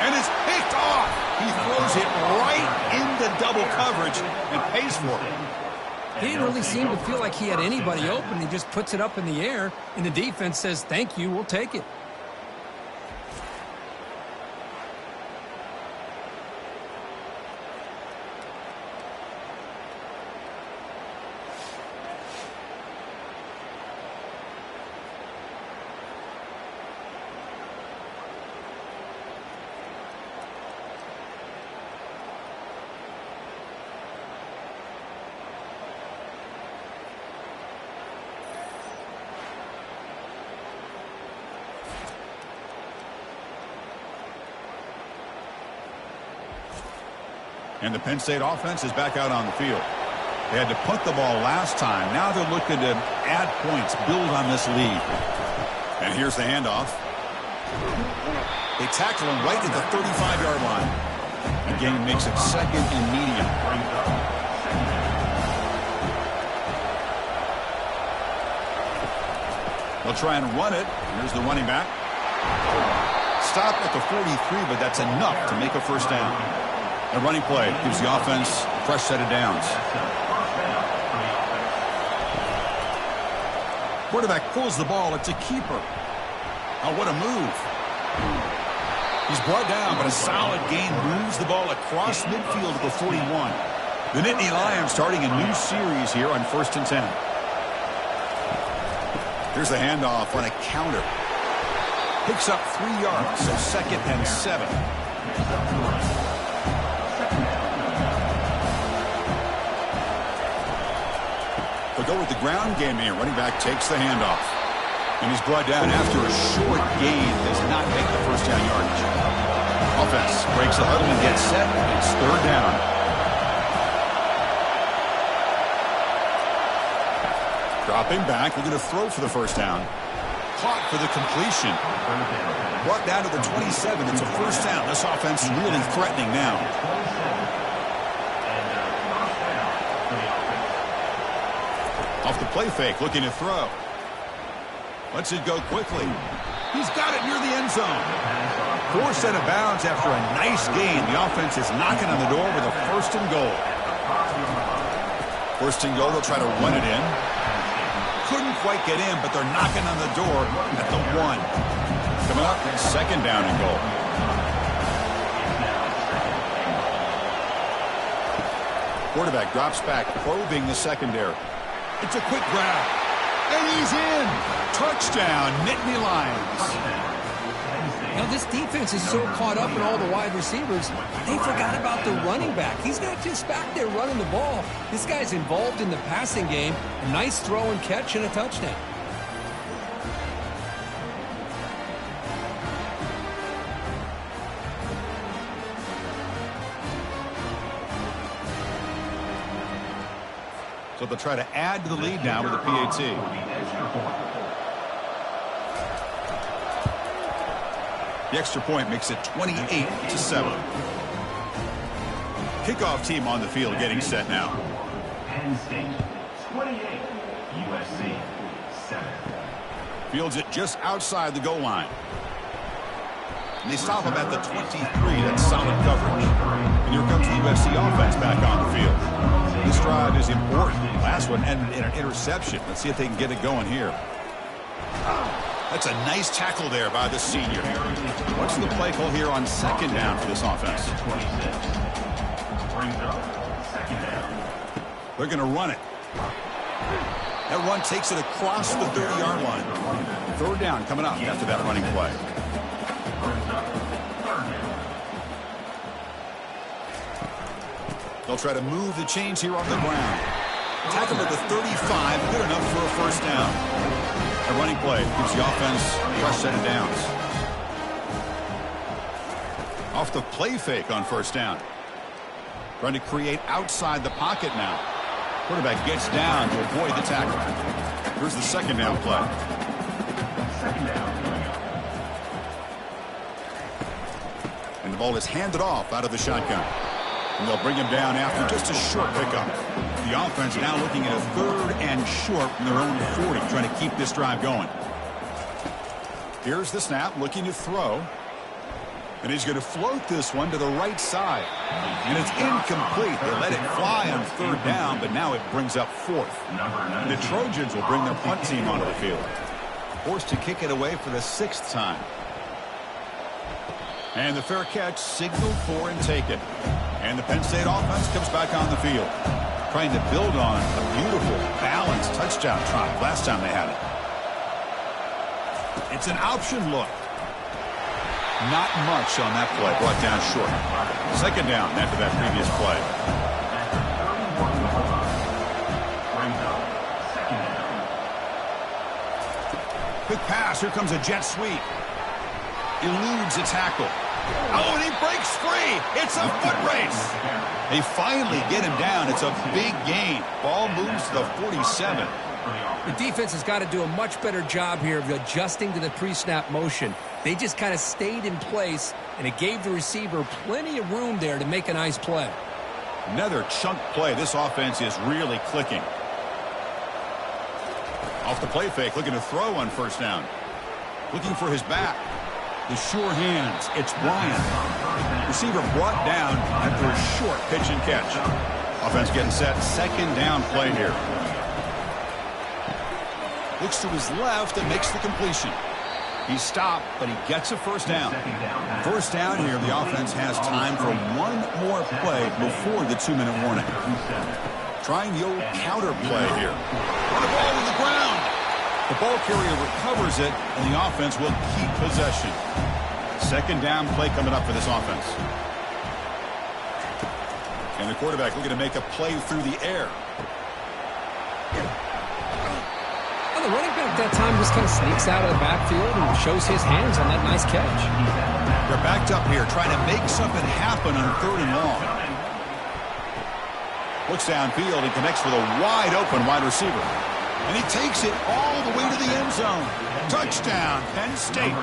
And it's picked off. He throws it right into double coverage and pays for it. He didn't really seem to feel like he had anybody open. He just puts it up in the air, and the defense says, thank you, we'll take it. And the Penn State offense is back out on the field. They had to punt the ball last time. Now they're looking to add points, build on this lead. And here's the handoff. They tackle him right at the 35-yard line. The game makes it second and medium. They'll try and run it. Here's the running back. Stop at the 43, but that's enough to make a first down. A running play gives the offense a fresh set of downs. Quarterback pulls the ball. It's a keeper. Oh, what a move. He's brought down, but a solid gain moves the ball across midfield to the 41. The Nittany Lions starting a new series here on 1st and 10. Here's the handoff on a counter. Picks up 3 yards, so 2nd and 7. They'll go with the ground game here. Running back takes the handoff. And he's brought down after a short gain. Does not make the first down yardage. Offense breaks the huddle and gets set. It's third down. Dropping back. We're going to throw for the first down. Caught for the completion. Brought down to the 27. It's a first down. This offense really threatening now. Off the play fake, looking to throw. Lets it go quickly. He's got it near the end zone. Forced out of bounds after a nice gain. The offense is knocking on the door with a 1st and goal. 1st and goal, they'll try to run it in. Couldn't quite get in, but they're knocking on the door at the 1. Coming up, 2nd down and goal. Quarterback drops back, probing the secondary. It's a quick grab. And he's in. Touchdown, Nittany Lions. Now, this defense is so caught up in all the wide receivers, they forgot about the running back. He's not just back there running the ball. This guy's involved in the passing game. A nice throw and catch and a touchdown. So they'll try to add to the lead now with the PAT. The extra point makes it 28-7. Kickoff team on the field getting set now. Penn State, 28. USC, 7. Fields it just outside the goal line. And they stop him at the 23. That's solid coverage. And here comes the USC offense back on the field. This drive is important. Last one ended in an interception. Let's see if they can get it going here. That's a nice tackle there by the senior. What's the play call here on second down for this offense? They're going to run it. That run takes it across the 30-yard line. Third down coming up after that running play. They'll try to move the chains here on the ground. Tackle at the 35, good enough for a first down. A running play gives the offense a fresh set of downs. Off the play fake on first down. Trying to create outside the pocket now. Quarterback gets down to avoid the tackle. Here's the second down play. And the ball is handed off out of the shotgun. And they'll bring him down after just a short pickup. The offense now looking at a third and short from their own 40, trying to keep this drive going. Here's the snap, looking to throw. And he's going to float this one to the right side. And it's incomplete. They let it fly on third down, but now it brings up fourth. And the Trojans will bring their punt team onto the field. Forced to kick it away for the sixth time. And the fair catch signaled for and taken. And the Penn State offense comes back on the field, trying to build on a beautiful, balanced touchdown drive last time they had it. It's an option look. Not much on that play, brought down short. Second down after that previous play. Quick pass, here comes a jet sweep. Eludes a tackle. Oh, and he breaks free. It's a foot race. They finally get him down. It's a big gain. Ball moves to the 47. The defense has got to do a much better job here of adjusting to the pre-snap motion. They just kind of stayed in place, and it gave the receiver plenty of room there to make a nice play. Another chunk play. This offense is really clicking. Off the play fake, looking to throw on first down. Looking for his back. The sure hands. It's Bryant. Receiver brought down after a short pitch and catch. Offense getting set. Second down play here. Looks to his left and makes the completion. He stopped, but he gets a first down. First down here, the offense has time for one more play before the 2-minute warning. Trying the old counter play here. Run the ball to the ground. The ball carrier recovers it, and the offense will keep possession. Second down play coming up for this offense. And the quarterback looking to make a play through the air. Well, the running back that time just kind of sneaks out of the backfield and shows his hands on that nice catch. They're backed up here, trying to make something happen on third and long. Looks downfield and connects with a wide-open wide receiver. And he takes it all the way to the end zone. Touchdown, Penn State.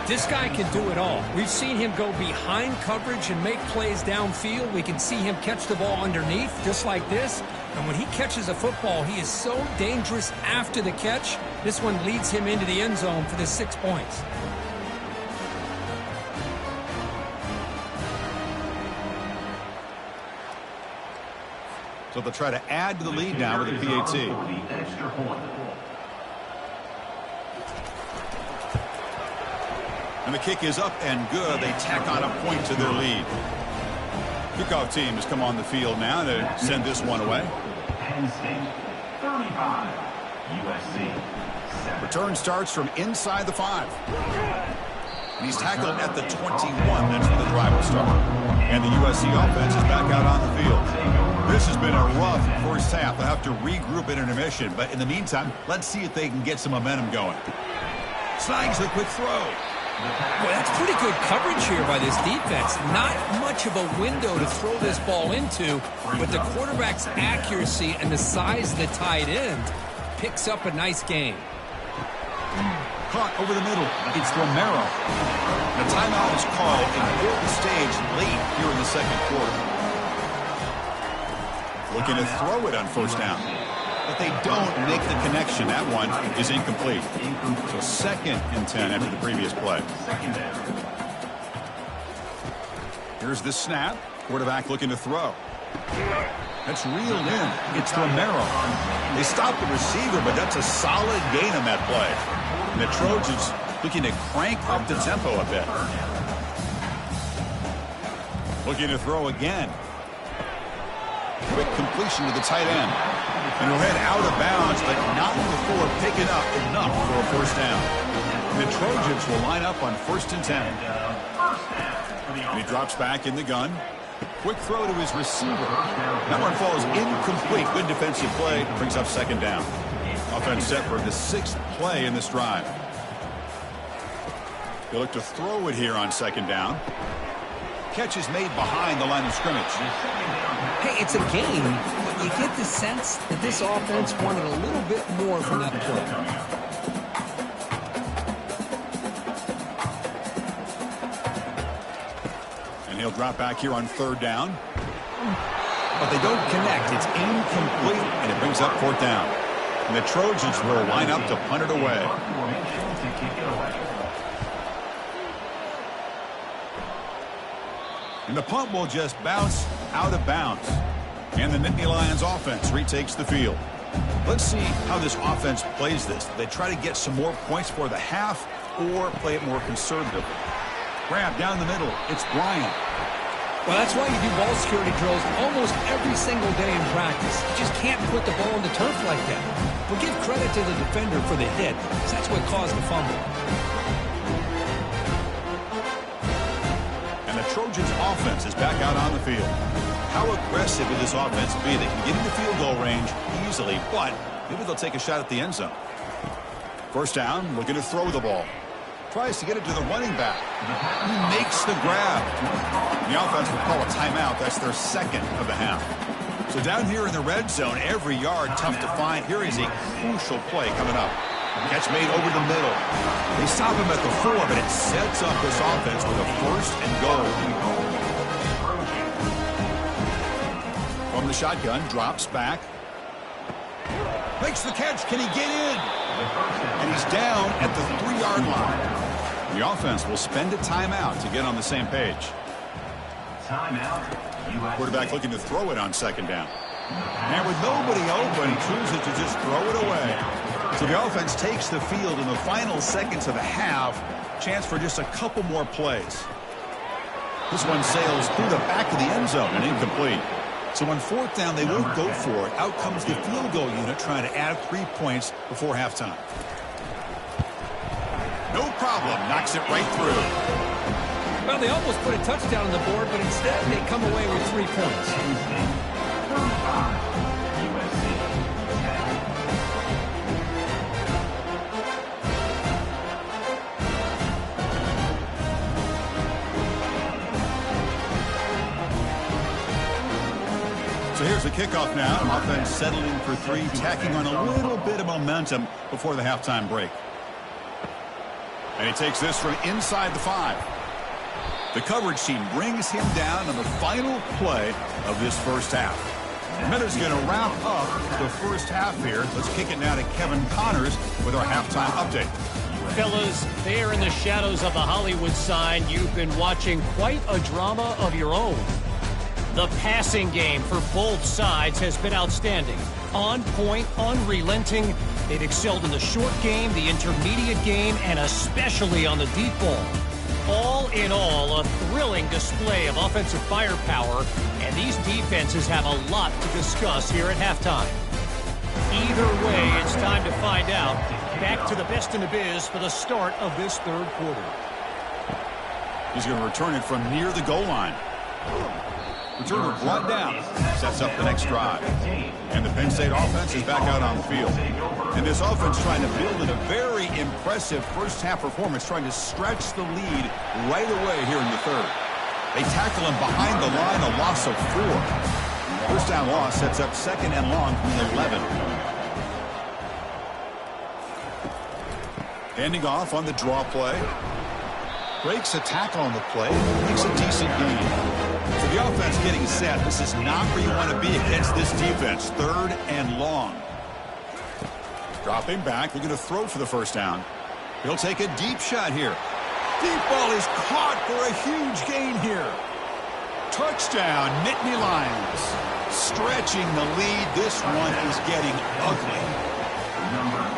This guy can do it all. We've seen him go behind coverage and make plays downfield. We can see him catch the ball underneath, just like this. And when he catches a football, he is so dangerous after the catch. This one leads him into the end zone for the 6 points. So they'll try to add to the lead now with a PAT. And the kick is up and good. They tack on a point to their lead. Kickoff team has come on the field now to send this one away. Penn State, 35. USC, 7. Return starts from inside the 5. And he's tackled at the 21. That's when the drive will start. And the USC offense is back out on the field. This has been a rough first half. They'll have to regroup at intermission. But in the meantime, let's see if they can get some momentum going. Snags the quick throw. Boy, that's pretty good coverage here by this defense. Not much of a window to throw this ball into, but the quarterback's accuracy and the size of the tight end picks up a nice game. Caught over the middle. It's Romero. The timeout is called in important stage late here in the second quarter. Looking to throw it on first down. but they don't make the connection. That one is incomplete. So 2nd and 10 after the previous play. Here's the snap. Quarterback looking to throw. That's reeled in. It's Romero. They stopped the receiver, but that's a solid gain on that play. And the Trojans looking to crank up the tempo a bit. Looking to throw again. Quick completion to the tight end. And he'll head out of bounds, but not before picking up enough for a first down. And the Trojans will line up on 1st and 10. And he drops back in the gun. Quick throw to his receiver. That one falls incomplete. Good defensive play. Brings up 2nd down. Offense set for the 6th play in this drive. They look to throw it here on 2nd down. Catch is made behind the line of scrimmage. Hey, it's a game, but you get the sense that this offense wanted a little bit more from that play. He'll drop back here on 3rd down. But they don't connect. It's incomplete, and it brings up 4th down. And the Trojans will line up to punt it away. And the punt will just bounce out of bounds. And the Nittany Lions offense retakes the field. Let's see how this offense plays this. They try to get some more points for the half or play it more conservatively. Grab down the middle. It's Bryant. Well, that's why you do ball security drills almost every single day in practice. You just can't put the ball on the turf like that. We'll give credit to the defender for the hit, because that's what caused the fumble. And the Trojans' offense is back out on the field. How aggressive will this offense be? They can get into field goal range easily, but maybe they'll take a shot at the end zone. 1st down, looking to throw the ball. Tries to get it to the running back. He makes the grab. The offense will call a timeout. That's their 2nd of the half. So down here in the red zone, every yard tough to find. Here is a crucial play coming up. Catch made over the middle. They stop him at the 4, but it sets up this offense with a 1st and goal. From the shotgun, drops back. Makes the catch. Can he get in? And he's down at the 3-yard line. The offense will spend a timeout to get on the same page. Timeout. Quarterback looking to throw it on 2nd down. And with nobody open, chooses to just throw it away. So the offense takes the field in the final seconds of the half. Chance for just a couple more plays. This one sails through the back of the end zone and incomplete. So on 4th down, they won't go for it. Out comes the field goal unit trying to add 3 points before halftime. No problem. Knocks it right through. Well, they almost put a touchdown on the board, but instead they come away with 3 points. So here's the kickoff now. Offense settling for 3, tacking on a little bit of momentum before the halftime break. And he takes this from inside the 5. The coverage team brings him down on the final play of this 1st half. And Miller's going to wrap up the 1st half here. Let's kick it now to Kevin Connors with our halftime update. Fellas, there in the shadows of the Hollywood sign, you've been watching quite a drama of your own. The passing game for both sides has been outstanding. On point, unrelenting. They've excelled in the short game, the intermediate game, and especially on the deep ball. All in all, a thrilling display of offensive firepower, and these defenses have a lot to discuss here at halftime. Either way, it's time to find out. Back to the best in the biz for the start of this 3rd quarter. He's going to return it from near the goal line. Returner brought down. Sets up the next drive. And the Penn State offense is back out on the field. And this offense trying to build in a very impressive 1st half performance, trying to stretch the lead right away here in the 3rd. They tackle him behind the line, a loss of 4. 1st down loss sets up 2nd and long from the 11. Handing off on the draw play. Breaks a tackle on the play. Makes a decent gain. So the offense getting set. This is not where you want to be against this defense. 3rd and long. Dropping back, looking to throw for the first down. He'll take a deep shot here. Deep ball is caught for a huge gain here. Touchdown, Nittany Lions. Stretching the lead. This one is getting ugly.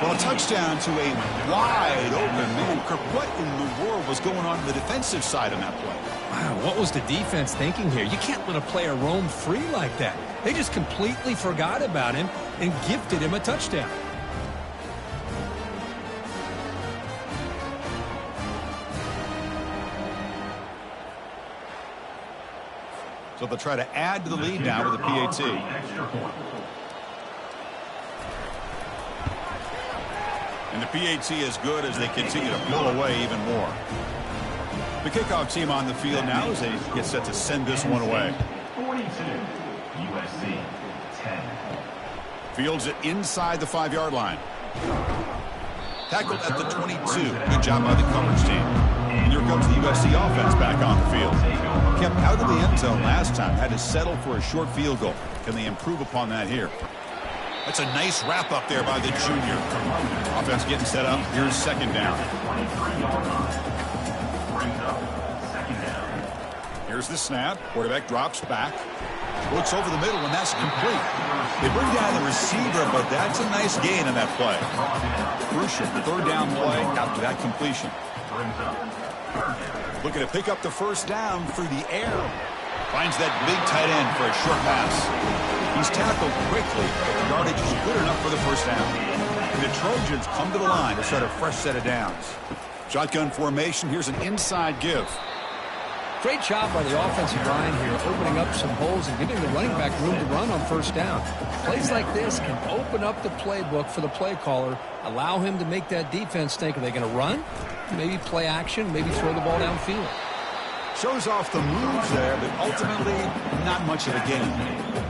Well, a touchdown to a wide open man. Kirk, what in the world was going on the defensive side on that play? Wow, what was the defense thinking here? You can't let a player roam free like that. They just completely forgot about him and gifted him a touchdown. So they'll try to add to the lead now with a PAT. And the PAT is good as they continue to pull away even more. The kickoff team on the field now as they get set to send this one away. 42, USC 10. Fields it inside the 5-yard line. Tackled at the 22. Good job by the coverage team. And here comes the USC offense back on the field. Kept out of the end zone last time. Had to settle for a short field goal. Can they improve upon that here? That's a nice wrap up there by the junior. Offense getting set up. Here's second down. Here's the snap. Quarterback drops back. Looks over the middle, and that's complete. They bring down the receiver, but that's a nice gain on that play. Crucial third down play after that completion. Looking to pick up the first down through the air. Finds that big tight end for a short pass. He's tackled quickly, but the yardage is good enough for the first down. And the Trojans come to the line to start a fresh set of downs. Shotgun formation. Here's an inside give. Great job by the offensive line here, opening up some holes and giving the running back room to run on first down. Plays like this can open up the playbook for the play caller, allow him to make that defense think, are they going to run? Maybe play action, maybe throw the ball downfield. Shows off the moves there, but ultimately not much of a gain.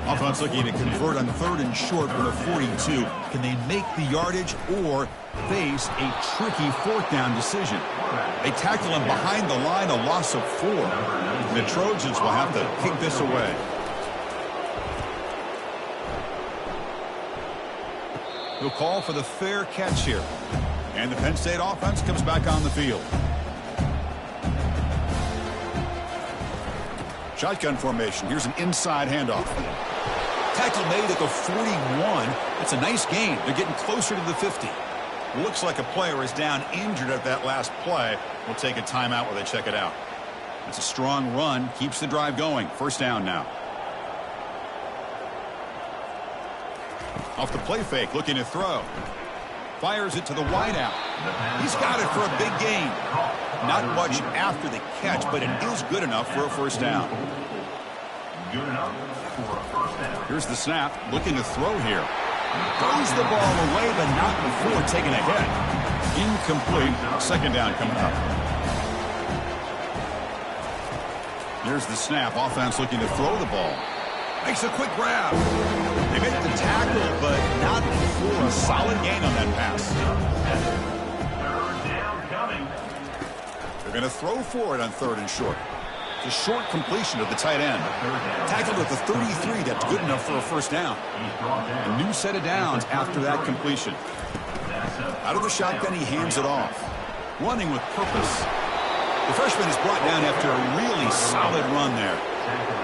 Offense looking to convert on third and short with a 42. Can they make the yardage or face a tricky fourth down decision? They tackle him behind the line, a loss of 4. The Trojans will have to kick this away. He'll call for the fair catch here. And the Penn State offense comes back on the field. Shotgun formation. Here's an inside handoff. Tackle made at the 41. That's a nice gain. They're getting closer to the 50. Looks like a player is down injured at that last play. We'll take a timeout while they check it out. It's a strong run. Keeps the drive going. First down now. Off the play fake. Looking to throw. Fires it to the wideout. He's got it for a big gain. Not much after the catch, but it is good enough for a first down. Good enough for a first down. Here's the snap. Looking to throw here. Throws the ball away, but not before taking a hit. Incomplete. Second down coming up. Here's the snap. Offense looking to throw the ball. Makes a quick grab. They make the tackle, but not before a solid gain on that pass. Third down coming. They're going to throw for it on third and short. It's a short completion of the tight end. Tackled at the 33. That's good enough for a first down. A new set of downs after that completion. Out of the shotgun, he hands it off. Running with purpose. The freshman is brought down after a really solid run there.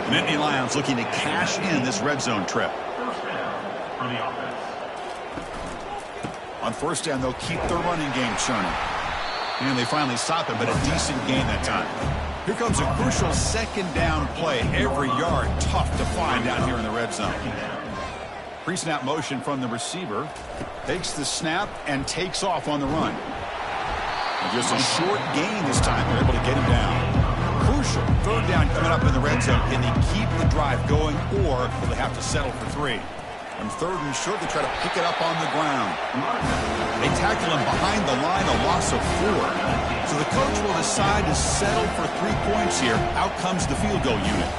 The Nittany Lions looking to cash in this red zone trip. First down for the offense. On first down, they'll keep their running game churning. And they finally stop it, but a decent gain that time. Here comes a crucial second down play. Every yard tough to find down here in the red zone. Pre-snap motion from the receiver. Takes the snap and takes off on the run. And just a short gain this time. They're able to get him down. Crucial third down coming up in the red zone. Can they keep the drive going, or will they have to settle for 3? On third and short, they try to pick it up on the ground. They tackle him behind the line, a loss of 4. So the coach will decide to settle for 3 points here. Out comes the field goal unit.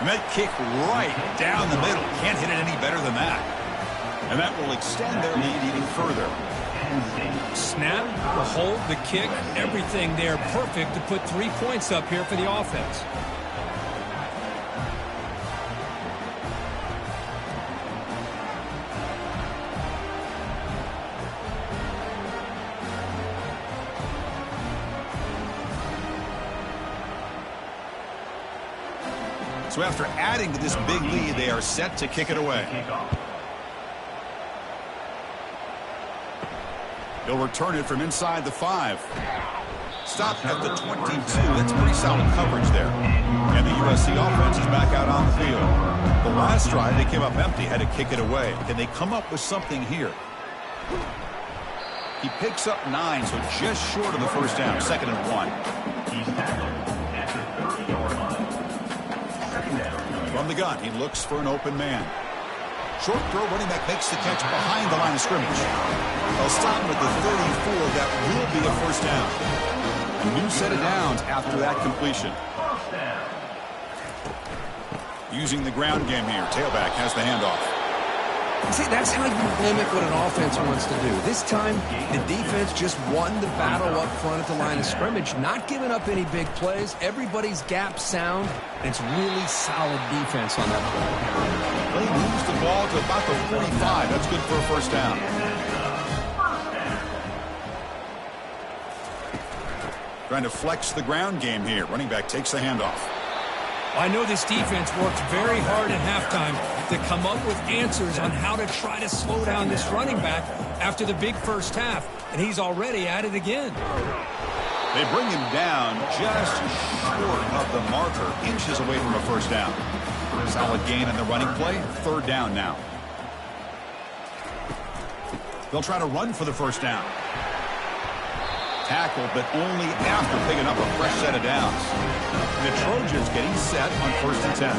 And that kick right down the middle. Can't hit it any better than that. And that will extend their lead even further. Snap, the hold, the kick, everything there perfect to put 3 points up here for the offense. So after adding to this big lead, they are set to kick it away. He'll return it from inside the 5. Stopped at the 22. That's pretty solid coverage there. And the USC offense is back out on the field. The last drive, they came up empty, had to kick it away. Can they come up with something here? He picks up 9, so just short of the first down. 2nd and 1. He's tackled at the 30-yard line. 2nd down. From the gun, he looks for an open man. Short throw, running back makes the catch behind the line of scrimmage. They'll stop him at the 34. That will be a first down. A new set of downs after that completion. Using the ground game here. Tailback has the handoff. See, that's how you limit what an offense wants to do. This time, the defense just won the battle up front at the line of scrimmage, not giving up any big plays. Everybody's gap sound, and it's really solid defense on that play. They moves the ball to about the 45. That's good for a first down. Trying to flex the ground game here. Running back takes the handoff. I know this defense worked very hard at halftime to come up with answers on how to try to slow down this running back after the big first half, and he's already at it again. They bring him down just short of the marker, inches away from a first down. Solid gain in the running play. 3rd down now. They'll try to run for the first down. Tackled, but only after picking up a fresh set of downs. The Trojans getting set on 1st and 10.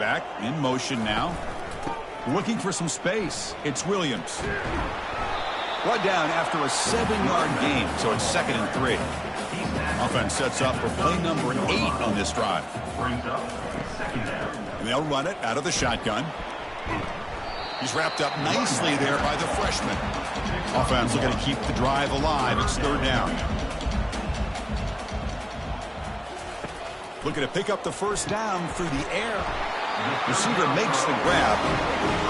Back in motion now. Looking for some space. It's Williams. Brought down after a 7-yard gain, so it's 2nd and 3. Offense sets up for play number 8 on this drive. And they'll run it out of the shotgun. He's wrapped up nicely there by the freshman. Offense looking to keep the drive alive. It's 3rd down. Looking to pick up the first down through the air. Receiver makes the grab.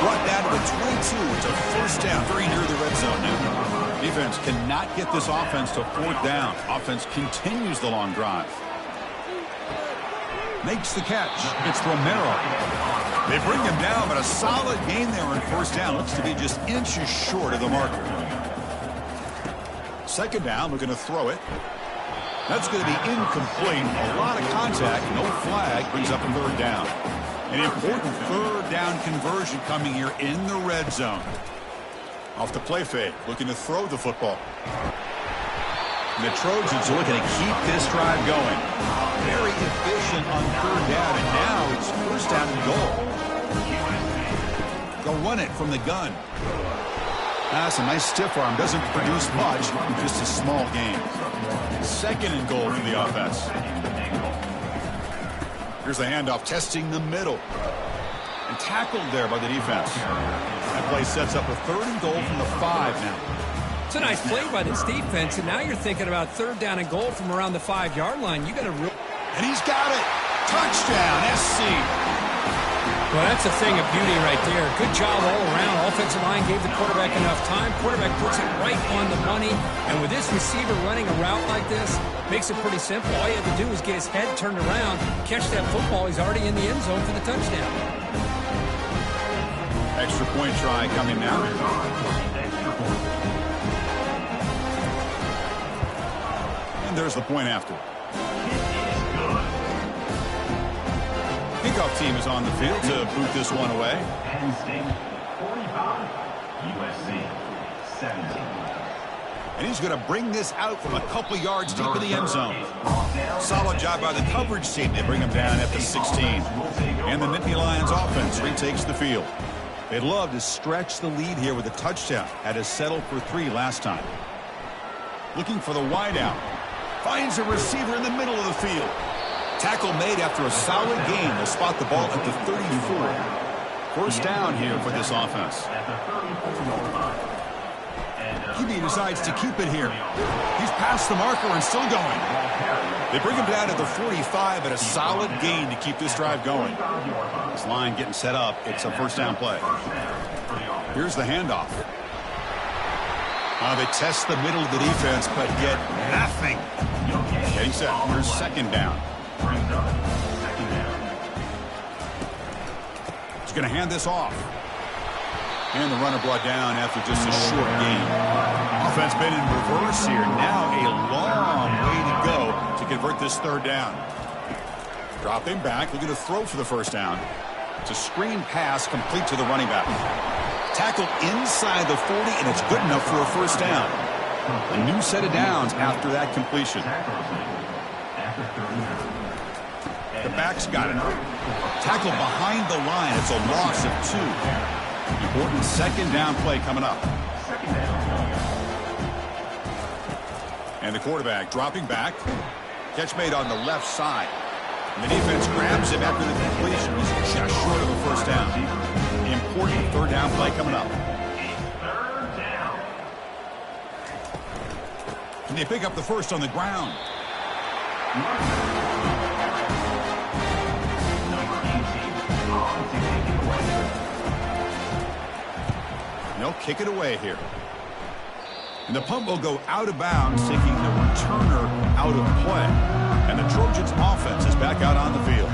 Brought down to the 22. It's a first down, very near the red zone now. Defense cannot get this offense to 4th down. Offense continues the long drive. Makes the catch. It's Romero. They bring him down, but a solid gain there on 1st down. Looks to be just inches short of the marker. 2nd down, looking to throw it. That's going to be incomplete. A lot of contact, no flag, brings up a 3rd down. An important 3rd down conversion coming here in the red zone. Off the play fake, looking to throw the football. And the Trojans are looking to keep this drive going. Very efficient on 3rd down, and now it's 1st down and goal. They'll run it from the gun. That's a nice stiff arm. Doesn't produce much, just a small gain. 2nd and goal for the offense. Here's the handoff, testing the middle. And tackled there by the defense. That play sets up a 3rd and goal from the 5 now. It's a nice play by this defense, and now you're thinking about 3rd down and goal from around the 5-yard line. You got to real. And he's got it. Touchdown, SC. Well, that's a thing of beauty right there. Good job all around. Offensive line gave the quarterback enough time. Quarterback puts it right on the money. And with this receiver running a route like this, makes it pretty simple. All you have to do is get his head turned around, catch that football. He's already in the end zone for the touchdown. Extra point try coming now. And there's the point after. Kickoff team is on the field to boot this one away. Penn State 45, USC 17. And he's going to bring this out from a couple yards deep in the end zone. Solid job by the coverage team. They bring him down at the 16. And the Nittany Lions offense retakes the field. They'd love to stretch the lead here with a touchdown. Had to settle for 3 last time. Looking for the wideout. Finds a receiver in the middle of the field. Tackle made after a solid gain. They'll spot the ball at the 34. First down here for this offense. QB decides to keep it here. He's past the marker and still going. They bring him down to the 45 at a solid gain to keep this drive going. This line getting set up. It's a first down play. Here's the handoff. They test the middle of the defense, but get nothing. Getting set. Here's 2nd down. Brings up second down. He's going to hand this off. And the runner brought down after just a short gain. Offense been in reverse here. Now a long way to go to convert this third down. Dropping back, looking to throw for the first down. It's a screen pass complete to the running back. Tackled inside the 40, and it's good enough for a first down. A new set of downs after that completion. The back's got it. Tackled behind the line. It's a loss of 2. Important second down play coming up. And the quarterback dropping back. Catch made on the left side. And the defense grabs him after the completion. He's just short of a first down. Important third down play coming up. And they pick up the first on the ground. They'll kick it away here. And the punt will go out of bounds, taking the returner out of play. And the Trojans offense is back out on the field.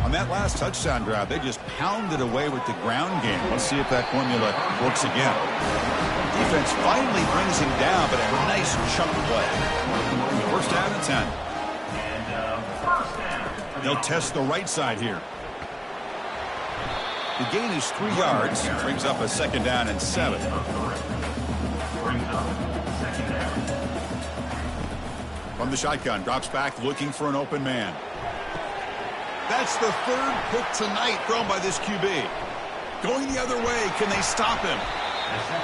On that last touchdown drive, they just pounded away with the ground game. Let's see if that formula works again. Defense finally brings him down, but a nice chunk play. First down and 10. They'll test the right side here. The gain is 3 yards. Brings up a second down and 7. From the shotgun, drops back looking for an open man. That's the third pick tonight thrown by this QB. Going the other way, can they stop him?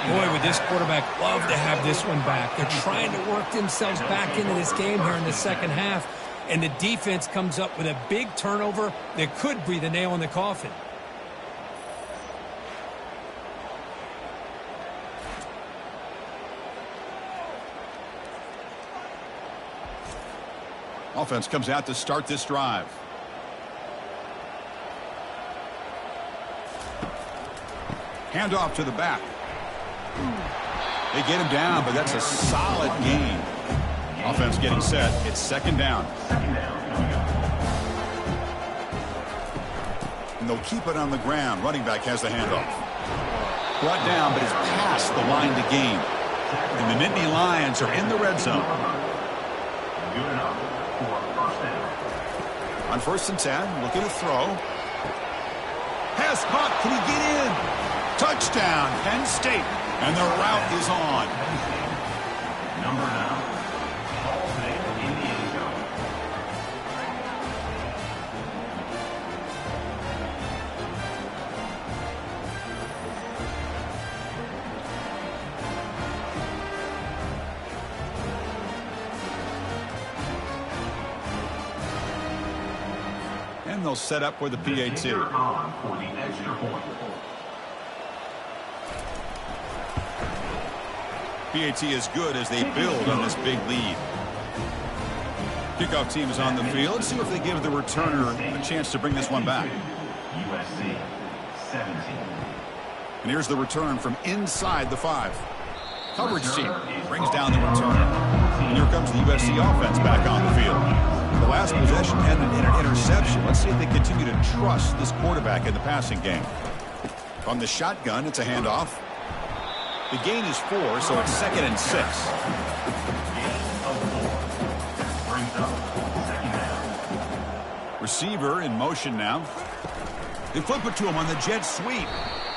Boy, would this quarterback love to have this one back. They're trying to work themselves back into this game here in the second half. And the defense comes up with a big turnover that could breathe a nail in the coffin. Offense comes out to start this drive. Handoff to the back. They get him down, but that's a solid gain. Offense getting set. It's second down. And they'll keep it on the ground. Running back has the handoff. Brought down, but it's past the line to gain. And the Nittany Lions are in the red zone. On first and 10, looking to throw. Pass caught. Can he get in? Touchdown, Penn State. And the route is on. Number 9. Ball's in the end zone. And they'll set up for the PAT. On for the extra point. PAT is good as they build on this big lead. Kickoff team is on the field. Let's see if they give the returner a chance to bring this one back. USC 17. And here's the return from inside the 5. Coverage team brings down the return. And here comes the USC offense back on the field. The last possession ended in an interception. Let's see if they continue to trust this quarterback in the passing game. From the shotgun, it's a handoff. The gain is 4, so it's second and 6. Receiver in motion now. They flip it to him on the jet sweep.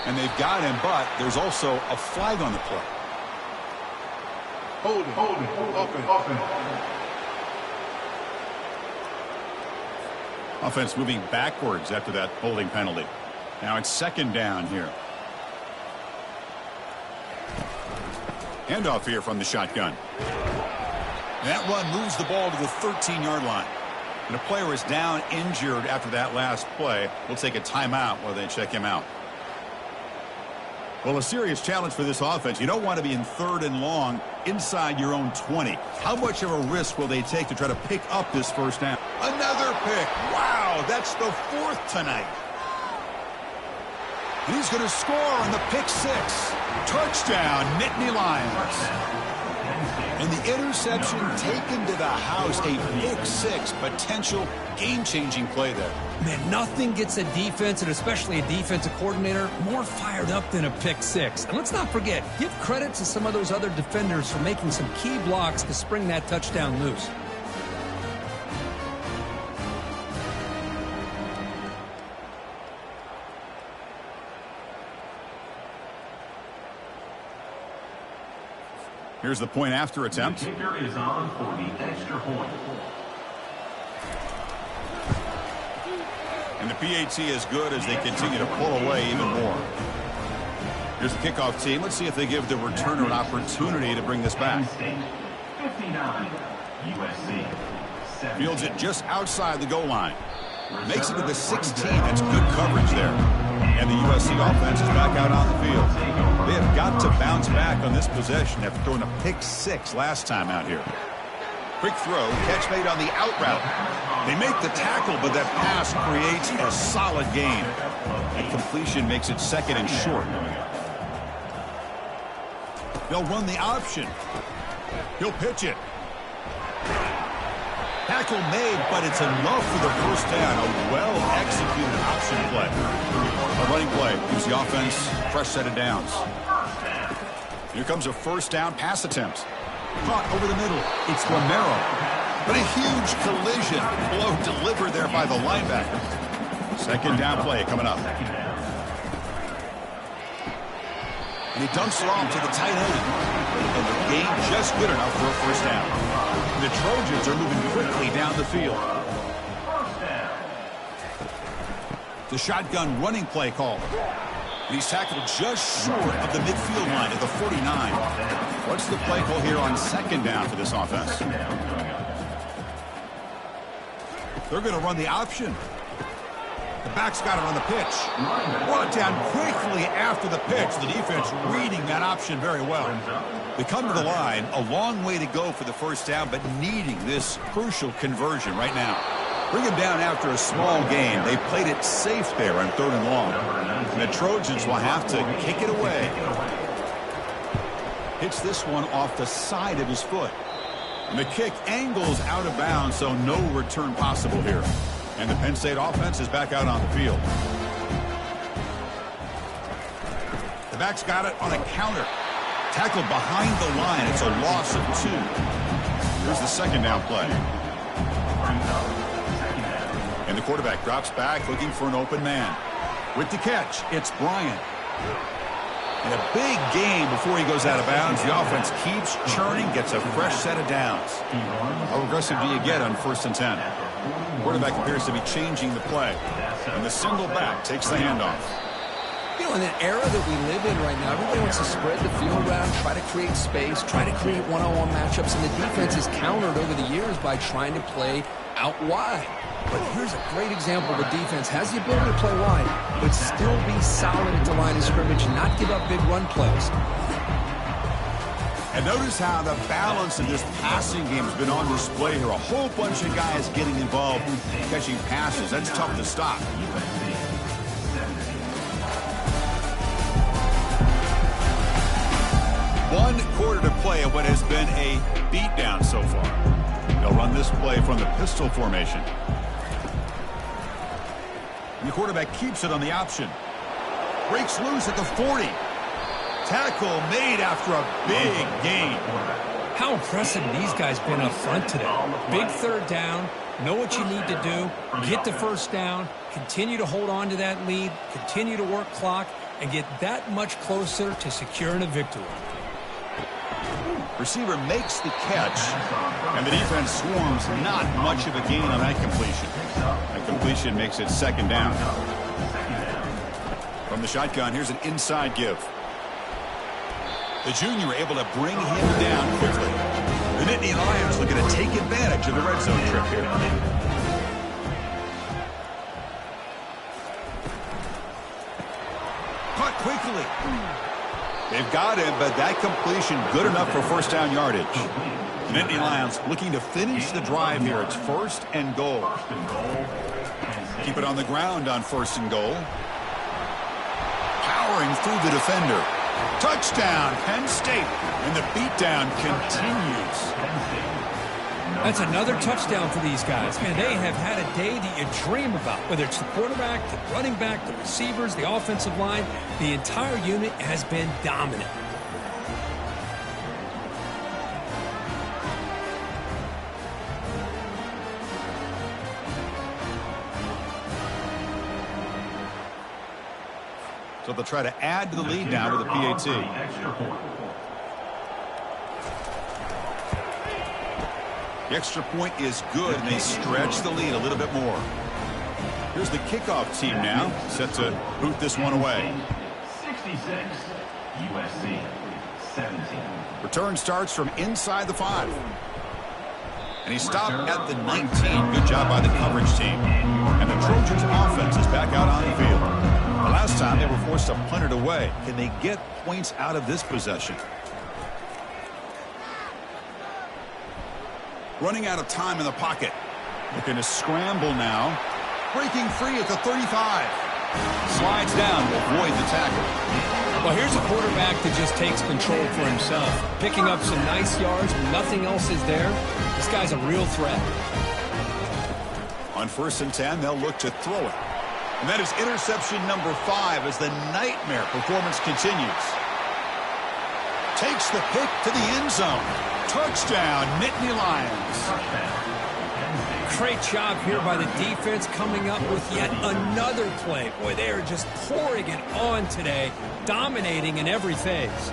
And they've got him, but there's also a flag on the play. Holding. Offense moving backwards after that holding penalty. Now it's second down here. Handoff here from the shotgun. That one moves the ball to the 13-yard line. And a player is down injured after that last play. We'll take a timeout while they check him out. Well, a serious challenge for this offense. You don't want to be in third and long inside your own 20. How much of a risk will they take to try to pick up this first down? Another pick. Wow, that's the 4th tonight. And he's going to score on the pick 6. Touchdown, Nittany Lions. And And the interception taken to the house, a pick six, potential game-changing play there. Man, nothing gets a defense, and especially a defensive coordinator, more fired up than a pick six. And let's not forget, give credit to some of those other defenders for making some key blocks to spring that touchdown loose. Here's the point after attempt. The kicker is on for the extra point. And the PAT is good as they continue to pull away even more. Here's the kickoff team. Let's see if they give the returner an opportunity to bring this back. 59, USC. Fields it just outside the goal line. Makes it to the 16. That's good coverage there. And the USC offense is back out on the field. They have got to bounce back on this possession after throwing a pick six last time out here. Quick throw, catch made on the out route. They make the tackle, but that pass creates a solid gain. And completion makes it second and short. They'll run the option. He'll pitch it. Tackle made, but it's enough for the first down. A well-executed option play. A running play gives the offense a fresh set of downs. Here comes a first down pass attempt. Caught over the middle. It's Romero. But a huge collision. Blow delivered there by the linebacker. Second down play coming up. And he dumps it off to the tight end. And the gain just good enough for a first down. And the Trojans are moving quickly down the field. The shotgun running play call. And he's tackled just short of the midfield line at the 49. What's the play call here on second down for this offense? They're going to run the option. The back's got it on the pitch. Brought down quickly after the pitch. The defense reading that option very well. They come to the line, a long way to go for the first down, but needing this crucial conversion right now. Bring him down after a small gain. They played it safe there on third and long. And the Trojans will have to kick it away. Hits this one off the side of his foot. And the kick angles out of bounds, so no return possible here. And the Penn State offense is back out on the field. The back's got it on a counter. Tackled behind the line. It's a loss of 2. Here's the second down play. And the quarterback drops back looking for an open man. With the catch, it's Bryant. And a big gain before he goes out of bounds. The offense keeps churning, gets a fresh set of downs. How aggressive do you get on 1st and 10? The quarterback appears to be changing the play. And the single back takes the handoff. You know, in an era that we live in right now, everybody wants to spread the field around, try to create space, try to create one-on-one matchups, and the defense is countered over the years by trying to play out wide. But here's a great example. The defense has the ability to play wide, but still be solid at the line of scrimmage and not give up big run plays. And notice how the balance of this passing game has been on display here. A whole bunch of guys getting involved catching passes. That's tough to stop. One quarter to play at what has been a beatdown so far. They'll run this play from the pistol formation. And the quarterback keeps it on the option. Breaks loose at the 40. Tackle made after a big gain. How impressive these guys been up front today. Big third down. Know what you need to do. Get the first down. Continue to hold on to that lead. Continue to work clock. And get that much closer to securing a victory. Receiver makes the catch, and the defense swarms. Not much of a gain on that completion. That completion makes it second down. From the shotgun, here's an inside give. The junior able to bring him down quickly. The Nittany Lions looking to take advantage of the red zone trip here. Caught quickly. They've got him, but that completion good enough for first down yardage. The Nittany Lions looking to finish the drive here. It's 1st and goal. Keep it on the ground on 1st and goal. Powering through the defender. Touchdown, Penn State. And the beatdown continues. That's another touchdown for these guys. Man, they have had a day that you dream about, whether it's the quarterback, the running back, the receivers, the offensive line. The entire unit has been dominant. So they'll try to add to the lead now with a PAT. The extra point is good, and they stretch the lead a little bit more. Here's the kickoff team now, set to boot this one away. 66, USC 17. Return starts from inside the 5. And he stopped at the 19. Good job by the coverage team. And the Trojans offense is back out on the field. The last time they were forced to punt it away. Can they get points out of this possession? Running out of time in the pocket. Looking to scramble now. Breaking free at the 35. Slides down to avoid the tackle. Well, here's a quarterback that just takes control for himself. Picking up some nice yards when nothing else is there. This guy's a real threat. On 1st and 10, they'll look to throw it. And that is interception number 5 as the nightmare performance continues. Takes the pick to the end zone. Touchdown, Nittany Lions. Great job here by the defense coming up with yet another play. Boy, they are just pouring it on today, dominating in every phase.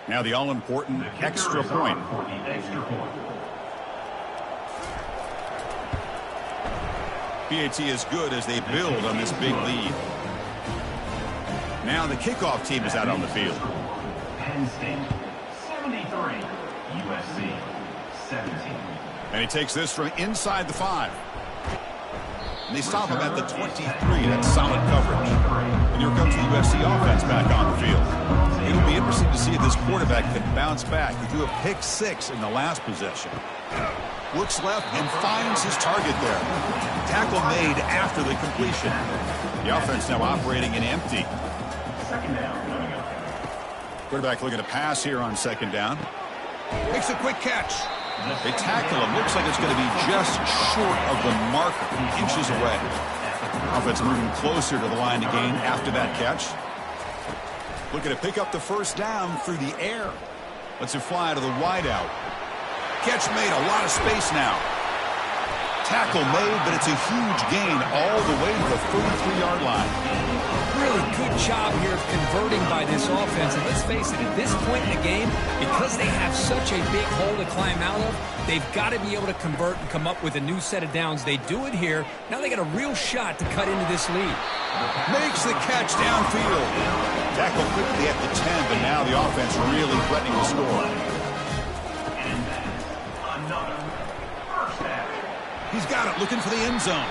Now the all-important extra point. PAT is good as they build on this big lead. Now the kickoff team is out on the field. Penn State 73, USC 17. And he takes this from inside the 5. And they stop him at the 23. That's solid coverage. And here comes the USC offense back on the field. It'll be interesting to see if this quarterback can bounce back. He threw a pick 6 in the last possession. Looks left and finds his target there. Tackle made after the completion. The offense now operating in empty. Second down. Quarterback looking to pass here on 2nd down. Makes a quick catch. They tackle him. Looks like it's going to be just short of the marker, inches away. Offense moving closer to the line to gain after that catch. Looking to pick up the 1st down through the air. Lets it fly to the wideout. Catch made, a lot of space now. Tackle made, but it's a huge gain all the way to the 33-yard line. Really good job here of converting by this offense. And let's face it, at this point in the game, because they have such a big hole to climb out of, they've got to be able to convert and come up with a new set of downs. They do it here. Now they got a real shot to cut into this lead. Makes the catch downfield. Tackle quickly at the 10, but now the offense really threatening to score. Another first down. He's got it, looking for the end zone.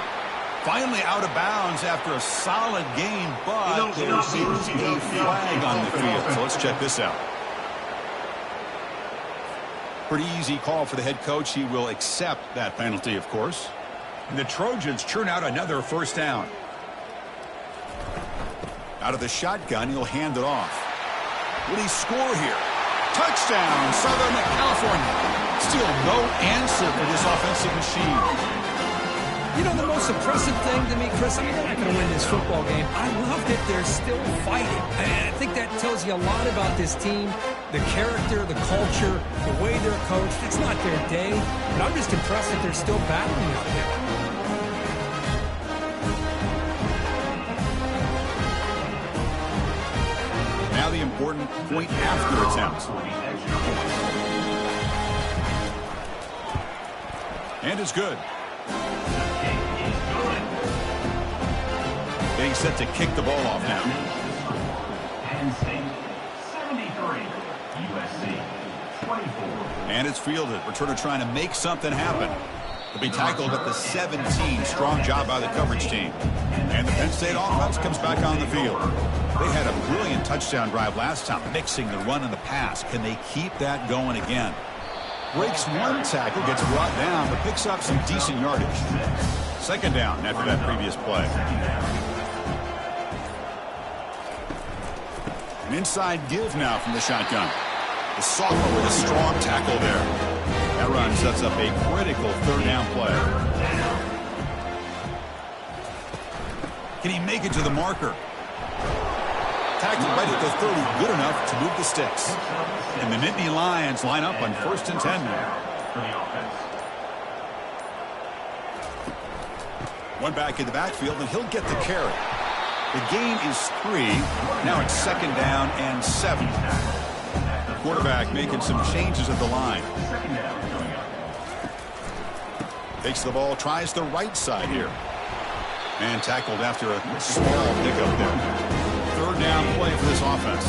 Finally out of bounds after a solid gain, but there is a flag on the field. So let's check this out. Pretty easy call for the head coach. He will accept that penalty, of course. And the Trojans churn out another 1st down. Out of the shotgun, he'll hand it off. Will he score here? Touchdown, Southern California. Still no answer for this offensive machine. You know, the most impressive thing to me, Chris, I mean, they're not going to win this football game. I love that they're still fighting. And I think that tells you a lot about this team, the character, the culture, the way they're coached. It's not their day, but I'm just impressed that they're still battling out there. Now the important point after attempt. And it's good. Getting set to kick the ball off now. Penn State 73, USC 24. And it's fielded. Returner trying to make something happen. He'll be tackled at the 17. Strong job by the coverage team. And the Penn State offense comes back on the field. They had a brilliant touchdown drive last time, mixing the run and the pass. Can they keep that going again? Breaks one tackle, gets brought down, but picks up some decent yardage. Second down after that previous play. An inside give now from the shotgun. The sophomore with a strong tackle there. That run sets up a critical third down play. Can he make it to the marker? Tackled right at the 30, good enough to move the sticks. And the Nittany Lions line up on 1st and 10 now. One back in the backfield, and he'll get the carry. The gain is 3. Now it's 2nd down and 7. The quarterback making some changes at the line. Takes the ball, tries the right side here. And tackled after a small pickup there. Third down play for this offense.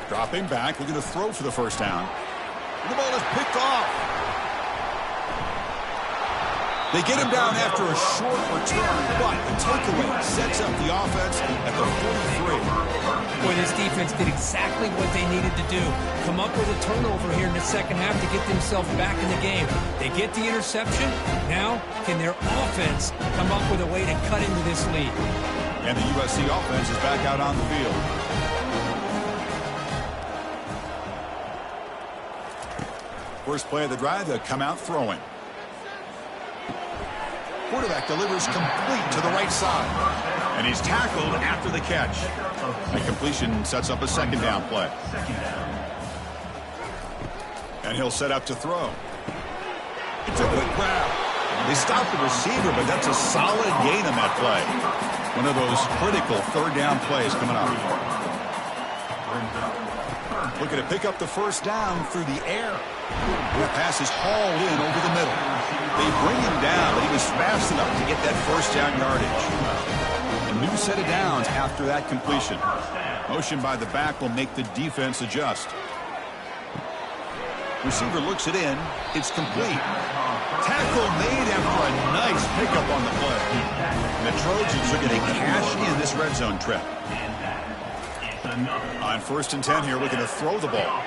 Dropping back, looking to throw for the first down. The ball is picked off. They get him down after a short return, but the takeaway sets up the offense at the 43. Boy, this defense did exactly what they needed to do. Come up with a turnover here in the second half to get themselves back in the game. They get the interception. Now, can their offense come up with a way to cut into this lead? And the USC offense is back out on the field. First play of the drive, they'll come out throwing. Quarterback delivers complete to the right side. And he's tackled after the catch. That completion sets up a second down play. And he'll set up to throw. It's a good grab. They stopped the receiver, but that's a solid gain on that play. One of those critical third down plays coming up. Looking to pick up the first down through the air. The pass is hauled in over the middle. They bring him down, but he was fast enough to get that first down yardage. A new set of downs after that completion. Motion by the back will make the defense adjust. Receiver looks it in. It's complete. Tackle made after a nice pickup on the play. And the Trojans are going to cash in this red zone trip. On 1st and 10 here, looking to throw the ball.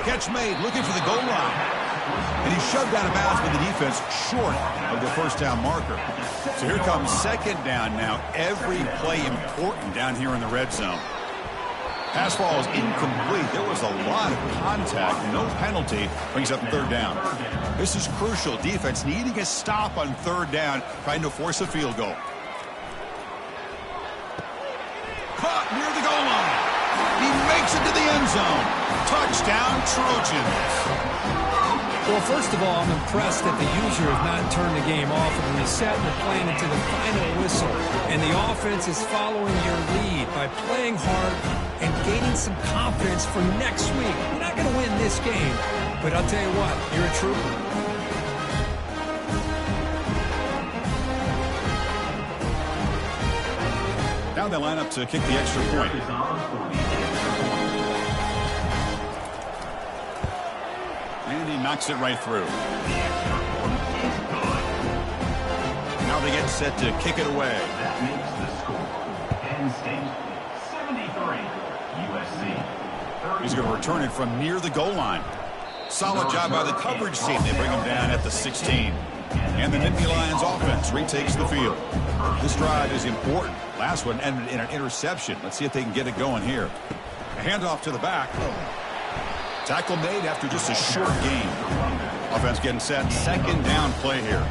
Catch made, looking for the goal line. And he's shoved out of bounds by the defense short of the first down marker. So here comes second down now. Every play important down here in the red zone. Pass ball is incomplete. There was a lot of contact. No penalty. Brings up third down. This is crucial. Defense needing a stop on third down, trying to force a field goal. Caught near the goal line. He makes it to the end zone. Touchdown, Trojans. Well, first of all, I'm impressed that the user has not turned the game off and reset and are playing into the final whistle. And the offense is following your lead by playing hard and gaining some confidence for next week. You're not going to win this game, but I'll tell you what, you're a trooper. Now they line up to kick the extra point. And he knocks it right through. Now they get set to kick it away. That makes the score. Penn State 73, USC. He's going to return it from near the goal line. Solid job by the coverage team. They bring him down at the 16. And the Nittany Lions offense retakes the field. This drive is important. Last one ended in an interception. Let's see if they can get it going here. A handoff to the back. Tackle made after just a short gain. Offense getting set. Second down play here.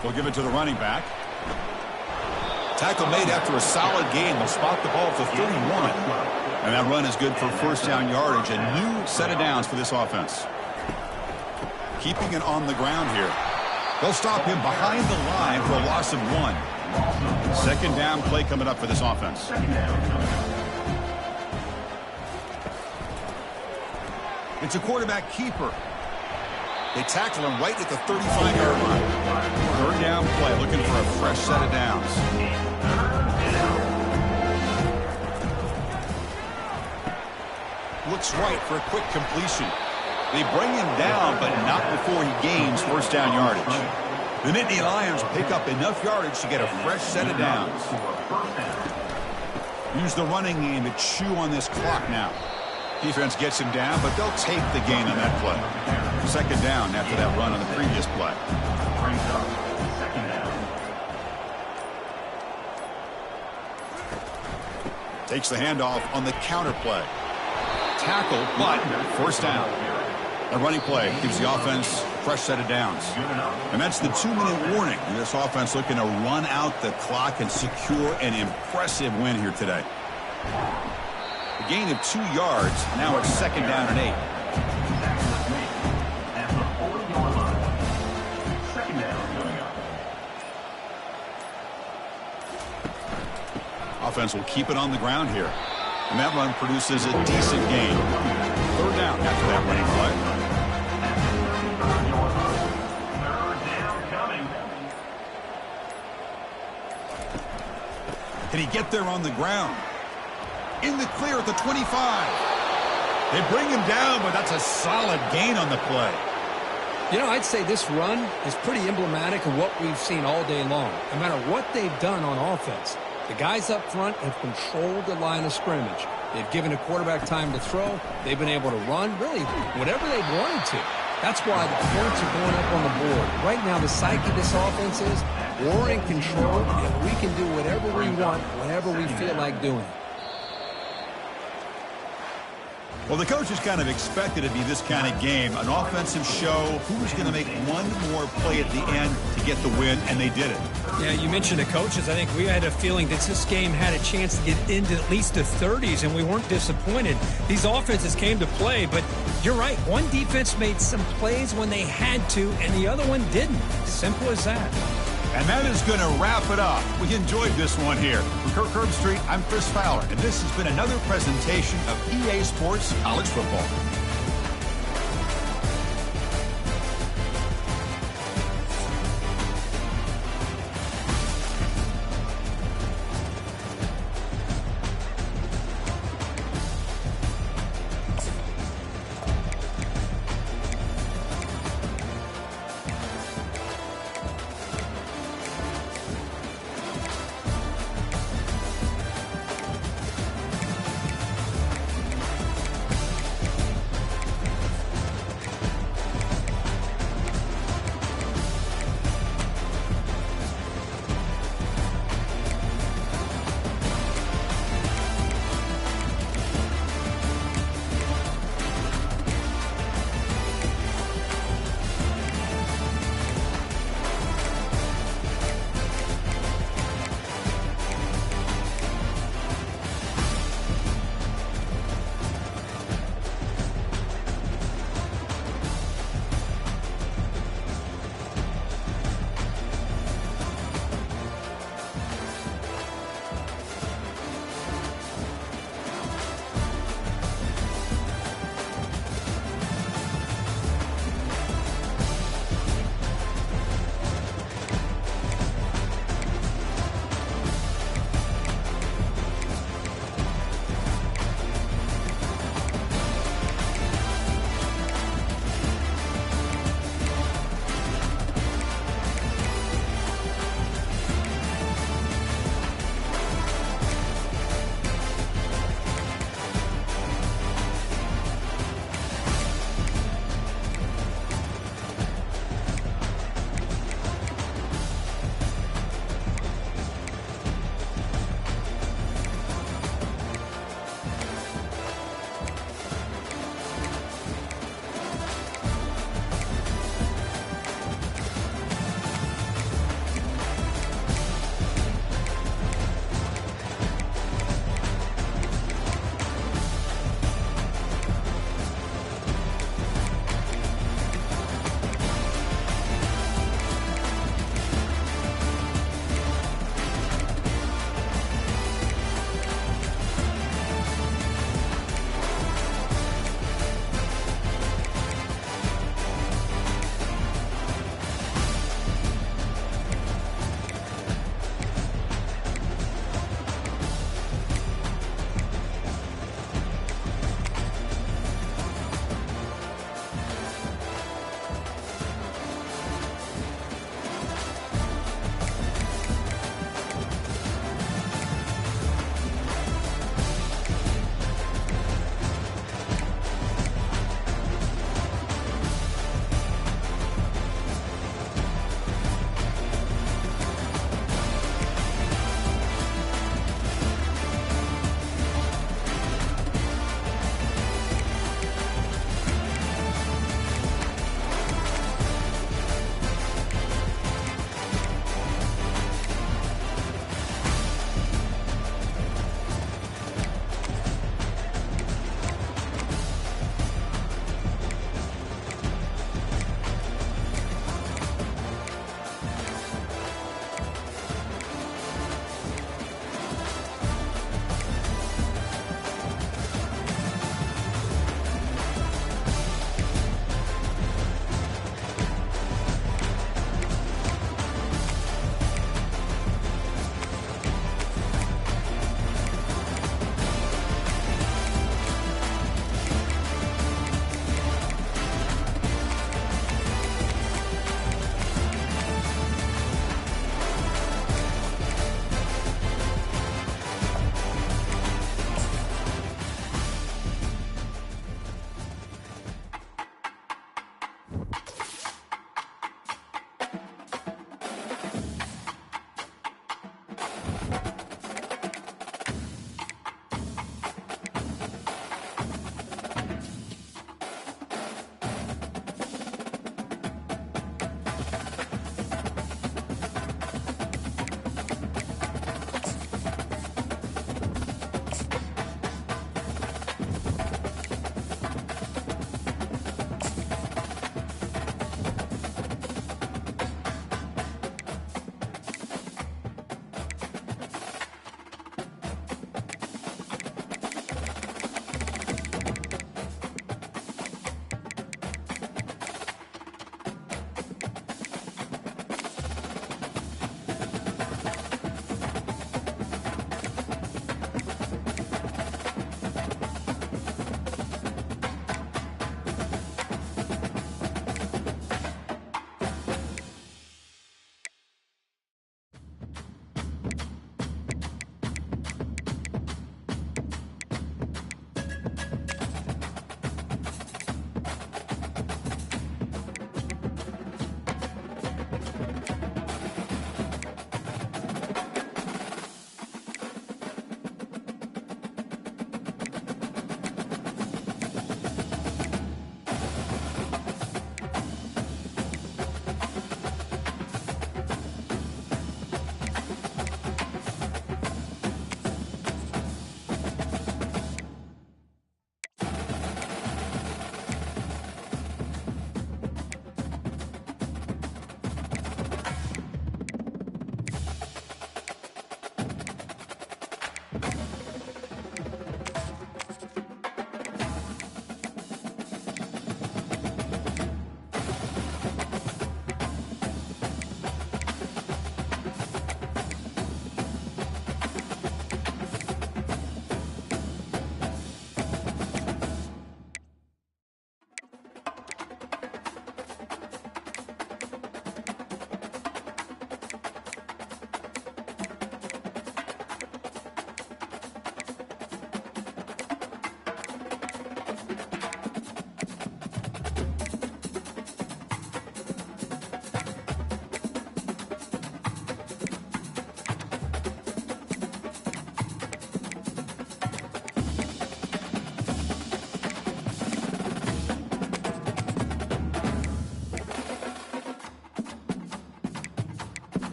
They'll give it to the running back. Tackle made after a solid gain. They'll spot the ball at the 31. And that run is good for first down yardage. A new set of downs for this offense. Keeping it on the ground here. They'll stop him behind the line for a loss of 1. Second down play coming up for this offense. It's a quarterback keeper. They tackle him right at the 35-yard line. Third down play, looking for a fresh set of downs. looks right for a quick completion. They bring him down, but not before he gains first down yardage. The Nittany Lions pick up enough yardage to get a fresh set of downs. Use the running game to chew on this clock now. Defense gets him down, but they'll take the gain on that play. Second down after that run on the previous play. Takes the handoff on the counter play. Tackle, but first down. A running play gives the offense a fresh set of downs. And that's the 2-minute warning. This offense looking to run out the clock and secure an impressive win here today. A gain of 2 yards. Now it's second down and 8. Offense will keep it on the ground here. And that run produces a decent gain. Third down after that running play. Can he get there on the ground? In the clear at the 25. They bring him down, but that's a solid gain on the play. You know, I'd say this run is pretty emblematic of what we've seen all day long. No matter what they've done on offense, the guys up front have controlled the line of scrimmage. They've given a quarterback time to throw. They've been able to run, really, whatever they've wanted to. That's why the points are going up on the board. Right now, the psyche of this offense is we're in control, and we can do whatever we want, whenever we feel like doing it. Well, the coaches kind of expected it to be this kind of game, an offensive show. Who was going to make one more play at the end to get the win, and they did it. Yeah, you mentioned the coaches. I think we had a feeling that this game had a chance to get into at least the 30s, and we weren't disappointed. These offenses came to play, but you're right. One defense made some plays when they had to, and the other one didn't. Simple as that. And that is going to wrap it up. We enjoyed this one here. From Kirk Herbstreit, I'm Chris Fowler, and this has been another presentation of EA Sports College Football.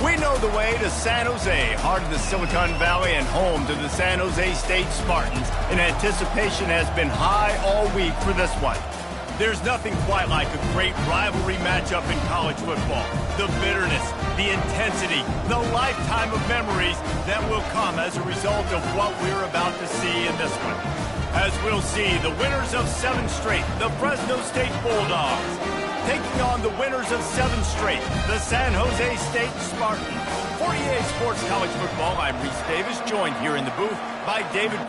We know the way to San Jose, heart of the Silicon Valley and home to the San Jose State Spartans, and anticipation has been high all week for this one. There's nothing quite like a great rivalry matchup in college football. The bitterness, the intensity, the lifetime of memories that will come as a result of what we're about to see in this one. As we'll see, the winners of 7 straight, the Fresno State Bulldogs, taking on the winners of 7 straight, the San Jose State Spartans. For EA Sports College Football, I'm Reese Davis, joined here in the booth by David.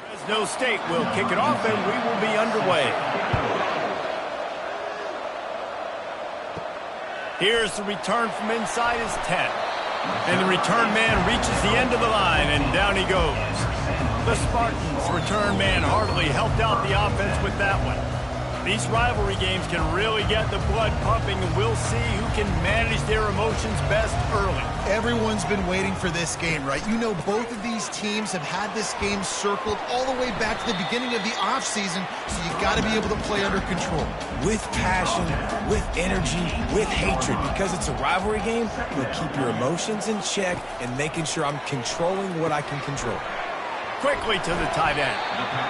Fresno State will kick it off, and we will be underway. Here's the return from inside his 10. And the return man reaches the end of the line, and down he goes. The Spartans' return man hardly helped out the offense with that one. These rivalry games can really get the blood pumping, and we'll see who can manage their emotions best early. Everyone's been waiting for this game, right? You know, both of these teams have had this game circled all the way back to the beginning of the offseason, so you got to be able to play under control. With passion, with energy, with hatred. Because it's a rivalry game, you'll keep your emotions in check and making sure I'm controlling what I can control. Quickly to the tight end.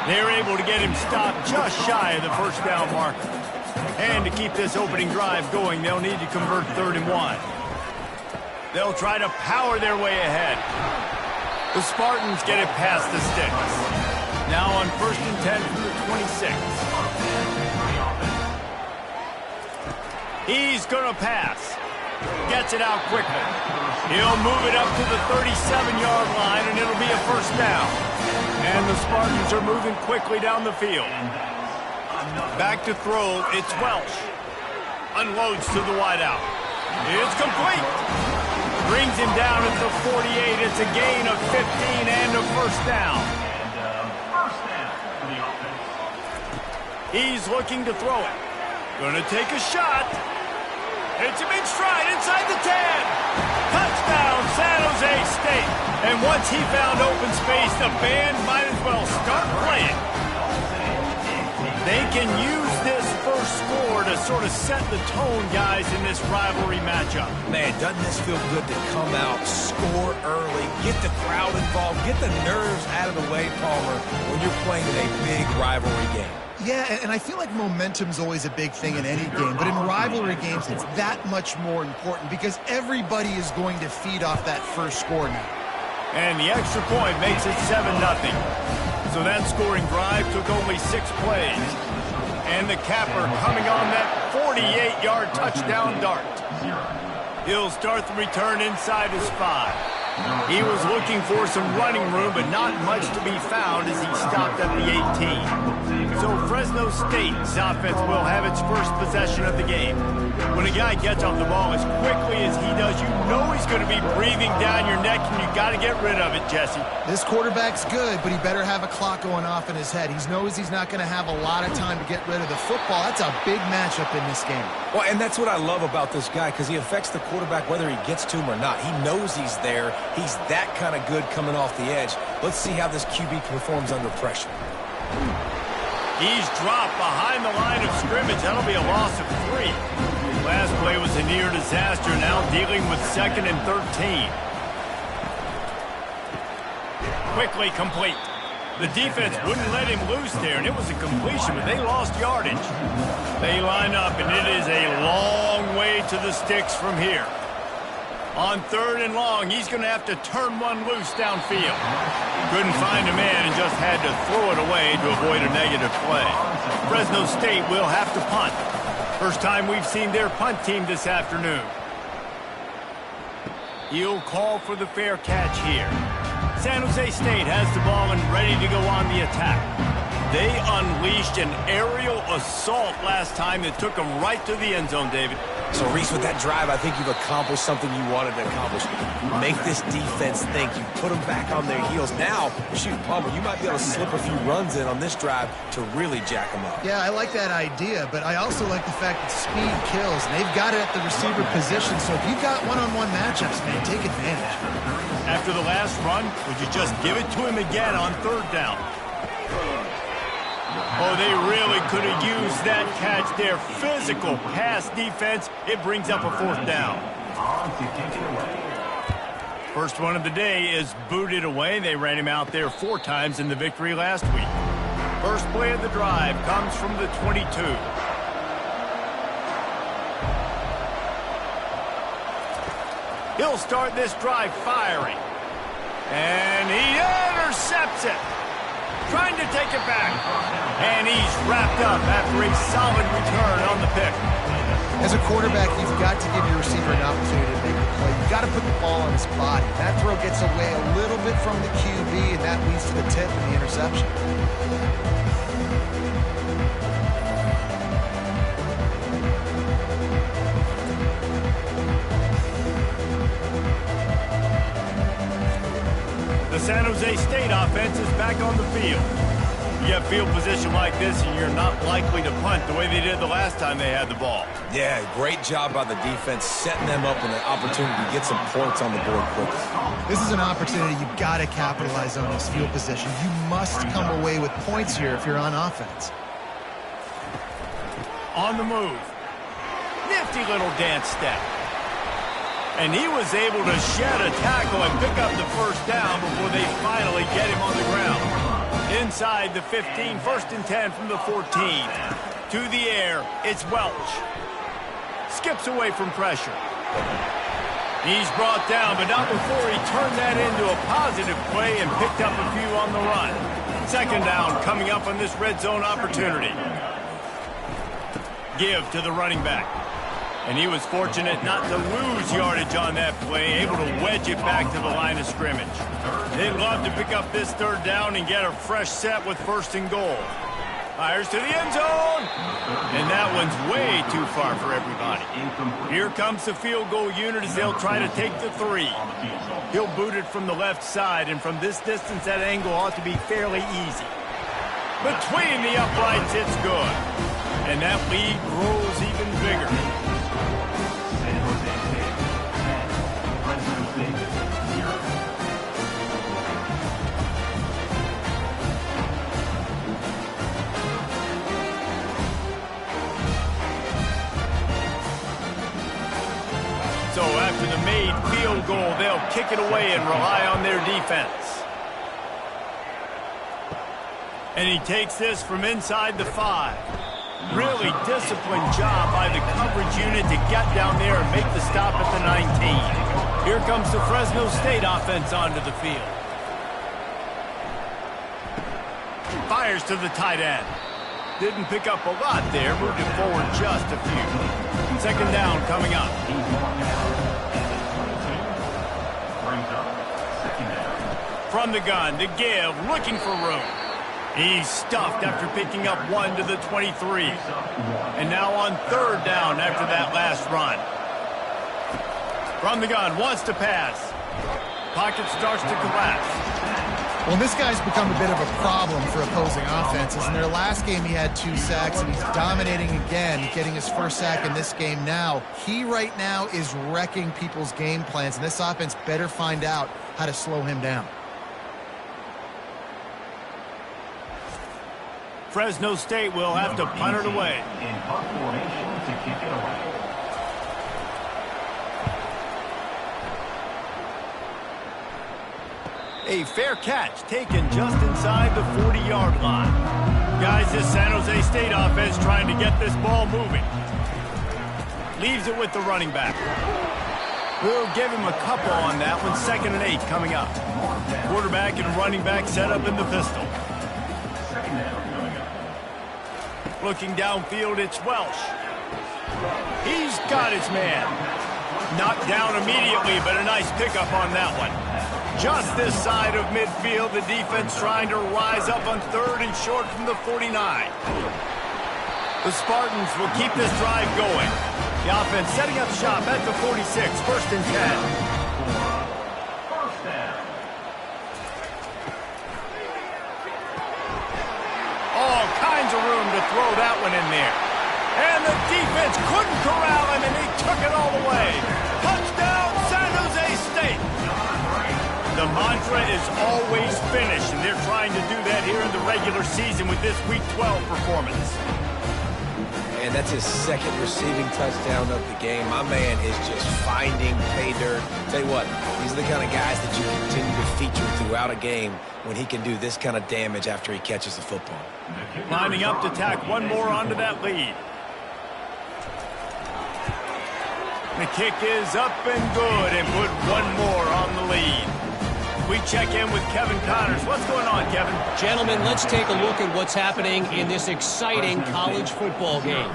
They're able to get him stopped just shy of the first down marker. And to keep this opening drive going, they'll need to convert 3rd and 1. They'll try to power their way ahead. The Spartans get it past the sticks. Now on 1st and 10 from the 26. He's going to pass. Gets it out quickly. He'll move it up to the 37-yard line, and it'll be a 1st down. And the Spartans are moving quickly down the field. Back to throw, it's Welsh. Unloads to the wideout. It's complete. Brings him down at the 48. It's a gain of 15 and a 1st down. He's looking to throw it. Gonna take a shot. It's a big stride inside the 10. Touchdown, San Jose State. And once he found open space, the band might as well start playing. They can use this first score to sort of set the tone, guys, in this rivalry matchup. Man, doesn't this feel good to come out, score early, get the crowd involved, get the nerves out of the way, Palmer, when you're playing in a big rivalry game. Yeah, and I feel like momentum's always a big thing in any game, but in rivalry games, it's that much more important because everybody is going to feed off that first score now. And the extra point makes it 7-0. So that scoring drive took only 6 plays. And the capper coming on that 48-yard touchdown dart. He'll start the return inside his 5. He was looking for some running room, but not much to be found as he stopped at the 18. So Fresno State's offense will have its first possession of the game. When a guy gets off the ball as quickly as he does, you know he's going to be breathing down your neck, and you got to get rid of it, Jesse. This quarterback's good, but he better have a clock going off in his head. He knows he's not going to have a lot of time to get rid of the football. That's a big matchup in this game. Well, and that's what I love about this guy, because he affects the quarterback whether he gets to him or not. He knows he's there. He's that kind of good coming off the edge. Let's see how this QB performs under pressure. He's dropped behind the line of scrimmage. That'll be a loss of 3. Last play was a near disaster, now dealing with 2nd and 13. Quickly complete. The defense wouldn't let him loose there, and it was a completion, but they lost yardage. They line up, and it is a long way to the sticks from here. On 3rd and long, he's going to have to turn one loose downfield. Couldn't find a man and just had to throw it away to avoid a negative play. Fresno State will have to punt. First time we've seen their punt team this afternoon. He'll call for the fair catch here. San Jose State has the ball and ready to go on the attack. They unleashed an aerial assault last time that took them right to the end zone, David. So, Reese, with that drive, I think you've accomplished something you wanted to accomplish. Make this defense think. You put them back on their heels. Now, shoot, Palmer, you might be able to slip a few runs in on this drive to really jack them up. Yeah, I like that idea, but I also like the fact that speed kills. And they've got it at the receiver position, so if you've got one-on-one matchups, man, take advantage. After the last run, would you just give it to him again on 3rd down? Oh, they really could have used that catch there. Physical pass defense. It brings up a 4th down. First one of the day is booted away. They ran him out there 4 times in the victory last week. First play of the drive comes from the 22. He'll start this drive firing. And he intercepts it. Trying to take it back. And he's wrapped up after a solid return on the pick. As a quarterback, you've got to give your receiver an opportunity to make a play. You've got to put the ball on his body. That throw gets away a little bit from the QB, and that leads to the tip and the interception. The San Jose State offense is back on the field. You have field position like this, and you're not likely to punt the way they did the last time they had the ball. Yeah, great job by the defense, setting them up with an opportunity to get some points on the board quickly. This is an opportunity you've got to capitalize on this field position. You must come away with points here if you're on offense. On the move. Nifty little dance step. And he was able to shed a tackle and pick up the 1st down before they finally get him on the ground. Inside the 15, 1st and 10 from the 14. To the air, it's Welch. Skips away from pressure. He's brought down, but not before he turned that into a positive play and picked up a few on the run. 2nd down coming up on this red zone opportunity. Give to the running back. And he was fortunate not to lose yardage on that play, able to wedge it back to the line of scrimmage. They'd love to pick up this 3rd down and get a fresh set with 1st and goal. Fires to the end zone. And that one's way too far for everybody. Here comes the field goal unit as they'll try to take the 3. He'll boot it from the left side, and from this distance, that angle ought to be fairly easy. Between the uprights, it's good. And that lead grows even bigger. So after the made field goal, they'll kick it away and rely on their defense. And he takes this from inside the 5. Really disciplined job by the coverage unit to get down there and make the stop at the 19. Here comes the Fresno State offense onto the field. Fires to the tight end. Didn't pick up a lot there, moved it forward just a few. 2nd down coming up. From the gun to give, looking for room. He's stuffed after picking up 1 to the 23. And now on 3rd down after that last run. From the gun, wants to pass. Pocket starts to collapse. Well, this guy's become a bit of a problem for opposing offenses. In their last game, he had 2 sacks, and he's dominating again, getting his 1st sack in this game now. He right now is wrecking people's game plans, and this offense better find out how to slow him down. Fresno State will have to punt it away. In punt formation to kick it away. A fair catch taken just inside the 40-yard line. Guys, this San Jose State offense trying to get this ball moving. Leaves it with the running back. We'll give him a couple on that one. 2nd and 8 coming up. Quarterback and running back set up in the pistol. Looking downfield, it's Welch. He's got his man. Knocked down immediately, but a nice pickup on that one. Just this side of midfield, the defense trying to rise up on 3rd and short from the 49. The Spartans will keep this drive going. The offense setting up shop at the 46, 1st and 10. All kinds of room to throw that one in there. And the defense couldn't corral him, and he took it all the way. Touchdown, San Jose State. The The mantra is always finish, and they're trying to do that here in the regular season with this Week 12 performance. And that's his second receiving touchdown of the game. My man is just finding pay dirt. Tell you what, these are the kind of guys that you continue to feature throughout a game when he can do this kind of damage after he catches the football. Lining up to tack one more onto that lead. The kick is up and good, and put one more on the lead. We check in with Kevin Connors. What's going on, Kevin? Gentlemen, let's take a look at what's happening in this exciting college football game.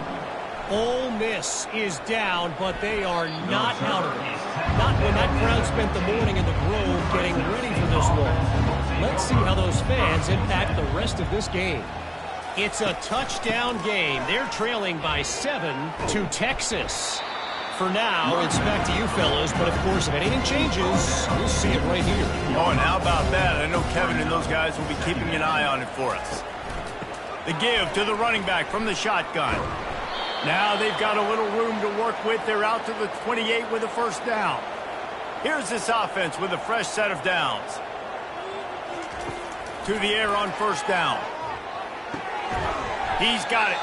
Ole Miss is down, but they are not out of it. Not when that crowd spent the morning in the Grove getting ready for this one. Let's see how those fans impact the rest of this game. It's a touchdown game. They're trailing by 7 to Texas. For now, it's back to you fellas, but of course, if anything changes, we'll see it right here. Oh, and how about that? I know Kevin and those guys will be keeping an eye on it for us. The give to the running back from the shotgun. Now they've got a little room to work with. They're out to the 28 with a first down. Here's this offense with a fresh set of downs. To the air on first down. He's got it.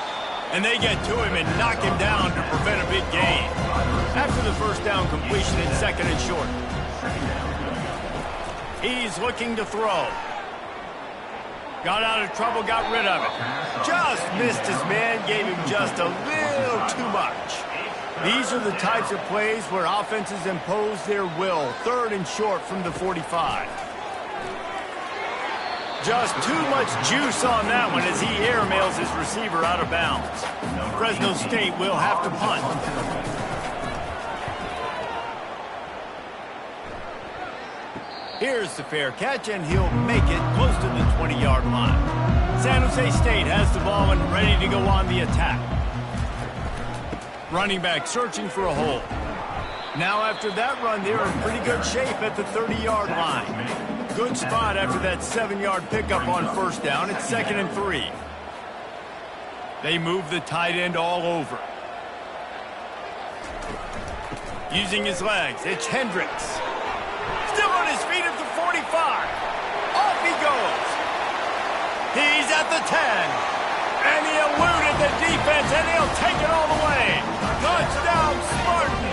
And they get to him and knock him down to prevent a big gain. After the first down completion in second and short. He's looking to throw. Got out of trouble, got rid of it. Just missed his man, gave him just a little too much. These are the types of plays where offenses impose their will. Third and short from the 45. Just too much juice on that one as he airmails his receiver out of bounds. Fresno State will have to punt. Here's the fair catch, and he'll make it close to the 20-yard line. San Jose State has the ball and ready to go on the attack. Running back searching for a hole. Now after that run, they're in pretty good shape at the 30-yard line. Good spot after that 7-yard pickup on first down. It's 2nd and 3. They move the tight end all over. Using his legs, it's Hendricks. Still on his feet at the 45. Off he goes. He's at the 10. And he eluded the defense, and he'll take it all the way. Touchdown, Spartans.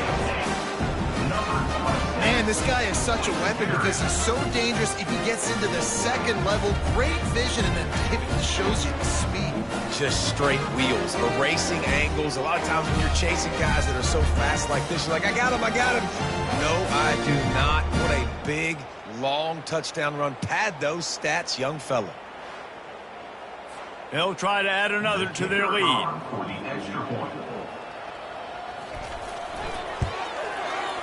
Man, this guy is such a weapon because he's so dangerous if he gets into the second level. Great vision, and then it shows you the speed. Just straight wheels, erasing angles. A lot of times when you're chasing guys that are so fast like this, you're like, I got him, I got him. No, I do not. What a big, long touchdown run. Pad those stats, young fella. They'll try to add another to their lead.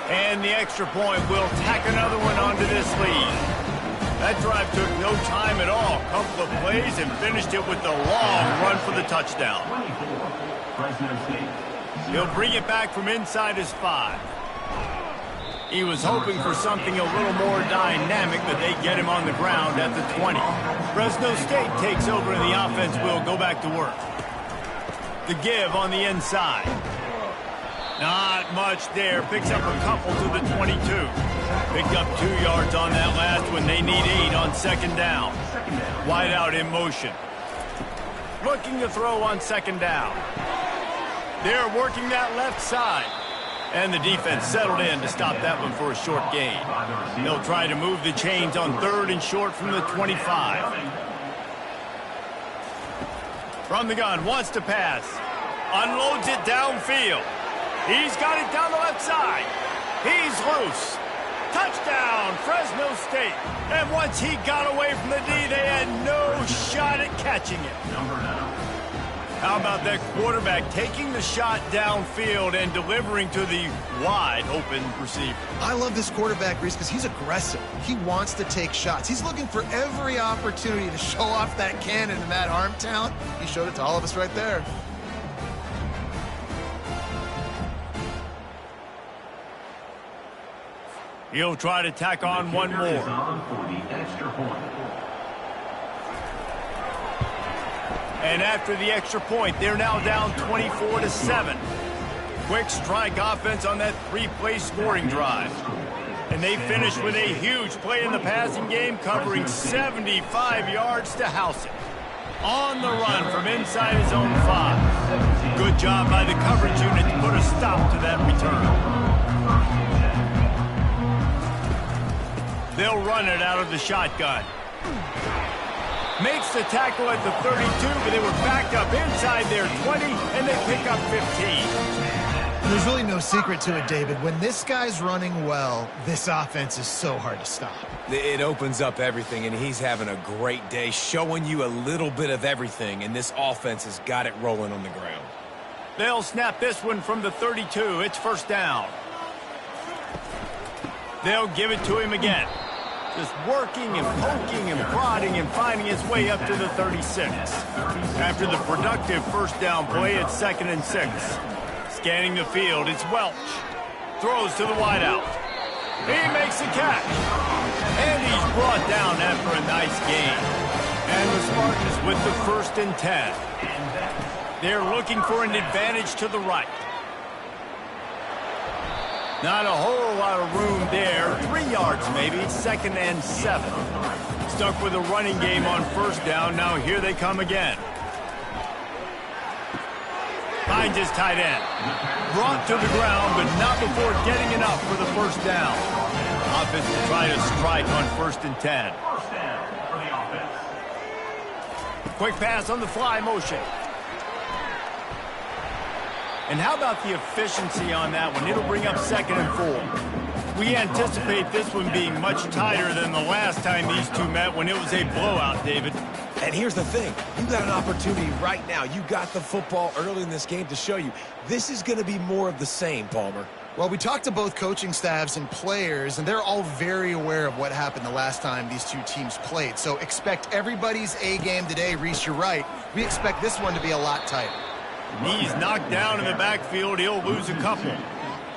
And the extra point will tack another one onto this lead. That drive took no time at all. Couple of plays and finished it with the long run for the touchdown. He'll bring it back from inside his 5. He was hoping for something a little more dynamic, but they get him on the ground at the 20. Fresno State takes over and the offense will go back to work. The give on the inside. Not much there. Picks up a couple to the 22. Picked up 2 yards on that last one. They need 8 on second down. Wide out in motion. Looking to throw on second down. They're working that left side. And the defense settled in to stop that one for a short gain. They'll try to move the chains on 3rd and short from the 25. From the gun, wants to pass. Unloads it downfield. He's got it down the left side. He's loose. Touchdown, Fresno State. And once he got away from the D, they had no shot at catching it. How about that quarterback taking the shot downfield and delivering to the wide open receiver? I love this quarterback, Reese, because he's aggressive. He wants to take shots. He's looking for every opportunity to show off that cannon and that arm talent. He showed it to all of us right there. He'll try to tack on one more. And after the extra point, they're now down 24-7. Quick strike offense on that 3-play scoring drive. And they finished with a huge play in the passing game, covering 75 yards to house it. On the run from inside his own 5. Good job by the coverage unit to put a stop to that return. They'll run it out of the shotgun. Makes the tackle at the 32, but they were backed up inside their 20, and they pick up 15. There's really no secret to it, David. When this guy's running well, this offense is so hard to stop. It opens up everything, and he's having a great day, showing you a little bit of everything, and this offense has got it rolling on the ground. They'll snap this one from the 32. It's first down. They'll give it to him again. Just working and poking and prodding and finding his way up to the 36. After the productive first down play, it's 2nd and 6. Scanning the field, it's Welch. Throws to the wideout. He makes the catch. And he's brought down after a nice gain. And the Spartans with the 1st and 10. They're looking for an advantage to the right. Not a whole lot of room there. 3 yards maybe. 2nd and 7. Stuck with a running game on first down. Now here they come again. Finds his tight end. Brought to the ground, but not before getting enough for the first down. Offense will try to strike on 1st and 10. First down for the offense. Quick pass on the fly motion. And how about the efficiency on that one? It'll bring up 2nd and 4. We anticipate this one being much tighter than the last time these two met when it was a blowout, David. And here's the thing. You got an opportunity right now. You got the football early in this game to show you. This is going to be more of the same, Palmer. Well, we talked to both coaching staffs and players, and they're all very aware of what happened the last time these two teams played. So expect everybody's A game today. Reese, you're right. We expect this one to be a lot tighter. He's knocked down in the backfield. He'll lose a couple.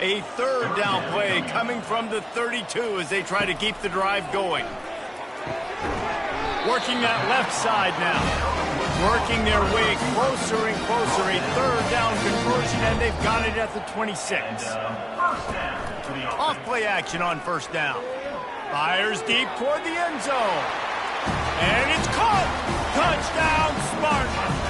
A 3rd down play coming from the 32 as they try to keep the drive going. Working that left side now. Working their way closer and closer. A 3rd down conversion, and they've got it at the 26. Off play action on first down. Fires deep toward the end zone. And it's caught. Touchdown, Spartans.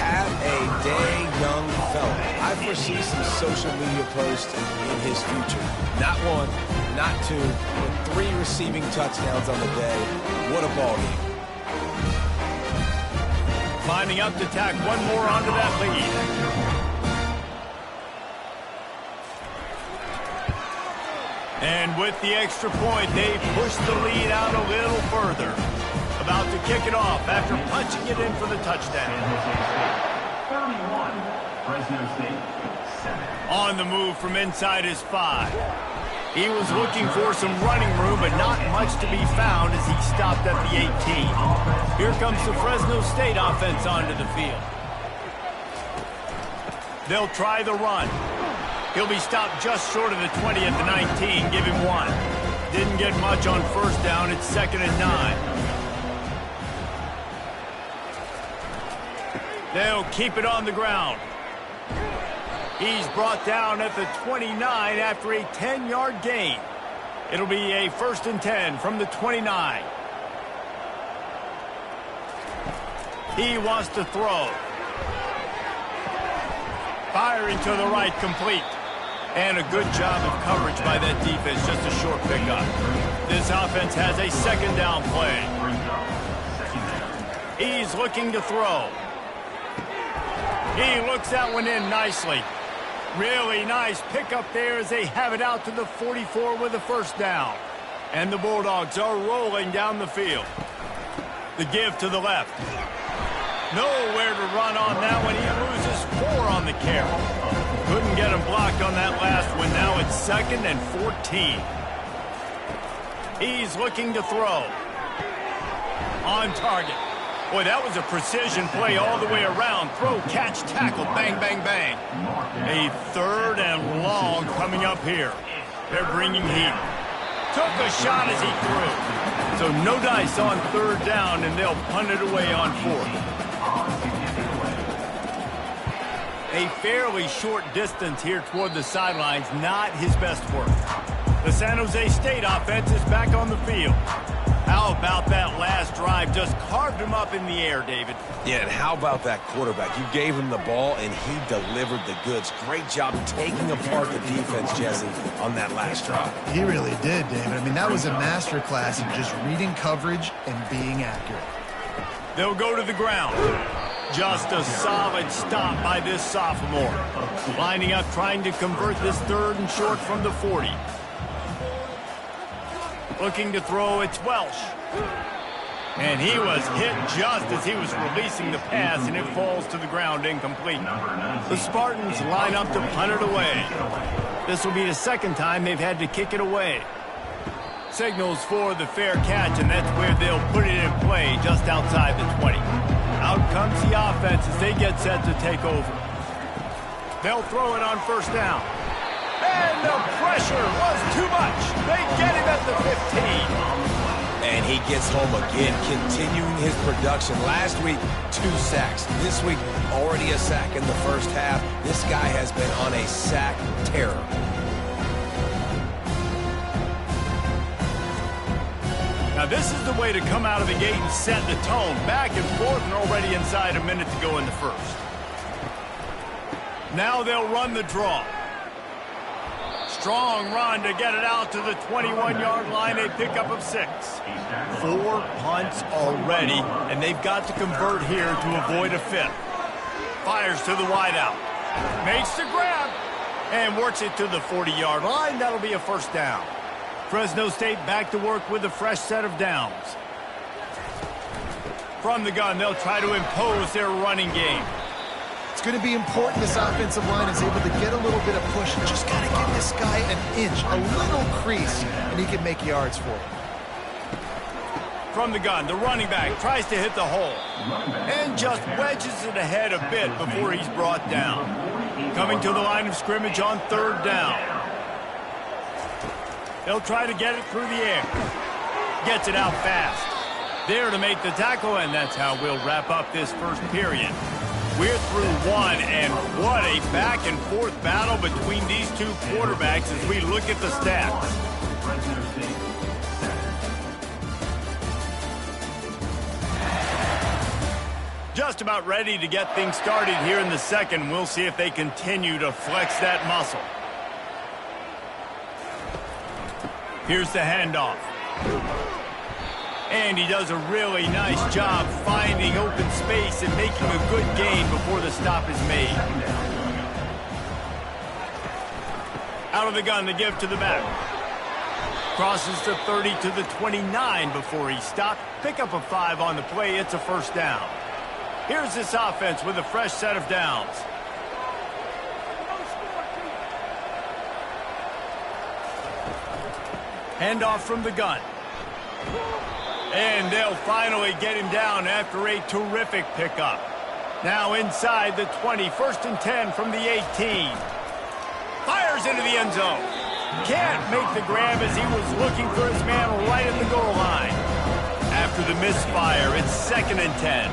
Have a day, young fella. I foresee some social media posts in his future. Not 1, not 2, but 3 receiving touchdowns on the day. What a ball game. Climbing up to tack one more onto that lead. And with the extra point, they push the lead out a little further. About to kick it off after punching it in for the touchdown. 31, Fresno State, 7. On the move from inside his 5. He was looking for some running room, but not much to be found as he stopped at the 18. Here comes the Fresno State offense onto the field. They'll try the run. He'll be stopped just short of the 20 at the 19. Give him 1. Didn't get much on first down. It's 2nd and 9. They'll keep it on the ground. He's brought down at the 29 after a 10-yard gain. It'll be a 1st and 10 from the 29. He wants to throw. Firing to the right, complete. And a good job of coverage by that defense, just a short pickup. This offense has a 2nd down play. He's looking to throw. He looks that one in nicely. Really nice pickup there as they have it out to the 44 with a first down. And the Bulldogs are rolling down the field. The give to the left. Nowhere to run on that one. He loses 4 on the carry. Couldn't get him blocked on that last one. Now it's 2nd and 14. He's looking to throw. On target. Boy, that was a precision play all the way around. Throw, catch, tackle, bang, bang, bang. A 3rd and long coming up here. They're bringing heat. Took a shot as he threw. So no dice on 3rd down, and they'll punt it away on 4th. A fairly short distance here toward the sidelines, not his best work. The San Jose State offense is back on the field. How about that last drive? Just carved him up in the air, David. Yeah, and how about that quarterback? You gave him the ball, and he delivered the goods. Great job taking apart the defense, Jesse, on that last drive. He really did, David. I mean, that was a masterclass in just reading coverage and being accurate. They'll go to the ground. Just a solid stop by this sophomore. Lining up, trying to convert this 3rd and short from the 40. Looking to throw, it's Welsh. And he was hit just as he was releasing the pass, and it falls to the ground incomplete. The Spartans line up to punt it away. This will be the 2nd time they've had to kick it away. Signals for the fair catch, and that's where they'll put it in play, just outside the 20. Out comes the offense as they get set to take over. They'll throw it on 1st down. And the pressure was too much. They get him at the 15. And he gets home again, continuing his production. Last week, 2 sacks. This week, already a sack in the first half. This guy has been on a sack terror. Now, this is the way to come out of the gate and set the tone. Back and forth and already inside a minute to go in the 1st. Now they'll run the draw. Strong run to get it out to the 21-yard line. A pickup of 6. 4 punts already, and they've got to convert here to avoid a 5th. Fires to the wideout. Makes the grab and works it to the 40-yard line. That'll be a 1st down. Fresno State back to work with a fresh set of downs. From the gun, they'll try to impose their running game. It's going to be important this offensive line is able to get a little bit of push. Just got to give this guy an inch, a little crease, and he can make yards for it. From the gun, the running back tries to hit the hole and just wedges it ahead a bit before he's brought down. Coming to the line of scrimmage on 3rd down. They'll try to get it through the air. Gets it out fast. There to make the tackle, and that's how we'll wrap up this 1st period. We're through 1, and what a back-and-forth battle between these 2 quarterbacks as we look at the stats. Just about ready to get things started here in the 2nd. We'll see if they continue to flex that muscle. Here's the handoff. And he does a really nice job finding open space and making a good gain before the stop is made. Out of the gun to give to the back. Crosses the 30 to the 29 before he stopped. Pick up a 5 on the play. It's a 1st down. Here's this offense with a fresh set of downs. Handoff from the gun. And they'll finally get him down after a terrific pickup. Now inside the 20, 1st and 10 from the 18. Fires into the end zone. Can't make the grab as he was looking for his man right at the goal line. After the misfire, it's 2nd and 10.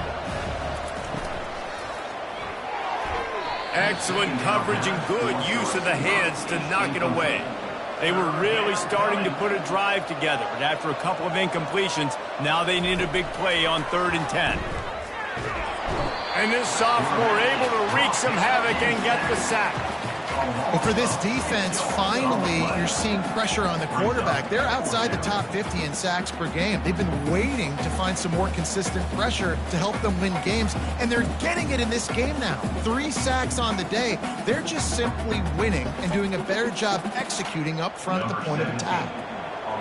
Excellent coverage and good use of the hands to knock it away. They were really starting to put a drive together, but after a couple of incompletions, now they need a big play on 3rd and 10. And this sophomore able to wreak some havoc and get the sack. Well, for this defense, finally, you're seeing pressure on the quarterback. They're outside the top 50 in sacks per game. They've been waiting to find some more consistent pressure to help them win games, and they're getting it in this game now. 3 sacks on the day. They're just simply winning and doing a better job executing up front at the point of attack.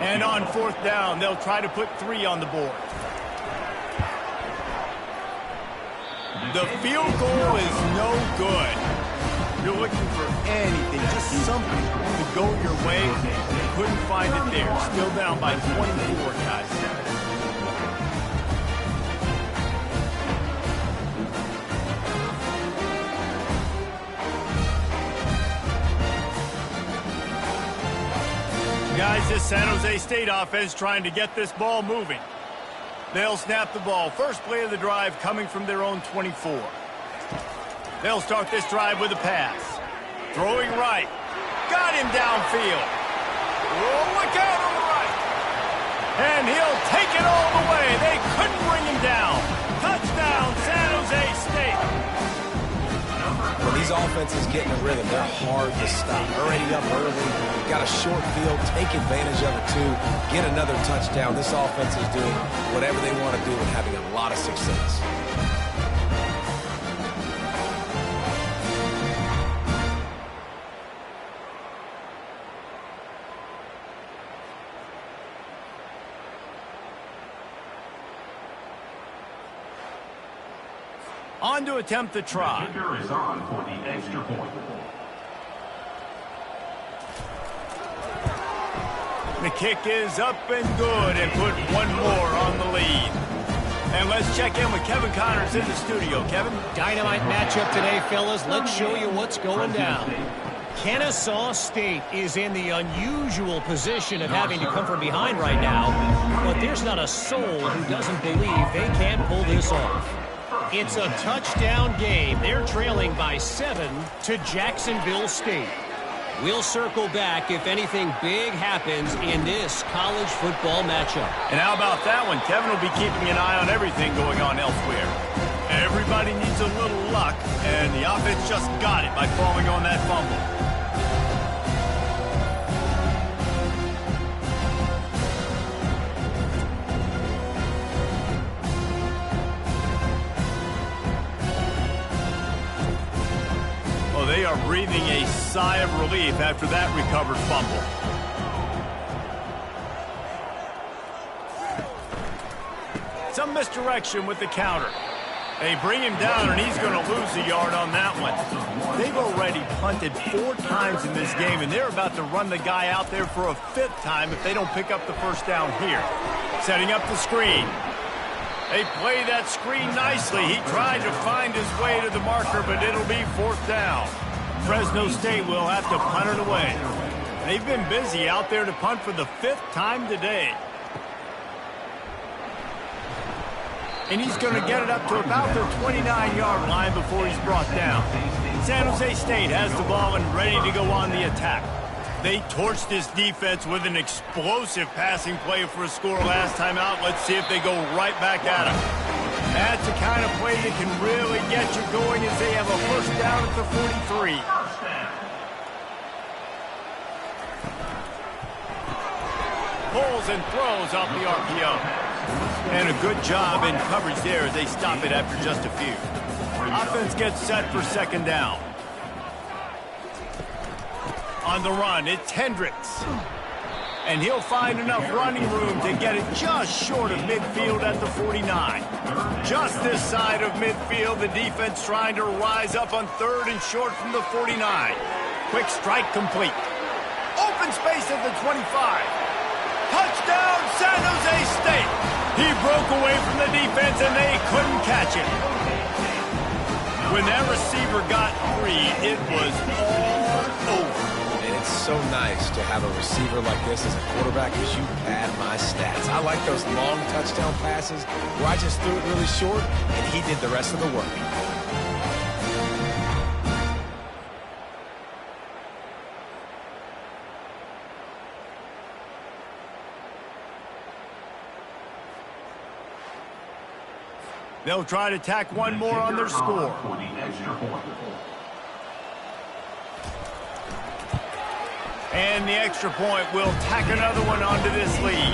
And on 4th down, they'll try to put 3 on the board. The field goal is no good. You're looking for anything, just something to go your way. Couldn't find it there. Still down by 24, guys. Guys, this San Jose State offense trying to get this ball moving. They'll snap the ball. First play of the drive coming from their own 24. They'll start this drive with a pass. Throwing right. Got him downfield. Oh, look out on the right. And he'll take it all the way. They couldn't bring him down. Touchdown, San Jose State. When these offenses get in a rhythm, they're hard to stop. Already up early. You've got a short field. Take advantage of it, too. Get another touchdown. This offense is doing whatever they want to do and having a lot of success. On to attempt the try. The kicker is on for the extra point. The kick is up and good and put one more on the lead. And let's check in with Kevin Connors in the studio. Kevin? Dynamite matchup today, fellas. Let's show you what's going down. Kennesaw State is in the unusual position of having to come from behind right now, but there's not a soul who doesn't believe they can pull this off. It's a touchdown game. They're trailing by 7 to Jacksonville State. We'll circle back if anything big happens in this college football matchup. And how about that one? Kevin will be keeping an eye on everything going on elsewhere. Everybody needs a little luck, and the offense just got it by falling on that fumble. They are breathing a sigh of relief after that recovered fumble. Some misdirection with the counter. They bring him down, and he's going to lose a yard on that one. They've already punted 4 times in this game, and they're about to run the guy out there for a 5th time if they don't pick up the first down here. Setting up the screen. They play that screen nicely. He tried to find his way to the marker, but it'll be 4th down. Fresno State will have to punt it away. They've been busy out there to punt for the 5th time today. And he's going to get it up to about the 29-yard line before he's brought down. San Jose State has the ball and ready to go on the attack. They torched this defense with an explosive passing play for a score last time out. Let's see if they go right back at him. That's the kind of play that can really get you going as they have a first down at the 43. Pulls and throws off the RPO. And a good job in coverage there as they stop it after just a few. Offense gets set for 2nd down. On the run, it's Hendricks. And he'll find enough running room to get it just short of midfield at the 49. Just this side of midfield, the defense trying to rise up on 3rd and short from the 49. Quick strike complete. Open space at the 25. Touchdown, San Jose State. He broke away from the defense and they couldn't catch him. When that receiver got free, it was all over. It's so nice to have a receiver like this as a quarterback because you pad my stats. I like those long touchdown passes where I just threw it really short and he did the rest of the work. They'll try to tack one more on their score. And the extra point will tack another one onto this lead.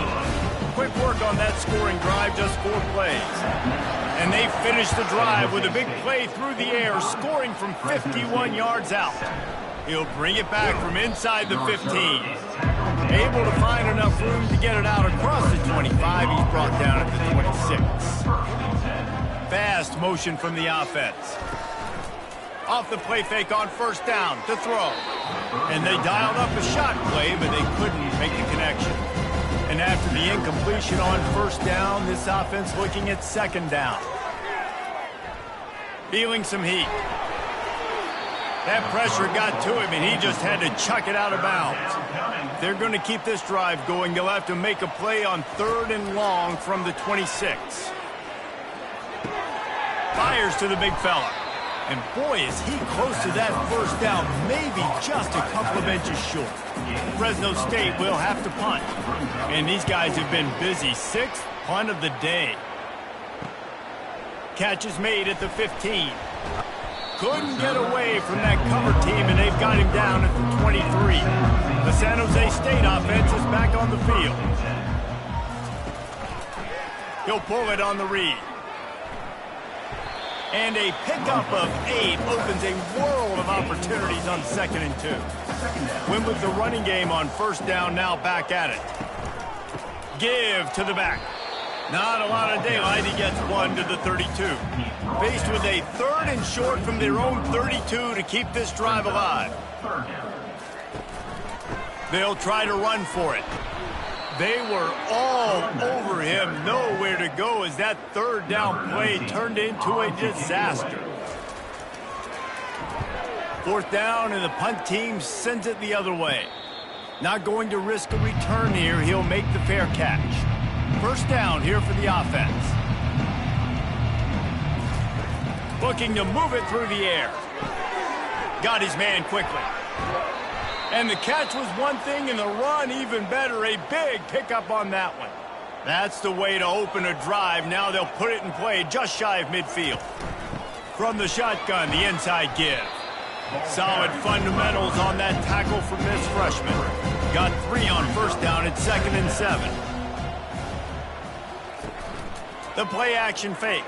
Quick work on that scoring drive, just 4 plays. And they finish the drive with a big play through the air, scoring from 51 yards out. He'll bring it back from inside the 15. Able to find enough room to get it out across the 25. He's brought down at the 26. Fast motion from the offense. Off the play fake on 1st down to throw. And they dialed up a shot play, but they couldn't make the connection. And after the incompletion on 1st down, this offense looking at 2nd down. Feeling some heat. That pressure got to him, and he just had to chuck it out of bounds. They're going to keep this drive going. They'll have to make a play on 3rd and long from the 26. Fires to the big fella. And boy, is he close to that first down, maybe just a couple of inches short. Fresno State will have to punt. And these guys have been busy. Sixth punt of the day. Catch is made at the 15. Couldn't get away from that cover team, and they've got him down at the 23. The San Jose State offense is back on the field. He'll pull it on the read. And a pickup of 8 opens a world of opportunities on 2nd and 2. Win with the running game on first down, now back at it. Give to the back. Not a lot of daylight. He gets 1 to the 32. Faced with a 3rd and short from their own 32 to keep this drive alive. They'll try to run for it. They were all over him. Nowhere to go as that 3rd down play turned into a disaster. 4th down, and the punt team sends it the other way. Not going to risk a return here. He'll make the fair catch. First down here for the offense. Looking to move it through the air. Got his man quickly. And the catch was one thing, and the run even better. A big pickup on that one. That's the way to open a drive. Now they'll put it in play just shy of midfield. From the shotgun, the inside give. Solid fundamentals on that tackle from this freshman. Got 3 on first down at 2nd and 7. The play action fake.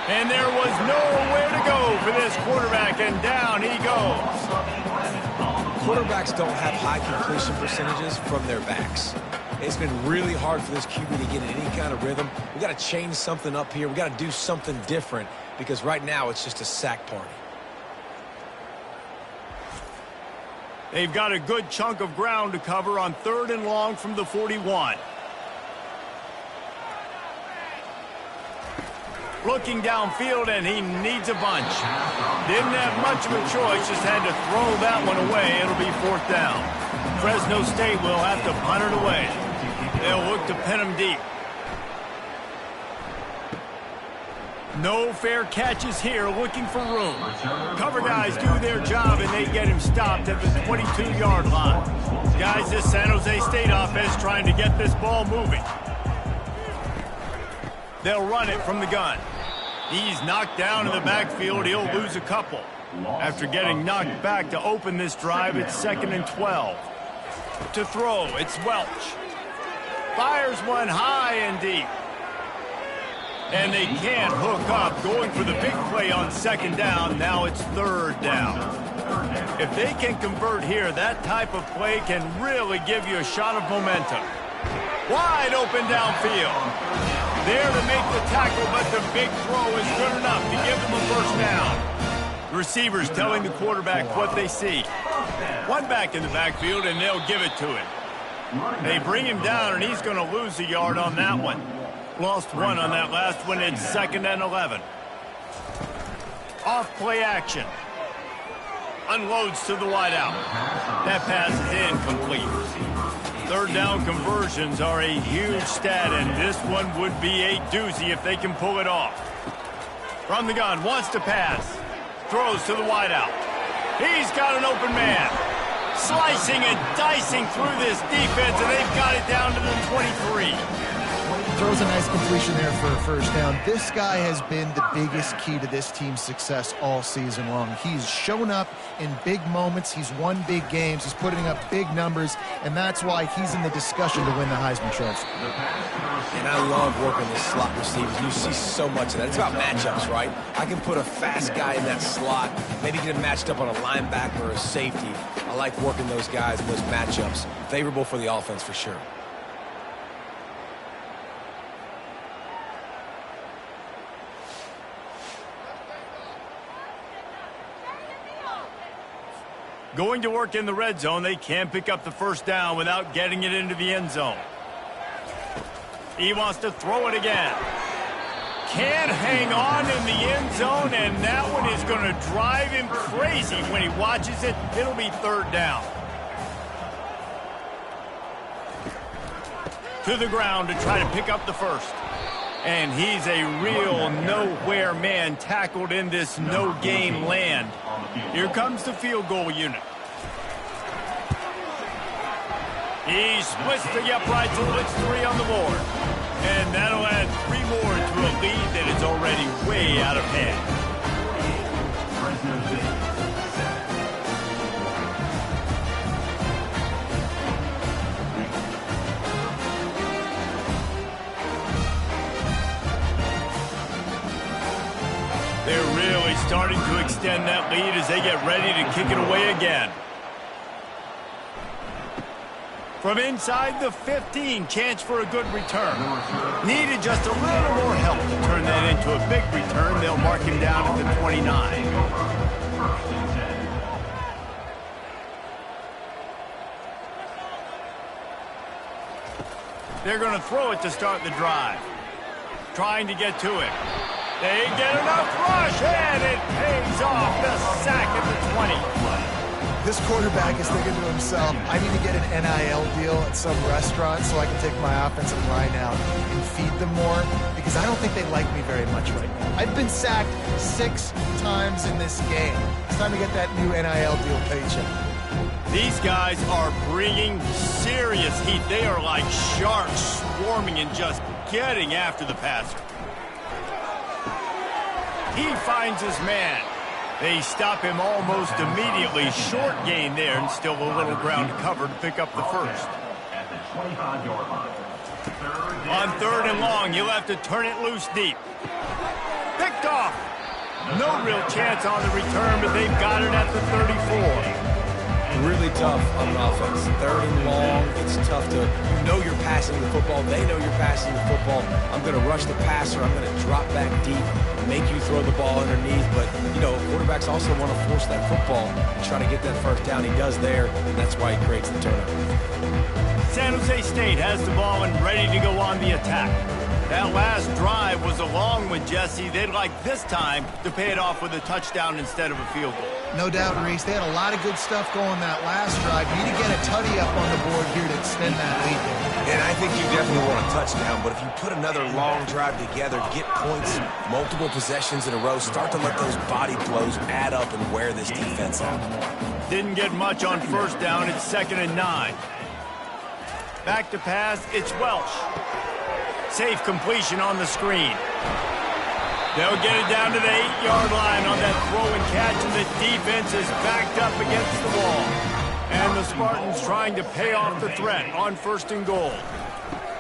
And there was nowhere to go for this quarterback, and down he goes. Quarterbacks don't have high completion percentages from their backs. It's been really hard for this QB to get in any kind of rhythm. We've got to change something up here. We've got to do something different because right now it's just a sack party. They've got a good chunk of ground to cover on 3rd and long from the 41. Looking downfield, and he needs a bunch. Didn't have much of a choice, just had to throw that one away. It'll be 4th down. Fresno State will have to punt it away. They'll look to pin him deep. No fair catches here, looking for room. Cover guys do their job, and they get him stopped at the 22-yard line. Guys, this San Jose State offense trying to get this ball moving. They'll run it from the gun. He's knocked down in the backfield. He'll lose a couple. After getting knocked back to open this drive, it's 2nd and 12. To throw, it's Welch. Fires one high and deep. And they can't hook up. Going for the big play on 2nd down. Now it's 3rd down. If they can convert here, that type of play can really give you a shot of momentum. Wide open downfield. There to make the tackle, but the big throw is good enough to give them a first down. The receivers telling the quarterback what they see. One back in the backfield, and they'll give it to him. They bring him down, and he's going to lose a yard on that one. Lost 1 on that last one. It's 2nd and 11. Off play action. Unloads to the wideout. That pass is incomplete. 3rd down conversions are a huge stat, and this one would be a doozy if they can pull it off. From the gun, wants to pass. Throws to the wideout. He's got an open man. Slicing and dicing through this defense, and they've got it down to the 23. Throws a nice completion there for a first down. This guy has been the biggest key to this team's success all season long. He's shown up in big moments. He's won big games. He's putting up big numbers, and that's why he's in the discussion to win the Heisman Trophy. And I love working the slot receivers. You see so much of that. It's about matchups, right? I can put a fast guy in that slot, maybe get him matched up on a linebacker or a safety. I like working those guys in those matchups. Favorable for the offense for sure. Going to work in the red zone. They can't pick up the first down without getting it into the end zone. He wants to throw it again. Can't hang on in the end zone, and that one is going to drive him crazy when he watches it. It'll be 3rd down. To the ground to try to pick up the first. And he's a real nowhere man tackled in this no-gain land. Here comes the field goal unit. He splits the uprights and puts 3 on the board. And that'll add 3 more to a lead that is already way out of hand. They're really starting to extend that lead as they get ready to kick it away again. From inside the 15, chance for a good return. Needed just a little more help to turn that into a big return. They'll mark him down at the 29. They're going to throw it to start the drive. Trying to get to it. They get enough rush, and it pays off. The sack at the 20. This quarterback is thinking to himself, I need to get an NIL deal at some restaurant so I can take my offensive line out and feed them more, because I don't think they like me very much right now. I've been sacked 6 times in this game. It's time to get that new NIL deal paycheck. These guys are bringing serious heat. They are like sharks swarming and just getting after the passer. He finds his man. They stop him almost immediately. Short gain there, and still a little ground to cover to pick up the first. At the 25-yard line. On 3rd and long, you'll have to turn it loose deep. Picked off. No real chance on the return, but they've got it at the 34. Really tough on offense. 3rd and long, it's tough to, you know you're passing the football. They know you're passing the football. I'm going to rush the passer. I'm going to drop back deep, make you throw the ball underneath. But, you know, quarterbacks also want to force that football and try to get that first down. He does there, and that's why he creates the turnover. San Jose State has the ball and ready to go on the attack. That last drive was a long one, Jesse. They'd like this time to pay it off with a touchdown instead of a field goal. No doubt, Reese. They had a lot of good stuff going that last drive. You need to get a tutty up on the board here to extend that lead there. And I think you definitely want a touchdown, but if you put another long drive together, get points, multiple possessions in a row, start to let those body blows add up and wear this defense out. Didn't get much on first down. It's 2nd and 9. Back to pass. It's Welsh. Safe completion on the screen. They'll get it down to the 8-yard line on that throw and catch, and the defense is backed up against the wall. And the Spartans trying to pay off the threat on 1st and goal.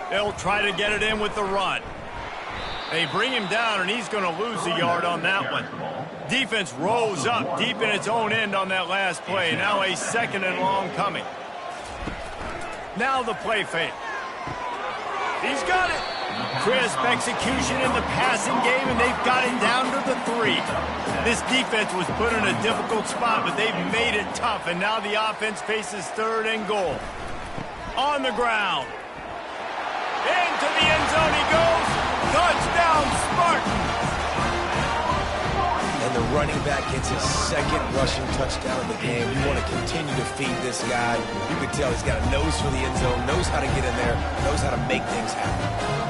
They'll try to get it in with the run. They bring him down, and he's going to lose a yard on that one. Defense rolls up deep in its own end on that last play. Now a 2nd and long coming. Now the play fake. He's got it. Crisp execution in the passing game, and they've got it down to the 3. This defense was put in a difficult spot, but they've made it tough, and now the offense faces 3rd and goal. On the ground. Into the end zone he goes. Touchdown, Spartans. And the running back gets his 2nd rushing touchdown of the game. You want to continue to feed this guy. You can tell he's got a nose for the end zone, knows how to get in there, knows how to make things happen.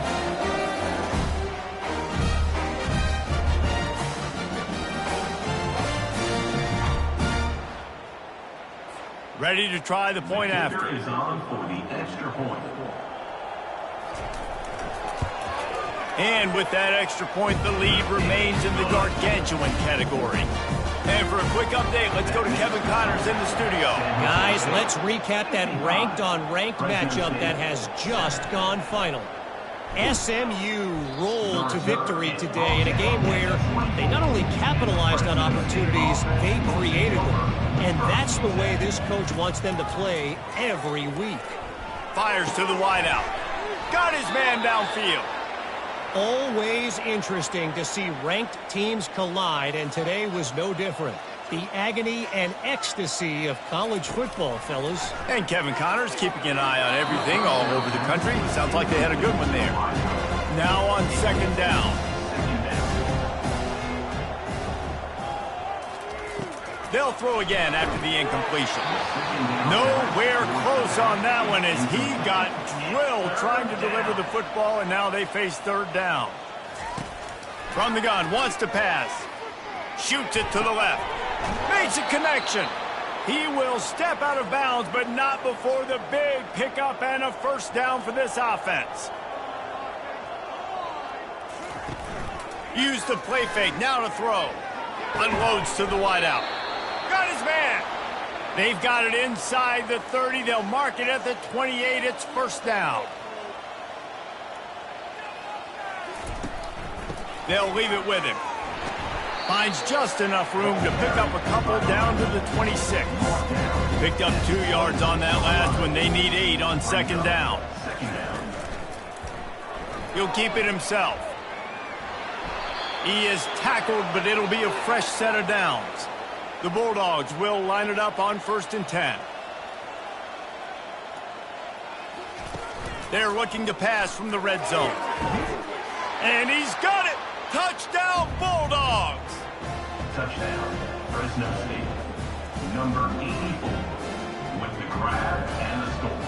Ready to try the point after. Is on for the extra point. And with that extra point, the lead remains in the gargantuan category. And for a quick update, let's go to Kevin Connors in the studio. Guys, let's recap that ranked-on-ranked matchup that has just gone final. SMU rolled to victory today in a game where they not only capitalized on opportunities, they created them. And that's the way this coach wants them to play every week. Fires to the wideout. Got his man downfield. Always interesting to see ranked teams collide, and today was no different. The agony and ecstasy of college football, fellas. And Kevin Connors keeping an eye on everything all over the country. Sounds like they had a good one there. Now on 2nd down. They'll throw again after the incompletion. Nowhere close on that one as he got drilled trying to deliver the football, and now they face 3rd down. From the gun, wants to pass. Shoots it to the left. Makes a connection. He will step out of bounds, but not before the big pickup and a first down for this offense. Use the play fake, now to throw. Unloads to the wideout. Got his man. They've got it inside the 30. They'll mark it at the 28. It's first down. They'll leave it with him. Finds just enough room to pick up a couple down to the 26. Picked up 2 yards on that last one. They need 8 on second down. He'll keep it himself. He is tackled, but it'll be a fresh set of downs. The Bulldogs will line it up on 1st and 10. They're looking to pass from the red zone. And he's got it! Touchdown, Bulldogs! Touchdown, Fresno State. Number 84 with the grab and the score.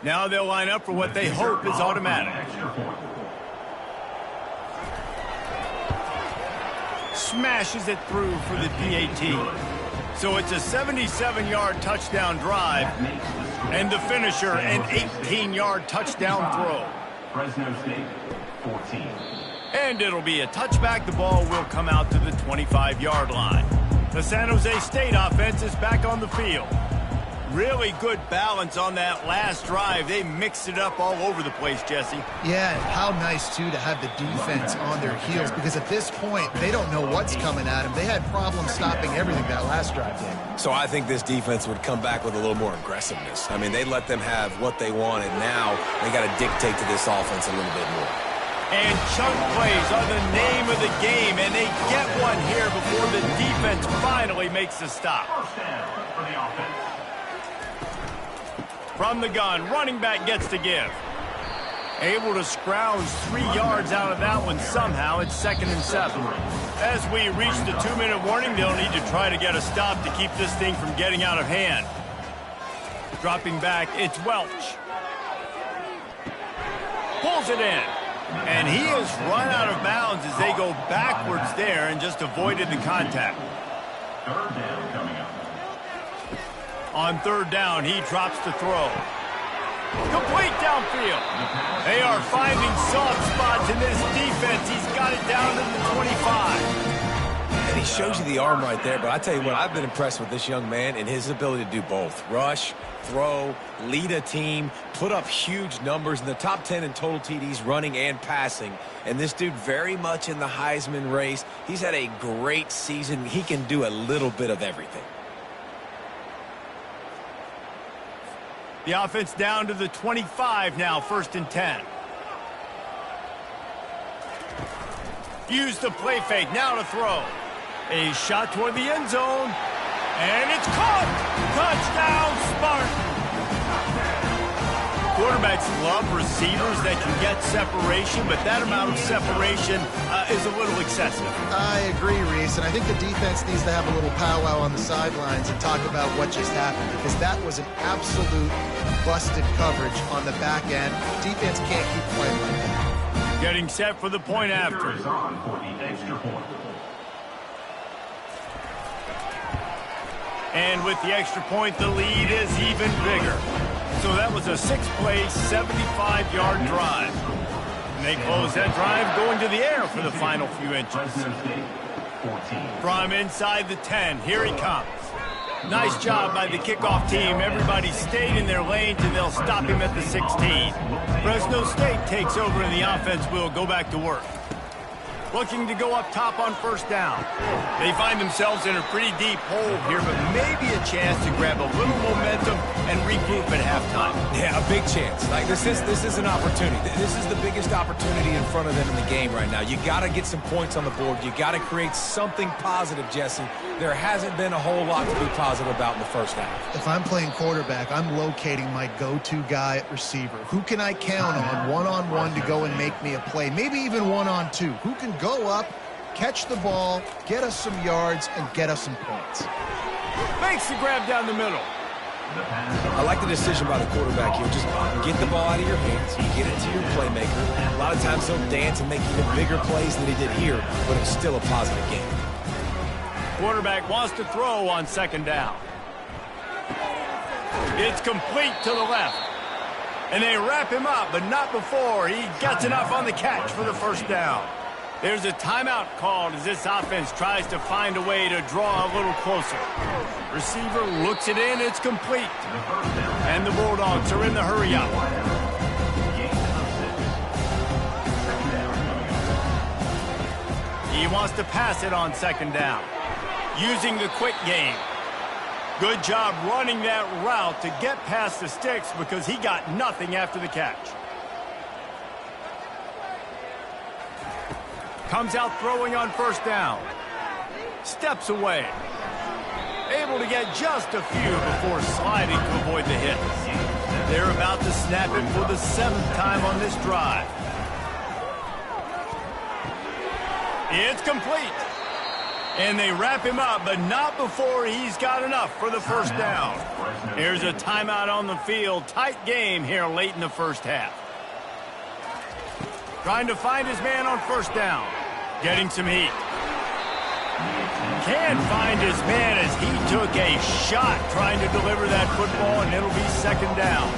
Now they'll line up for what they hope is automatic. Smashes it through for the PAT. So it's a 77-yard touchdown drive, and the finisher, an 18-yard touchdown throw. Fresno State, 14. And it'll be a touchback. The ball will come out to the 25-yard line. The San Jose State offense is back on the field. Really good balance on that last drive. They mixed it up all over the place, Jesse. Yeah, and how nice, too, to have the defense on their heels, because at this point, they don't know what's coming at them. They had problems stopping everything that last drive did. So I think this defense would come back with a little more aggressiveness. I mean, they let them have what they wanted. Now they got to dictate to this offense a little bit more. And chunk plays are the name of the game, and they get one here before the defense finally makes a stop. First down for the offense. From the gun, running back gets to give. Able to scrounge 3 yards out of that one somehow. It's 2nd and 7. As we reach the 2-minute warning, they'll need to try to get a stop to keep this thing from getting out of hand. Dropping back, it's Welch. Pulls it in. And he has run out of bounds as they go backwards there and just avoided the contact. Third down coming up. On 3rd down, he drops to throw. Complete downfield. They are finding soft spots in this defense. He's got it down to the 25. And he shows you the arm right there, but I tell you what, I've been impressed with this young man and his ability to do both. Rush, throw, lead a team, put up huge numbers in the top 10 in total TDs running and passing. And this dude very much in the Heisman race. He's had a great season. He can do a little bit of everything. The offense down to the 25 now, 1st and 10. Use the play fake, now to throw. A shot toward the end zone, and it's caught! Touchdown, Spartan! Quarterbacks love receivers that can get separation, but that amount of separation is a little excessive. I agree, Reese, and I think the defense needs to have a little powwow on the sidelines and talk about what just happened, because that was an absolute busted coverage on the back end. Defense can't keep playing like that. Getting set for the point after. Is on for the extra point. And with the extra point, the lead is even bigger. So that was a 6-play, 75-yard drive. And they close that drive going to the air for the final few inches. From inside the 10, here he comes. Nice job by the kickoff team. Everybody stayed in their lanes, and they'll stop him at the 16. Fresno State takes over, and the offense will go back to work. Looking to go up top on 1st down. They find themselves in a pretty deep hole here, but maybe a chance to grab a little momentum and regroup at halftime. Yeah, a big chance. Like this is an opportunity. This is the biggest opportunity in front of them in the game right now. You got to get some points on the board. You got to create something positive, Jesse, there hasn't been a whole lot to be positive about in the first half. If I'm playing quarterback, I'm locating my go-to guy at receiver. Who can I count on one-on-one to go and make me a play? Maybe even one-on-two. Who can go up, catch the ball, get us some yards, and get us some points? Makes the grab down the middle. I like the decision by the quarterback here. Just get the ball out of your hands, get it to your playmaker. A lot of times he'll dance and make even bigger plays than he did here, but it's still a positive game. Quarterback wants to throw on second down. It's complete to the left. And they wrap him up, but not before he gets enough on the catch for the first down. There's a timeout called as this offense tries to find a way to draw a little closer. Receiver looks it in, it's complete. And the Bulldogs are in the hurry-up. He wants to pass it on second down. Using the quick game. Good job running that route to get past the sticks because he got nothing after the catch. Comes out throwing on first down. Steps away. Able to get just a few before sliding to avoid the hit. They're about to snap it for the 7th time on this drive. It's complete. And they wrap him up, but not before he's got enough for the first down. Here's a timeout on the field. Tight game here late in the first half. Trying to find his man on first down. Getting some heat. Can't find his man as he took a shot trying to deliver that football, and it'll be second down.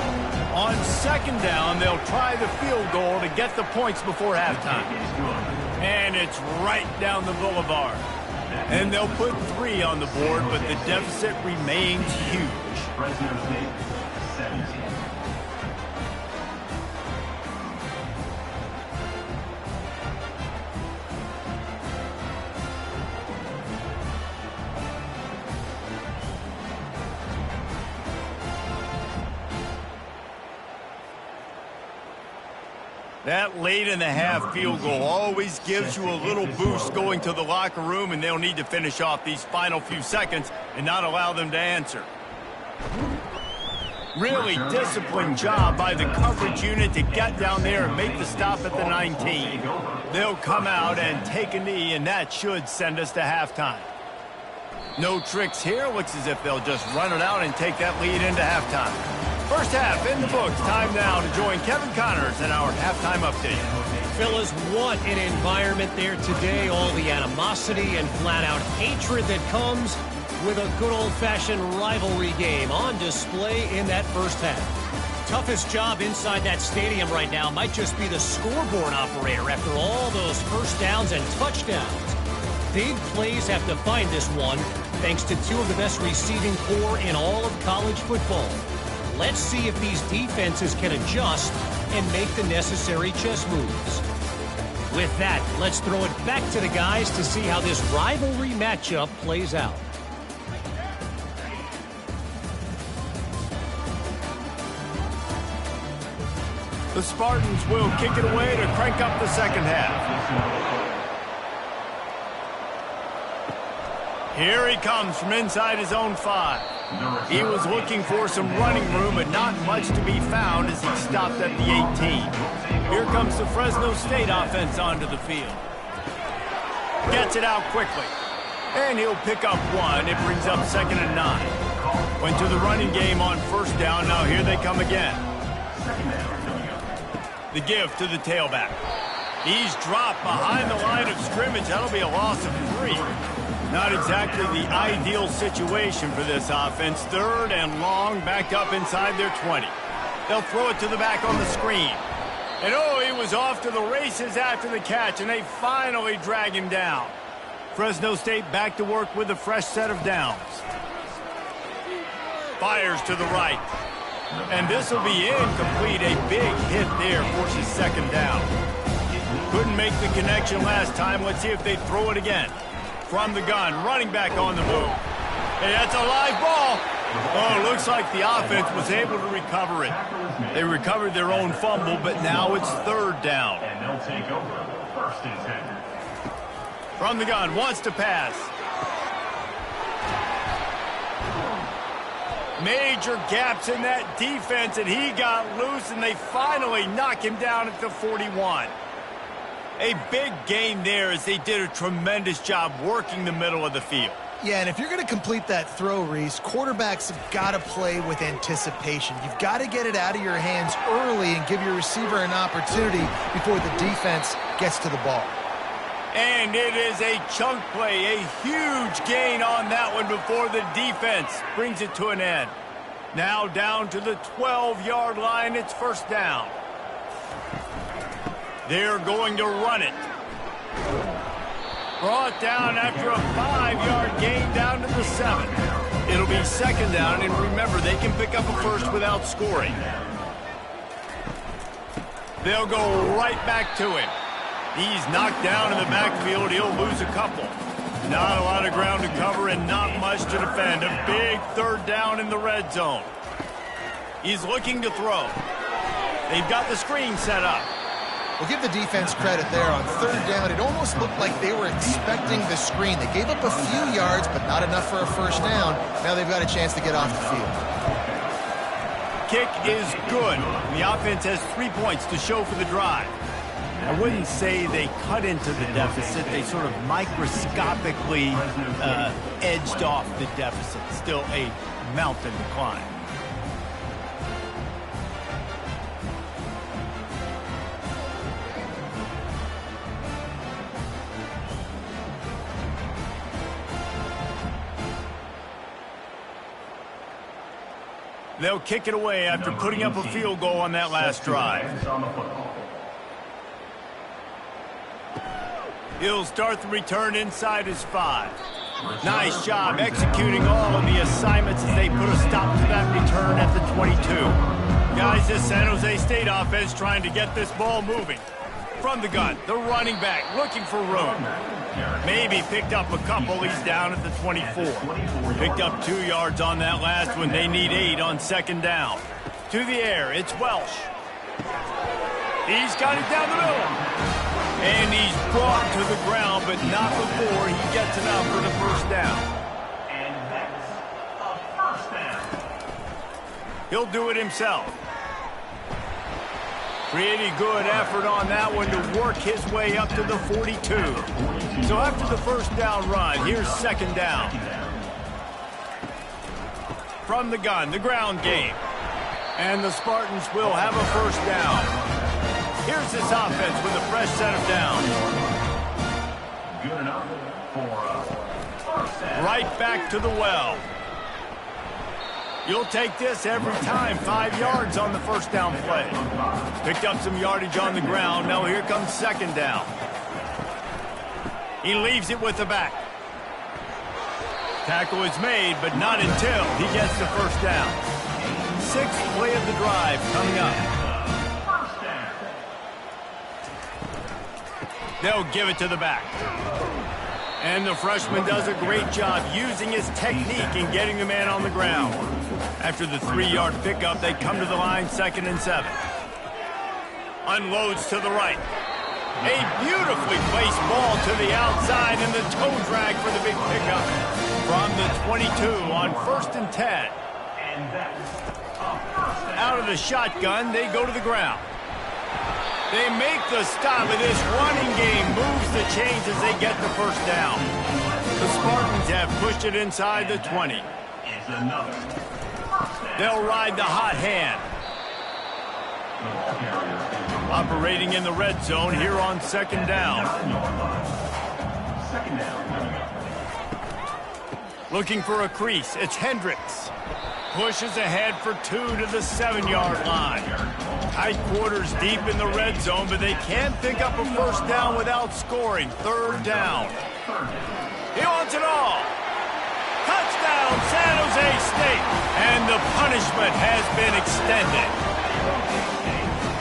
On second down, they'll try the field goal to get the points before halftime. And it's right down the boulevard. And they'll put 3 on the board, but the deficit remains huge. Fresno State, 17. That late in the half field goal always gives you a little boost going to the locker room, and they'll need to finish off these final few seconds and not allow them to answer. Really disciplined job by the coverage unit to get down there and make the stop at the 19. They'll come out and take a knee, and that should send us to halftime. No tricks here. Looks as if they'll just run it out and take that lead into halftime. First half in the books. Time now to join Kevin Connors in our halftime update. Fellas, what an environment there today. All the animosity and flat-out hatred that comes with a good old-fashioned rivalry game on display in that first half. Toughest job inside that stadium right now might just be the scoreboard operator after all those first downs and touchdowns. Big plays have to find this one, thanks to 2 of the best receiving corps in all of college football. Let's see if these defenses can adjust and make the necessary chess moves. With that, let's throw it back to the guys to see how this rivalry matchup plays out. The Spartans will kick it away to crank up the second half. Here he comes from inside his own 5. He was looking for some running room, but not much to be found as he stopped at the 18. Here comes the Fresno State offense onto the field. Gets it out quickly. And he'll pick up 1. It brings up 2nd and 9. Went to the running game on first down. Now here they come again. The give to the tailback. He's dropped behind the line of scrimmage. That'll be a loss of 3. Not exactly the ideal situation for this offense. 3rd and long, back up inside their 20. They'll throw it to the back on the screen. And oh, he was off to the races after the catch, and they finally drag him down. Fresno State back to work with a fresh set of downs. Fires to the right. And this will be incomplete. A big hit there forces 2nd down. Couldn't make the connection last time. Let's see if they throw it again. From the gun, running back on the move. Hey, that's a live ball. Oh, it looks like the offense was able to recover it. They recovered their own fumble, but now it's 3rd down. And they'll take over 1st and 10. From the gun, wants to pass. Major gaps in that defense, and he got loose, and they finally knock him down at the 41. A big gain there as they did a tremendous job working the middle of the field. Yeah, and if you're going to complete that throw, Reese, quarterbacks have got to play with anticipation. You've got to get it out of your hands early and give your receiver an opportunity before the defense gets to the ball. And it is a chunk play, a huge gain on that one before the defense brings it to an end. Now down to the 12-yard line, it's first down. They're going to run it. Brought down after a 5-yard gain down to the 7. It'll be second down, and remember, they can pick up a first without scoring. They'll go right back to him. He's knocked down in the backfield. He'll lose a couple. Not a lot of ground to cover and not much to defend. A big third down in the red zone. He's looking to throw. They've got the screen set up. We'll give the defense credit there on third down. It almost looked like they were expecting the screen. They gave up a few yards, but not enough for a first down. Now they've got a chance to get off the field. Kick is good. The offense has 3 points to show for the drive. I wouldn't say they cut into the deficit. They sort of microscopically edged off the deficit. Still a mountain to climb. They'll kick it away after putting up a field goal on that last drive. He'll start the return inside his 5. Nice job executing all of the assignments as they put a stop to that return at the 22. Guys, this San Jose State offense trying to get this ball moving. From the gun, the running back looking for room. Maybe picked up a couple. He's down at the 24. Picked up 2 yards on that last one. They need 8 on second down. To the air, it's Welsh. He's got it down the middle. And he's brought to the ground, but not before he gets enough for the first down. And that's a first down. He'll do it himself. Pretty good effort on that one to work his way up to the 42. So after the first down run, here's second down. From the gun, the ground game. And the Spartans will have a first down. Here's this offense with a fresh set of downs. Good enough for a first down. Right back to the well. You'll take this every time. 5 yards on the first down play. Picked up some yardage on the ground. Now here comes second down. He leaves it with the back. Tackle is made, but not until he gets the first down. 6th play of the drive coming up. They'll give it to the back. And the freshman does a great job using his technique and getting the man on the ground. After the 3-yard pickup, they come to the line, 2nd and 7. Unloads to the right. A beautifully placed ball to the outside and the toe drag for the big pickup. From the 22 on 1st and 10. Out of the shotgun, they go to the ground. They make the stop, and this running game moves the chains as they get the first down. The Spartans have pushed it inside the 20. They'll ride the hot hand. Operating in the red zone here on second down. Looking for a crease. It's Hendricks. Pushes ahead for 2 to the 7-yard line. Tight quarters deep in the red zone, but they can't pick up a first down without scoring. 3rd down. He wants it all. Touchdown, San Jose State. And the punishment has been extended.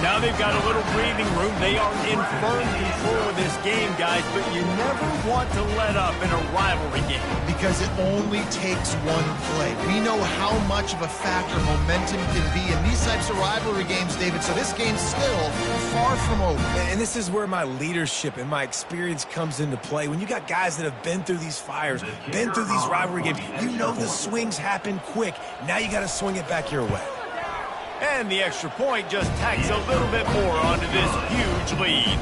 Now they've got a little breathing room. They are in firm control of this game, guys, but you never want to let up in a rivalry game. Because it only takes one play. We know how much of a factor momentum can be in these types of rivalry games, David, so this game's still far from over. And this is where my leadership and my experience comes into play. When you got guys that have been through these fires, been through these rivalry games, you know the swings happen quick. Now you got to swing it back your way. And the extra point just tacks a little bit more onto this huge lead.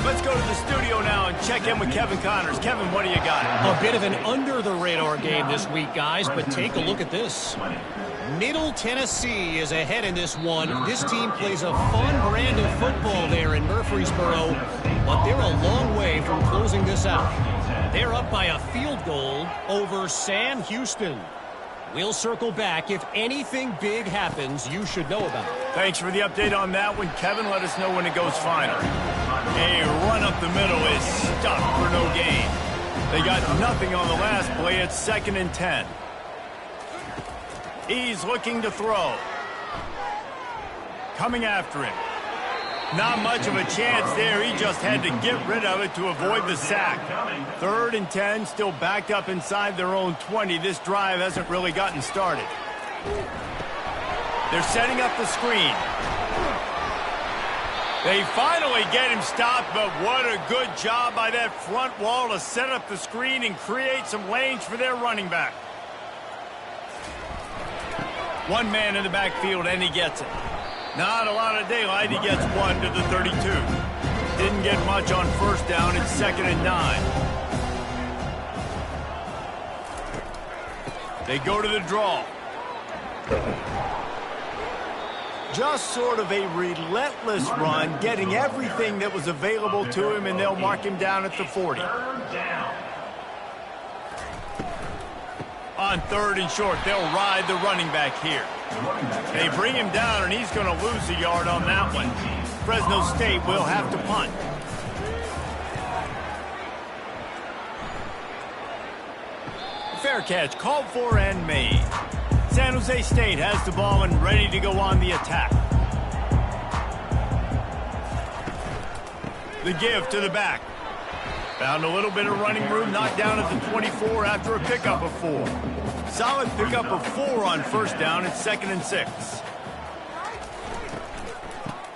Let's go to the studio now and check in with Kevin Connors. Kevin, what do you got? A bit of an under-the-radar game this week, guys, but take a look at this. Middle Tennessee is ahead in this one. This team plays a fun brand of football there in Murfreesboro, but they're a long way from closing this out. They're up by a field goal over Sam Houston. We'll circle back. If anything big happens, you should know about it. Thanks for the update on that one, Kevin. Let us know when it goes final. A run up the middle is stuck for no gain. They got nothing on the last play. It's 2nd and 10. He's looking to throw. Coming after him. Not much of a chance there. He just had to get rid of it to avoid the sack. 3rd and 10, still backed up inside their own 20. This drive hasn't really gotten started. They're setting up the screen. They finally get him stopped, but what a good job by that front wall to set up the screen and create some lanes for their running back. One man in the backfield, and he gets it. Not a lot of daylight. He gets one to the 32. Didn't get much on 1st down. It's 2nd and 9. They go to the draw. Just sort of a relentless run, getting everything that was available to him, and they'll mark him down at the 40. On 3rd and short, they'll ride the running back here. They bring him down, and he's going to lose a yard on that one. Fresno State will have to punt. Fair catch, called for and made. San Jose State has the ball and ready to go on the attack. The give to the back. Found a little bit of running room, knocked down at the 24 after a pickup of 4. Solid pickup of 4 on 1st down. It's 2nd and 6.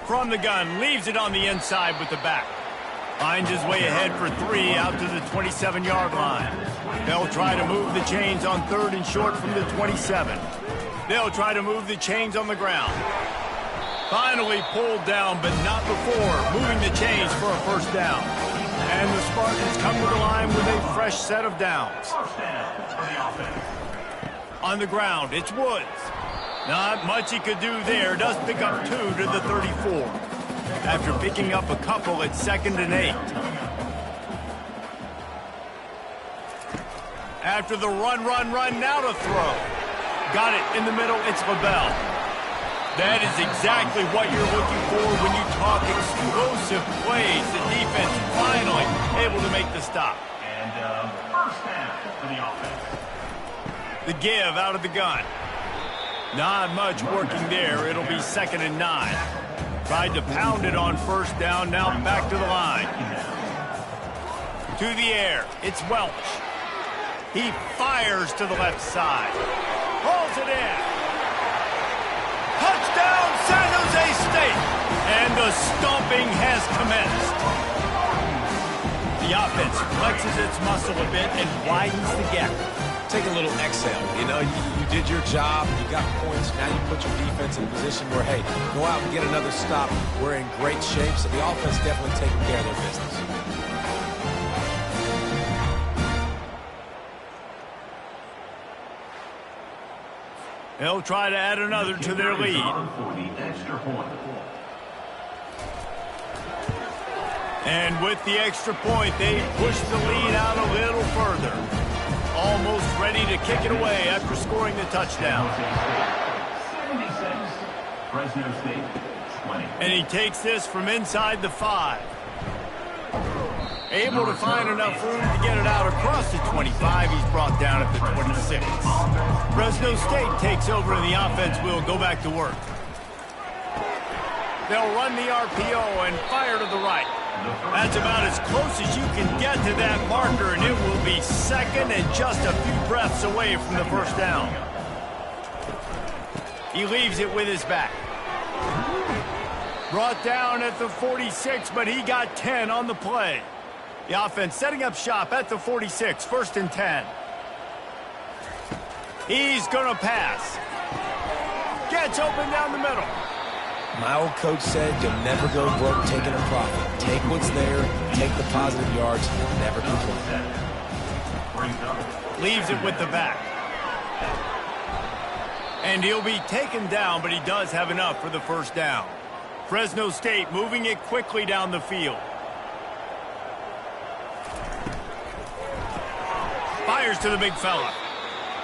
From the gun, leaves it on the inside with the back. Finds his way ahead for 3 out to the 27-yard line. They'll try to move the chains on 3rd and short from the 27. They'll try to move the chains on the ground. Finally pulled down, but not before moving the chains for a 1st down. And the Spartans come to the line with a fresh set of downs. On the ground, it's Woods. Not much he could do there. Does pick up 2 to the 34. After picking up a couple, it's 2nd and 8. After the run, now to throw. Got it in the middle, it's LaBelle. That is exactly what you're looking for when you talk explosive plays. The defense finally able to make the stop. And 1st down for the offense. The give out of the gun. Not much working there. It'll be 2nd and 9. Tried to pound it on 1st down. Now back to the line. To the air. It's Welch. He fires to the left side. Hauls it in. Touchdown, San Jose State. And the stomping has commenced. The offense flexes its muscle a bit and widens the gap. Take a little exhale. You know, you did your job. You got points. Now you put your defense in a position where, hey, go out and get another stop. We're in great shape, so the offense definitely taking care of their business. They'll try to add another to their lead. And with the extra point, they push the lead out a little further. Almost ready to kick it away after scoring the touchdown. 76, Fresno State, 20. And he takes this from inside the 5. Able to find enough room to get it out across the 25. He's brought down at the 26. Fresno State takes over and the offense will go back to work. They'll run the RPO and fire to the right. That's about as close as you can get to that marker, and it will be second and just a few breaths away from the first down. He leaves it with his back. Brought down at the 46, but he got 10 on the play. The offense setting up shop at the 46, 1st and 10. He's going to pass. Gets open down the middle. My old coach said you'll never go broke taking a profit. Take what's there, take the positive yards, never complain. Leaves it with the back. And he'll be taken down, but he does have enough for the first down. Fresno State moving it quickly down the field. Fires to the big fella.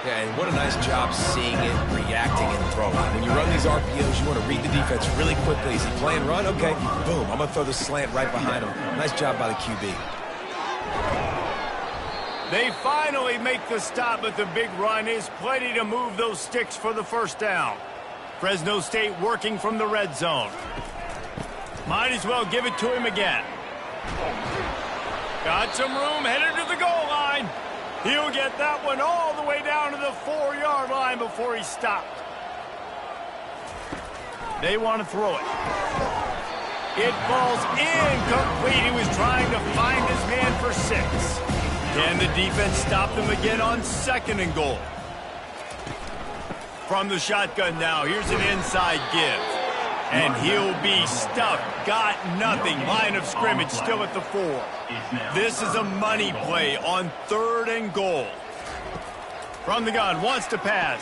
Yeah, and what a nice job seeing it, reacting, and throwing. When you run these RPOs, you want to read the defense really quickly. Is he playing run? Okay, boom. I'm going to throw the slant right behind him. Nice job by the QB. They finally make the stop, but the big run is plenty to move those sticks for the first down. Fresno State working from the red zone. Might as well give it to him again. Got some room, headed to the goal line. He'll get that one all the way down to the 4-yard line before he's stopped. They want to throw it. It falls incomplete. He was trying to find his man for 6. Can the defense stop them again on 2nd and goal? From the shotgun now, here's an inside give. And he'll be stuffed. Got nothing. Line of scrimmage still at the 4. This is a money play on 3rd and goal. From the gun, wants to pass.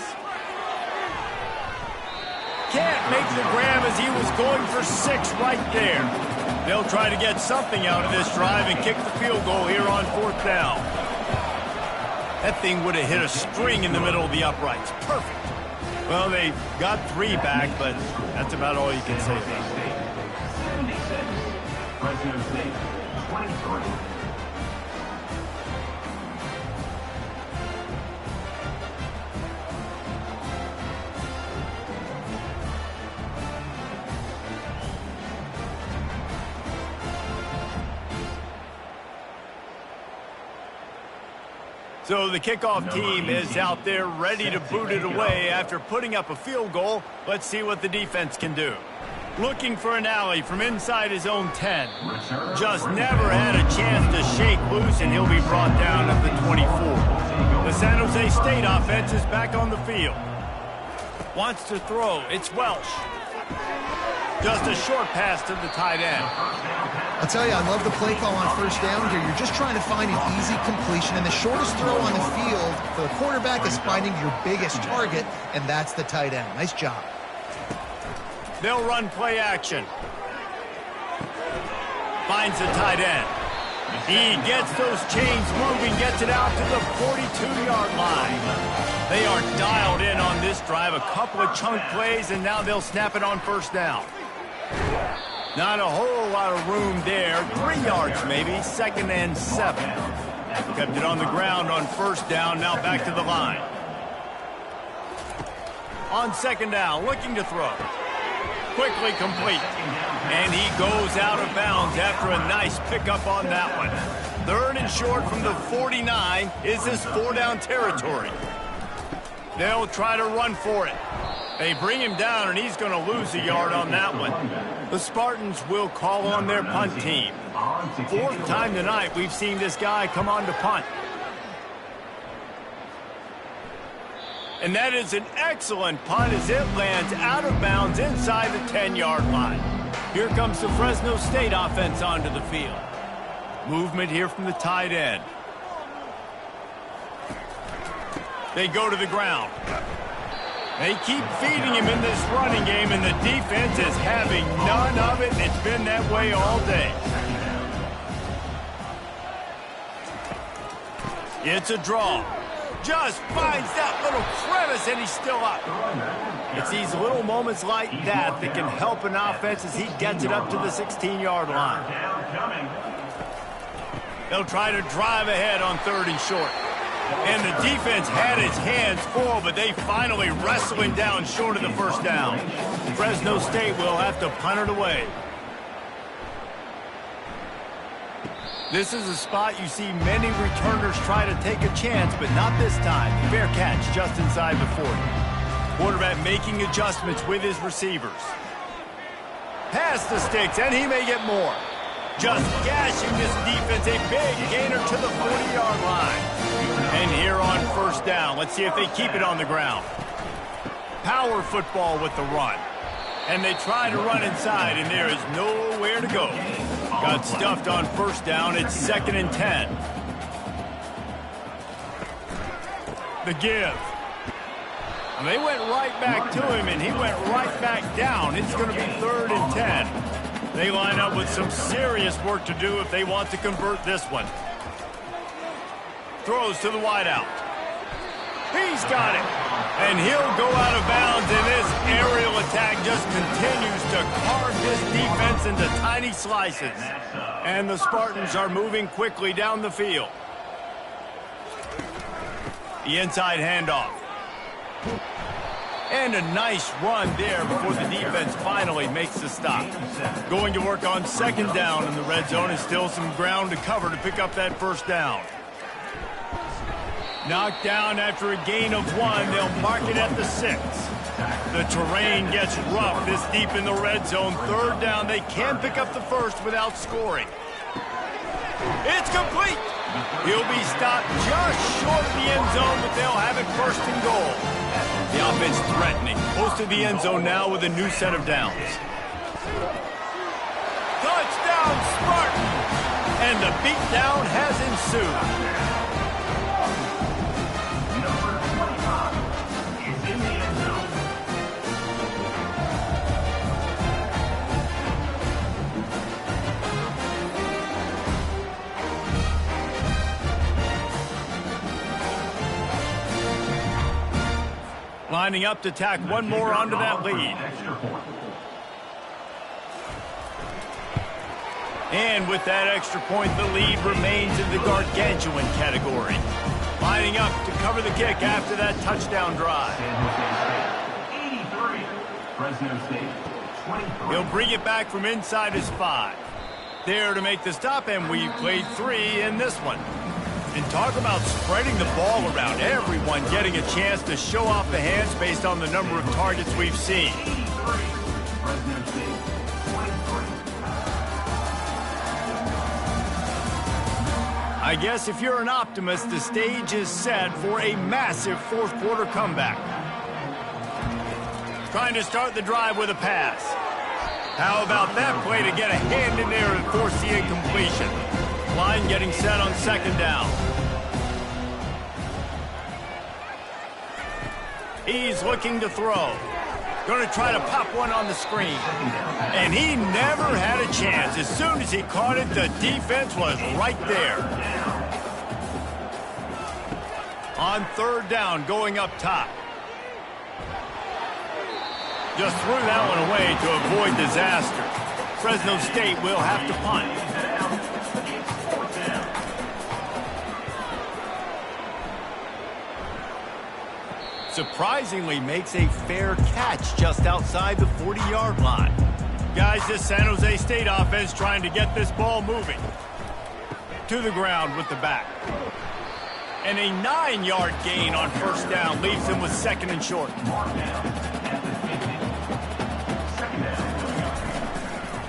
Can't make the grab as he was going for 6 right there. They'll try to get something out of this drive and kick the field goal here on 4th down. That thing would have hit a string in the middle of the uprights. Perfect. Well, they got 3 back, but that's about all you can say about it. 76. Fresno State, 23. So the kickoff team is out there ready to boot it away after putting up a field goal. Let's see what the defense can do. Looking for an alley from inside his own 10. Just never had a chance to shake loose, and he'll be brought down at the 24. The San Jose State offense is back on the field. Wants to throw. It's Welsh. Just a short pass to the tight end. I'll tell you, I love the play call on 1st down here. You're just trying to find an easy completion, and the shortest throw on the field for the quarterback is finding your biggest target, and that's the tight end. Nice job. They'll run play action. Finds the tight end. He gets those chains moving, gets it out to the 42-yard line. They are dialed in on this drive. A couple of chunk plays, and now they'll snap it on 1st down. Not a whole lot of room there. 3 yards maybe. 2nd and 7. Kept it on the ground on 1st down. Now back to the line. On 2nd down, looking to throw. Quickly complete. And he goes out of bounds after a nice pickup on that one. 3rd and short from the 49 is this 4-down territory. They'll try to run for it. They bring him down, and he's going to lose a yard on that one. The Spartans will call on their punt team. 4th time tonight we've seen this guy come on to punt. And that is an excellent punt as it lands out of bounds inside the 10-yard line. Here comes the Fresno State offense onto the field. Movement here from the tight end. They go to the ground. They keep feeding him in this running game, and the defense is having none of it. It's been that way all day. It's a draw. Just finds that little crevice, and he's still up. It's these little moments like that that can help an offense as he gets it up to the 16-yard line. They'll try to drive ahead on 3rd and short. And the defense had its hands full, but they finally wrestle him down short of the first down. Fresno State will have to punt it away. This is a spot you see many returners try to take a chance, but not this time. Fair catch just inside the 40. Quarterback making adjustments with his receivers. Past the sticks, and he may get more. Just gashing this defense, a big gainer to the 40-yard line. And here on first down, let's see if they keep it on the ground. Power football with the run. And they try to run inside, and there is nowhere to go. Got stuffed on first down. It's 2nd and 10. The give. And they went right back to him, and he went right back down. It's going to be 3rd and 10. They line up with some serious work to do if they want to convert this one. Throws to the wideout. He's got it. And he'll go out of bounds, and this aerial attack just continues to carve this defense into tiny slices. And the Spartans are moving quickly down the field. The inside handoff. And a nice run there before the defense finally makes the stop. Going to work on 2nd down in the red zone, and still some ground to cover to pick up that first down. Knocked down after a gain of 1. They'll mark it at the 6. The terrain gets rough this deep in the red zone. 3rd down. They can pick up the first without scoring. It's complete. He'll be stopped just short of the end zone, but they'll have it 1st and goal. The offense threatening. Close to the end zone now with a new set of downs. Touchdown, Spartan! And the beatdown has ensued. Lining up to tack one more onto that lead. And with that extra point, the lead remains in the gargantuan category. Lining up to cover the kick after that touchdown drive. 83. Fresno State, 23. He'll bring it back from inside his 5. There to make the stop, and we've played 3 in this one. And talk about spreading the ball around. Everyone getting a chance to show off the hands based on the number of targets we've seen. I guess if you're an optimist, the stage is set for a massive 4th quarter comeback. Trying to start the drive with a pass. How about that play to get a hand in there and force the incompletion? Line getting set on 2nd down. He's looking to throw. Going to try to pop one on the screen. And he never had a chance. As soon as he caught it, the defense was right there. On 3rd down, going up top. Just threw that one away to avoid disaster. Fresno State will have to punt. Surprisingly makes a fair catch just outside the 40-yard line. Guys, this San Jose State offense trying to get this ball moving. To the ground with the back. And a 9-yard gain on 1st down leaves him with 2nd and short.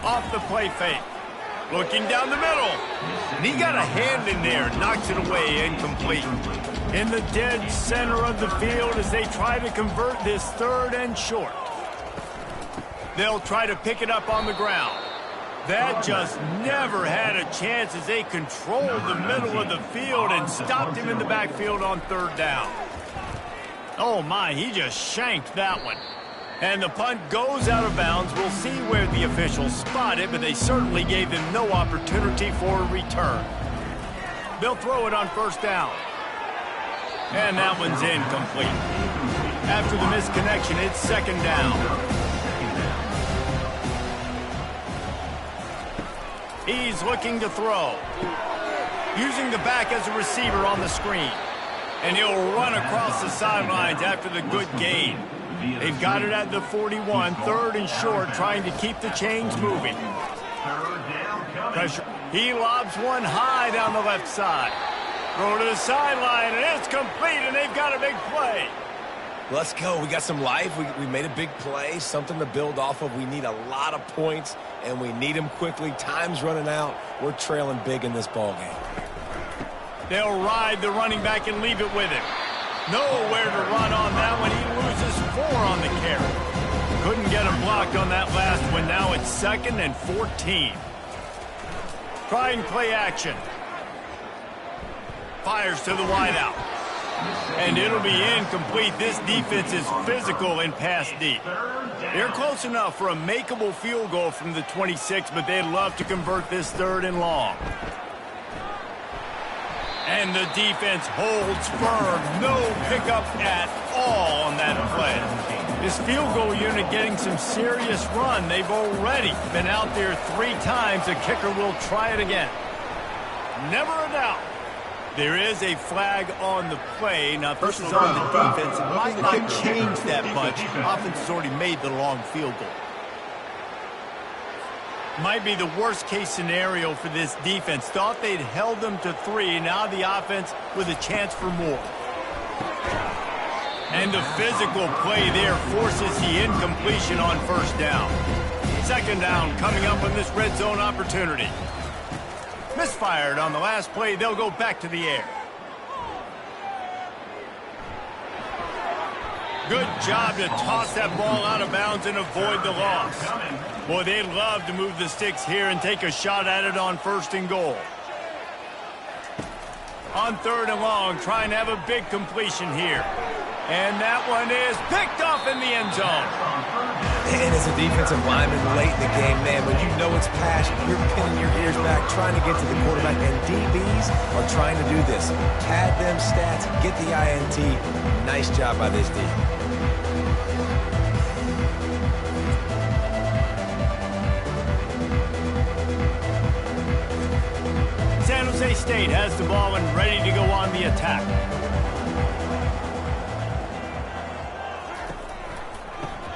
Off the play fake. Looking down the middle. And he got a hand in there. Knocks it away, incomplete. In the dead center of the field as they try to convert this 3rd and short. They'll try to pick it up on the ground. That just never had a chance as they controlled the middle of the field and stopped him in the backfield on 3rd down. Oh my, he just shanked that one. And the punt goes out of bounds. We'll see where the officials spot it, but they certainly gave them no opportunity for a return. They'll throw it on 1st down. And that one's incomplete. After the misconnection, it's 2nd down. He's looking to throw. Using the back as a receiver on the screen. And he'll run across the sidelines after the good gain. They've got it at the 41, 3rd and short, trying to keep the chains moving. Pressure. He lobs one high down the left side. Throw to the sideline, and it's complete, and they've got a big play. Let's go. We got some life. We made a big play, something to build off of. We need a lot of points, and we need them quickly. Time's running out. We're trailing big in this ball game. They'll ride the running back and leave it with him. Nowhere to run on that one. He loses 4 on the carry. Couldn't get him blocked on that last one. Now it's 2nd and 14. Trying play action. Fires to the wideout. And it'll be incomplete. This defense is physical and pass deep. They're close enough for a makeable field goal from the 26, but they'd love to convert this 3rd and long. And the defense holds firm. No pickup at all on that play. This field goal unit getting some serious run. They've already been out there 3 times. The kicker will try it again. Never a doubt. There is a flag on the play. Now, this is on the defense. It might not change that much. Offense has already made the long field goal. Might be the worst-case scenario for this defense. Thought they'd held them to 3. Now the offense with a chance for more. And the physical play there forces the incompletion on 1st down. 2nd down coming up on this red zone opportunity. Misfired on the last play. They'll go back to the air. Good job to toss that ball out of bounds and avoid the loss. Boy, they'd love to move the sticks here and take a shot at it on 1st and goal. On 3rd and long, trying to have a big completion here. And that one is picked off in the end zone. And as a defensive lineman late in the game, man, when you know it's pass, you're pinning your ears back, trying to get to the quarterback, and DBs are trying to do this. Pad them stats, get the INT. Nice job by this defense. San Jose State has the ball and ready to go on the attack.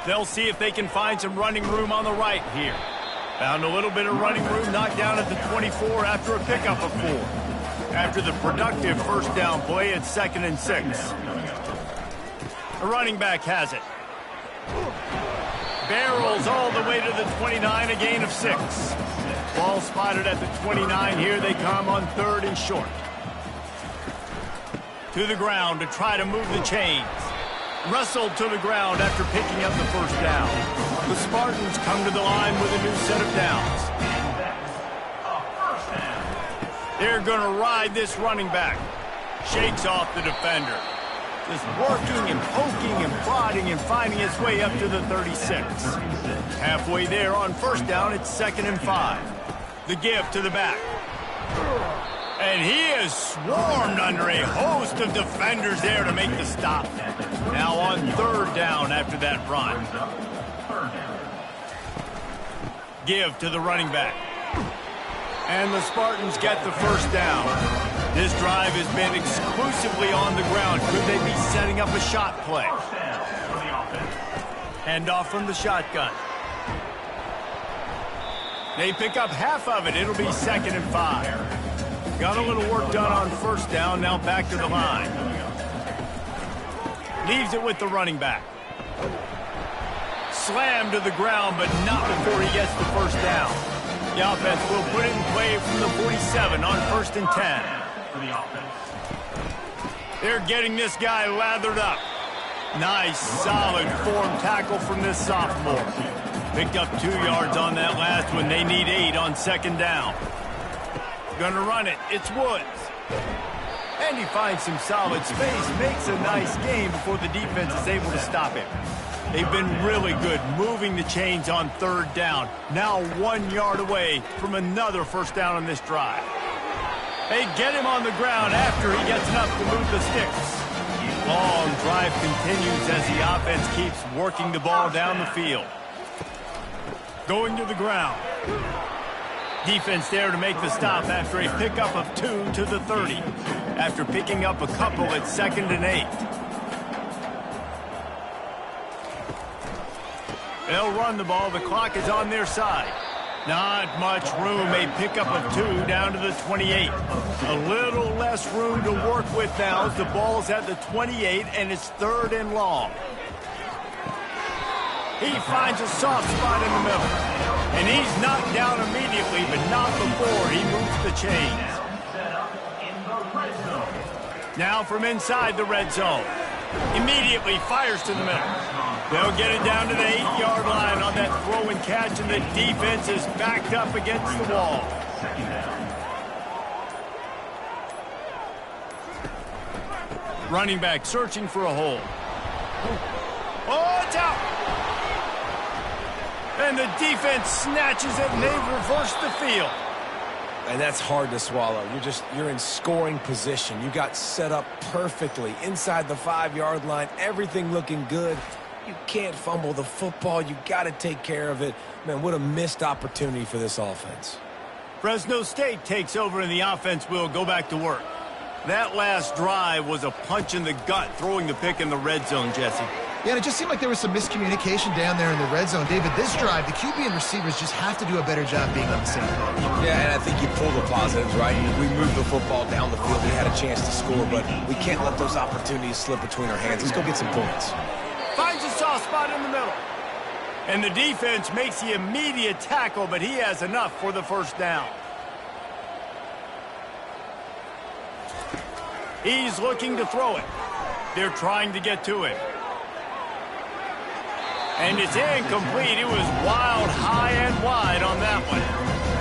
They'll see if they can find some running room on the right here. Found a little bit of running room, knocked down at the 24 after a pickup of 4. After the productive 1st down play, it's 2nd and 6. The running back has it. Barrels all the way to the 29, a gain of 6. Ball spotted at the 29. Here they come on 3rd and short. To the ground to try to move the chains. Wrestled to the ground after picking up the 1st down. The Spartans come to the line with a new set of downs. They're going to ride this running back. Shakes off the defender. Just working and poking and prodding and finding his way up to the 36. Halfway there on 1st down, it's 2nd and 5. The give to the back. And he is swarmed under a host of defenders there to make the stop. Now on 3rd down after that run. Give to the running back. And the Spartans get the 1st down. This drive has been exclusively on the ground. Could they be setting up a shot play? Hand off from the shotgun. They pick up half of it. It'll be 2nd and 5. Got a little work done on 1st down. Now back to the line. Leaves it with the running back. Slammed to the ground, but not before he gets the 1st down. The offense will put it in play from the 47 on 1st and 10. They're getting this guy lathered up. Nice, solid form tackle from this sophomore. Picked up 2 yards on that last one. They need 8 on 2nd down. Gonna run it. It's Woods. And he finds some solid space. Makes a nice game before the defense is able to stop him. They've been really good moving the chains on 3rd down. Now 1 yard away from another 1st down on this drive. They get him on the ground after he gets enough to move the sticks. Long drive continues as the offense keeps working the ball down the field. Going to the ground. Defense there to make the stop after a pickup of 2 to the 30. after picking up a couple at 2nd and 8. They'll run the ball. The clock is on their side. Not much room. A pickup of 2 down to the 28. A little less room to work with now as the ball's at the 28 and it's 3rd and long. He finds a soft spot in the middle. And he's knocked down immediately, but not before he moves the chains. Now from inside the red zone. Immediately fires to the middle. They'll get it down to the 8-yard line on that throw and catch, and the defense is backed up against the wall. Running back searching for a hole. Oh, it's out! And the defense snatches it, and they've reversed the field. And that's hard to swallow. You're in scoring position. You got set up perfectly inside the 5-yard line. Everything looking good. You can't fumble the football. You got to take care of it. Man, what a missed opportunity for this offense. Fresno State takes over, and the offense will go back to work. That last drive was a punch in the gut, throwing the pick in the red zone, Jesse. Yeah, and it just seemed like there was some miscommunication down there in the red zone. David, this drive, the QB and receivers just have to do a better job being on the same page. Yeah, and I think you pull the positives, right? We moved the football down the field. We had a chance to score, but we can't let those opportunities slip between our hands. Let's go get some points. Finds a soft spot in the middle. And the defense makes the immediate tackle, but he has enough for the first down. He's looking to throw it. They're trying to get to him. And it's incomplete. It was wild, high and wide on that one.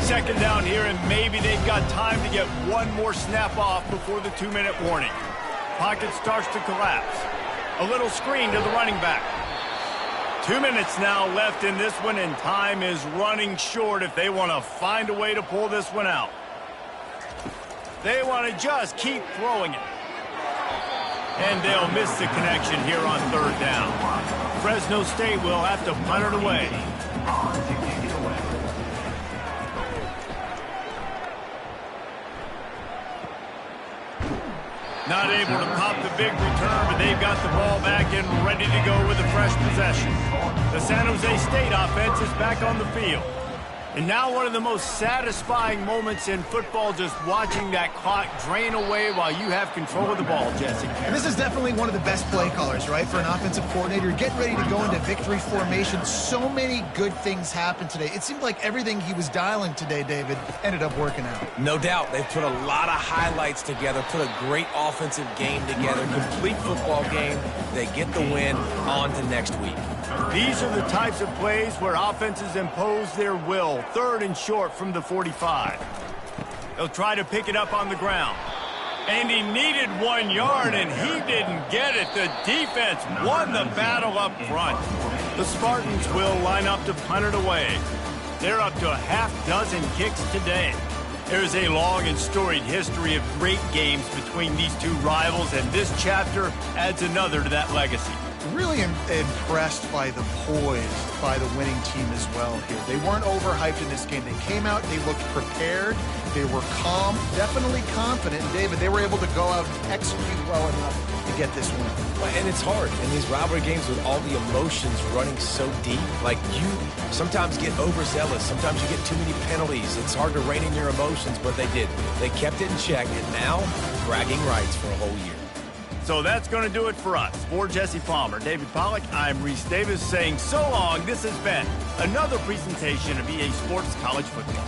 2nd down here, and maybe they've got time to get one more snap off before the 2-minute warning. Pocket starts to collapse. A little screen to the running back. 2 minutes now left in this one, and time is running short if they want to find a way to pull this one out. They want to just keep throwing it. And they'll miss the connection here on 3rd down. Fresno State will have to punt it away. Not able to pop the big return, but they've got the ball back and ready to go with a fresh possession. The San Jose State offense is back on the field. And now one of the most satisfying moments in football, just watching that clock drain away while you have control of the ball, Jesse. And this is definitely one of the best play callers, right, for an offensive coordinator. Getting ready to go into victory formation. So many good things happened today. It seemed like everything he was dialing today, David, ended up working out. No doubt. They've put a lot of highlights together, put a great offensive game together, complete football game. They get the win. On to next week. These are the types of plays where offenses impose their will. 3rd and short from the 45. They'll try to pick it up on the ground. And he needed 1 yard, and he didn't get it. The defense won the battle up front. The Spartans will line up to punt it away. They're up to a half-dozen kicks today. There's a long and storied history of great games between these two rivals, and this chapter adds another to that legacy. Really impressed by the poise by the winning team as well here. They weren't overhyped in this game. They came out, they looked prepared, they were calm, definitely confident. And David, they were able to go out and execute well enough to get this win. And it's hard in these rivalry games with all the emotions running so deep. Like, you sometimes get overzealous. Sometimes you get too many penalties. It's hard to rein in your emotions, but they did. They kept it in check, and now bragging rights for a whole year. So that's going to do it for us. For Jesse Palmer, David Pollack, I'm Reese Davis saying so long. This has been another presentation of EA Sports College Football.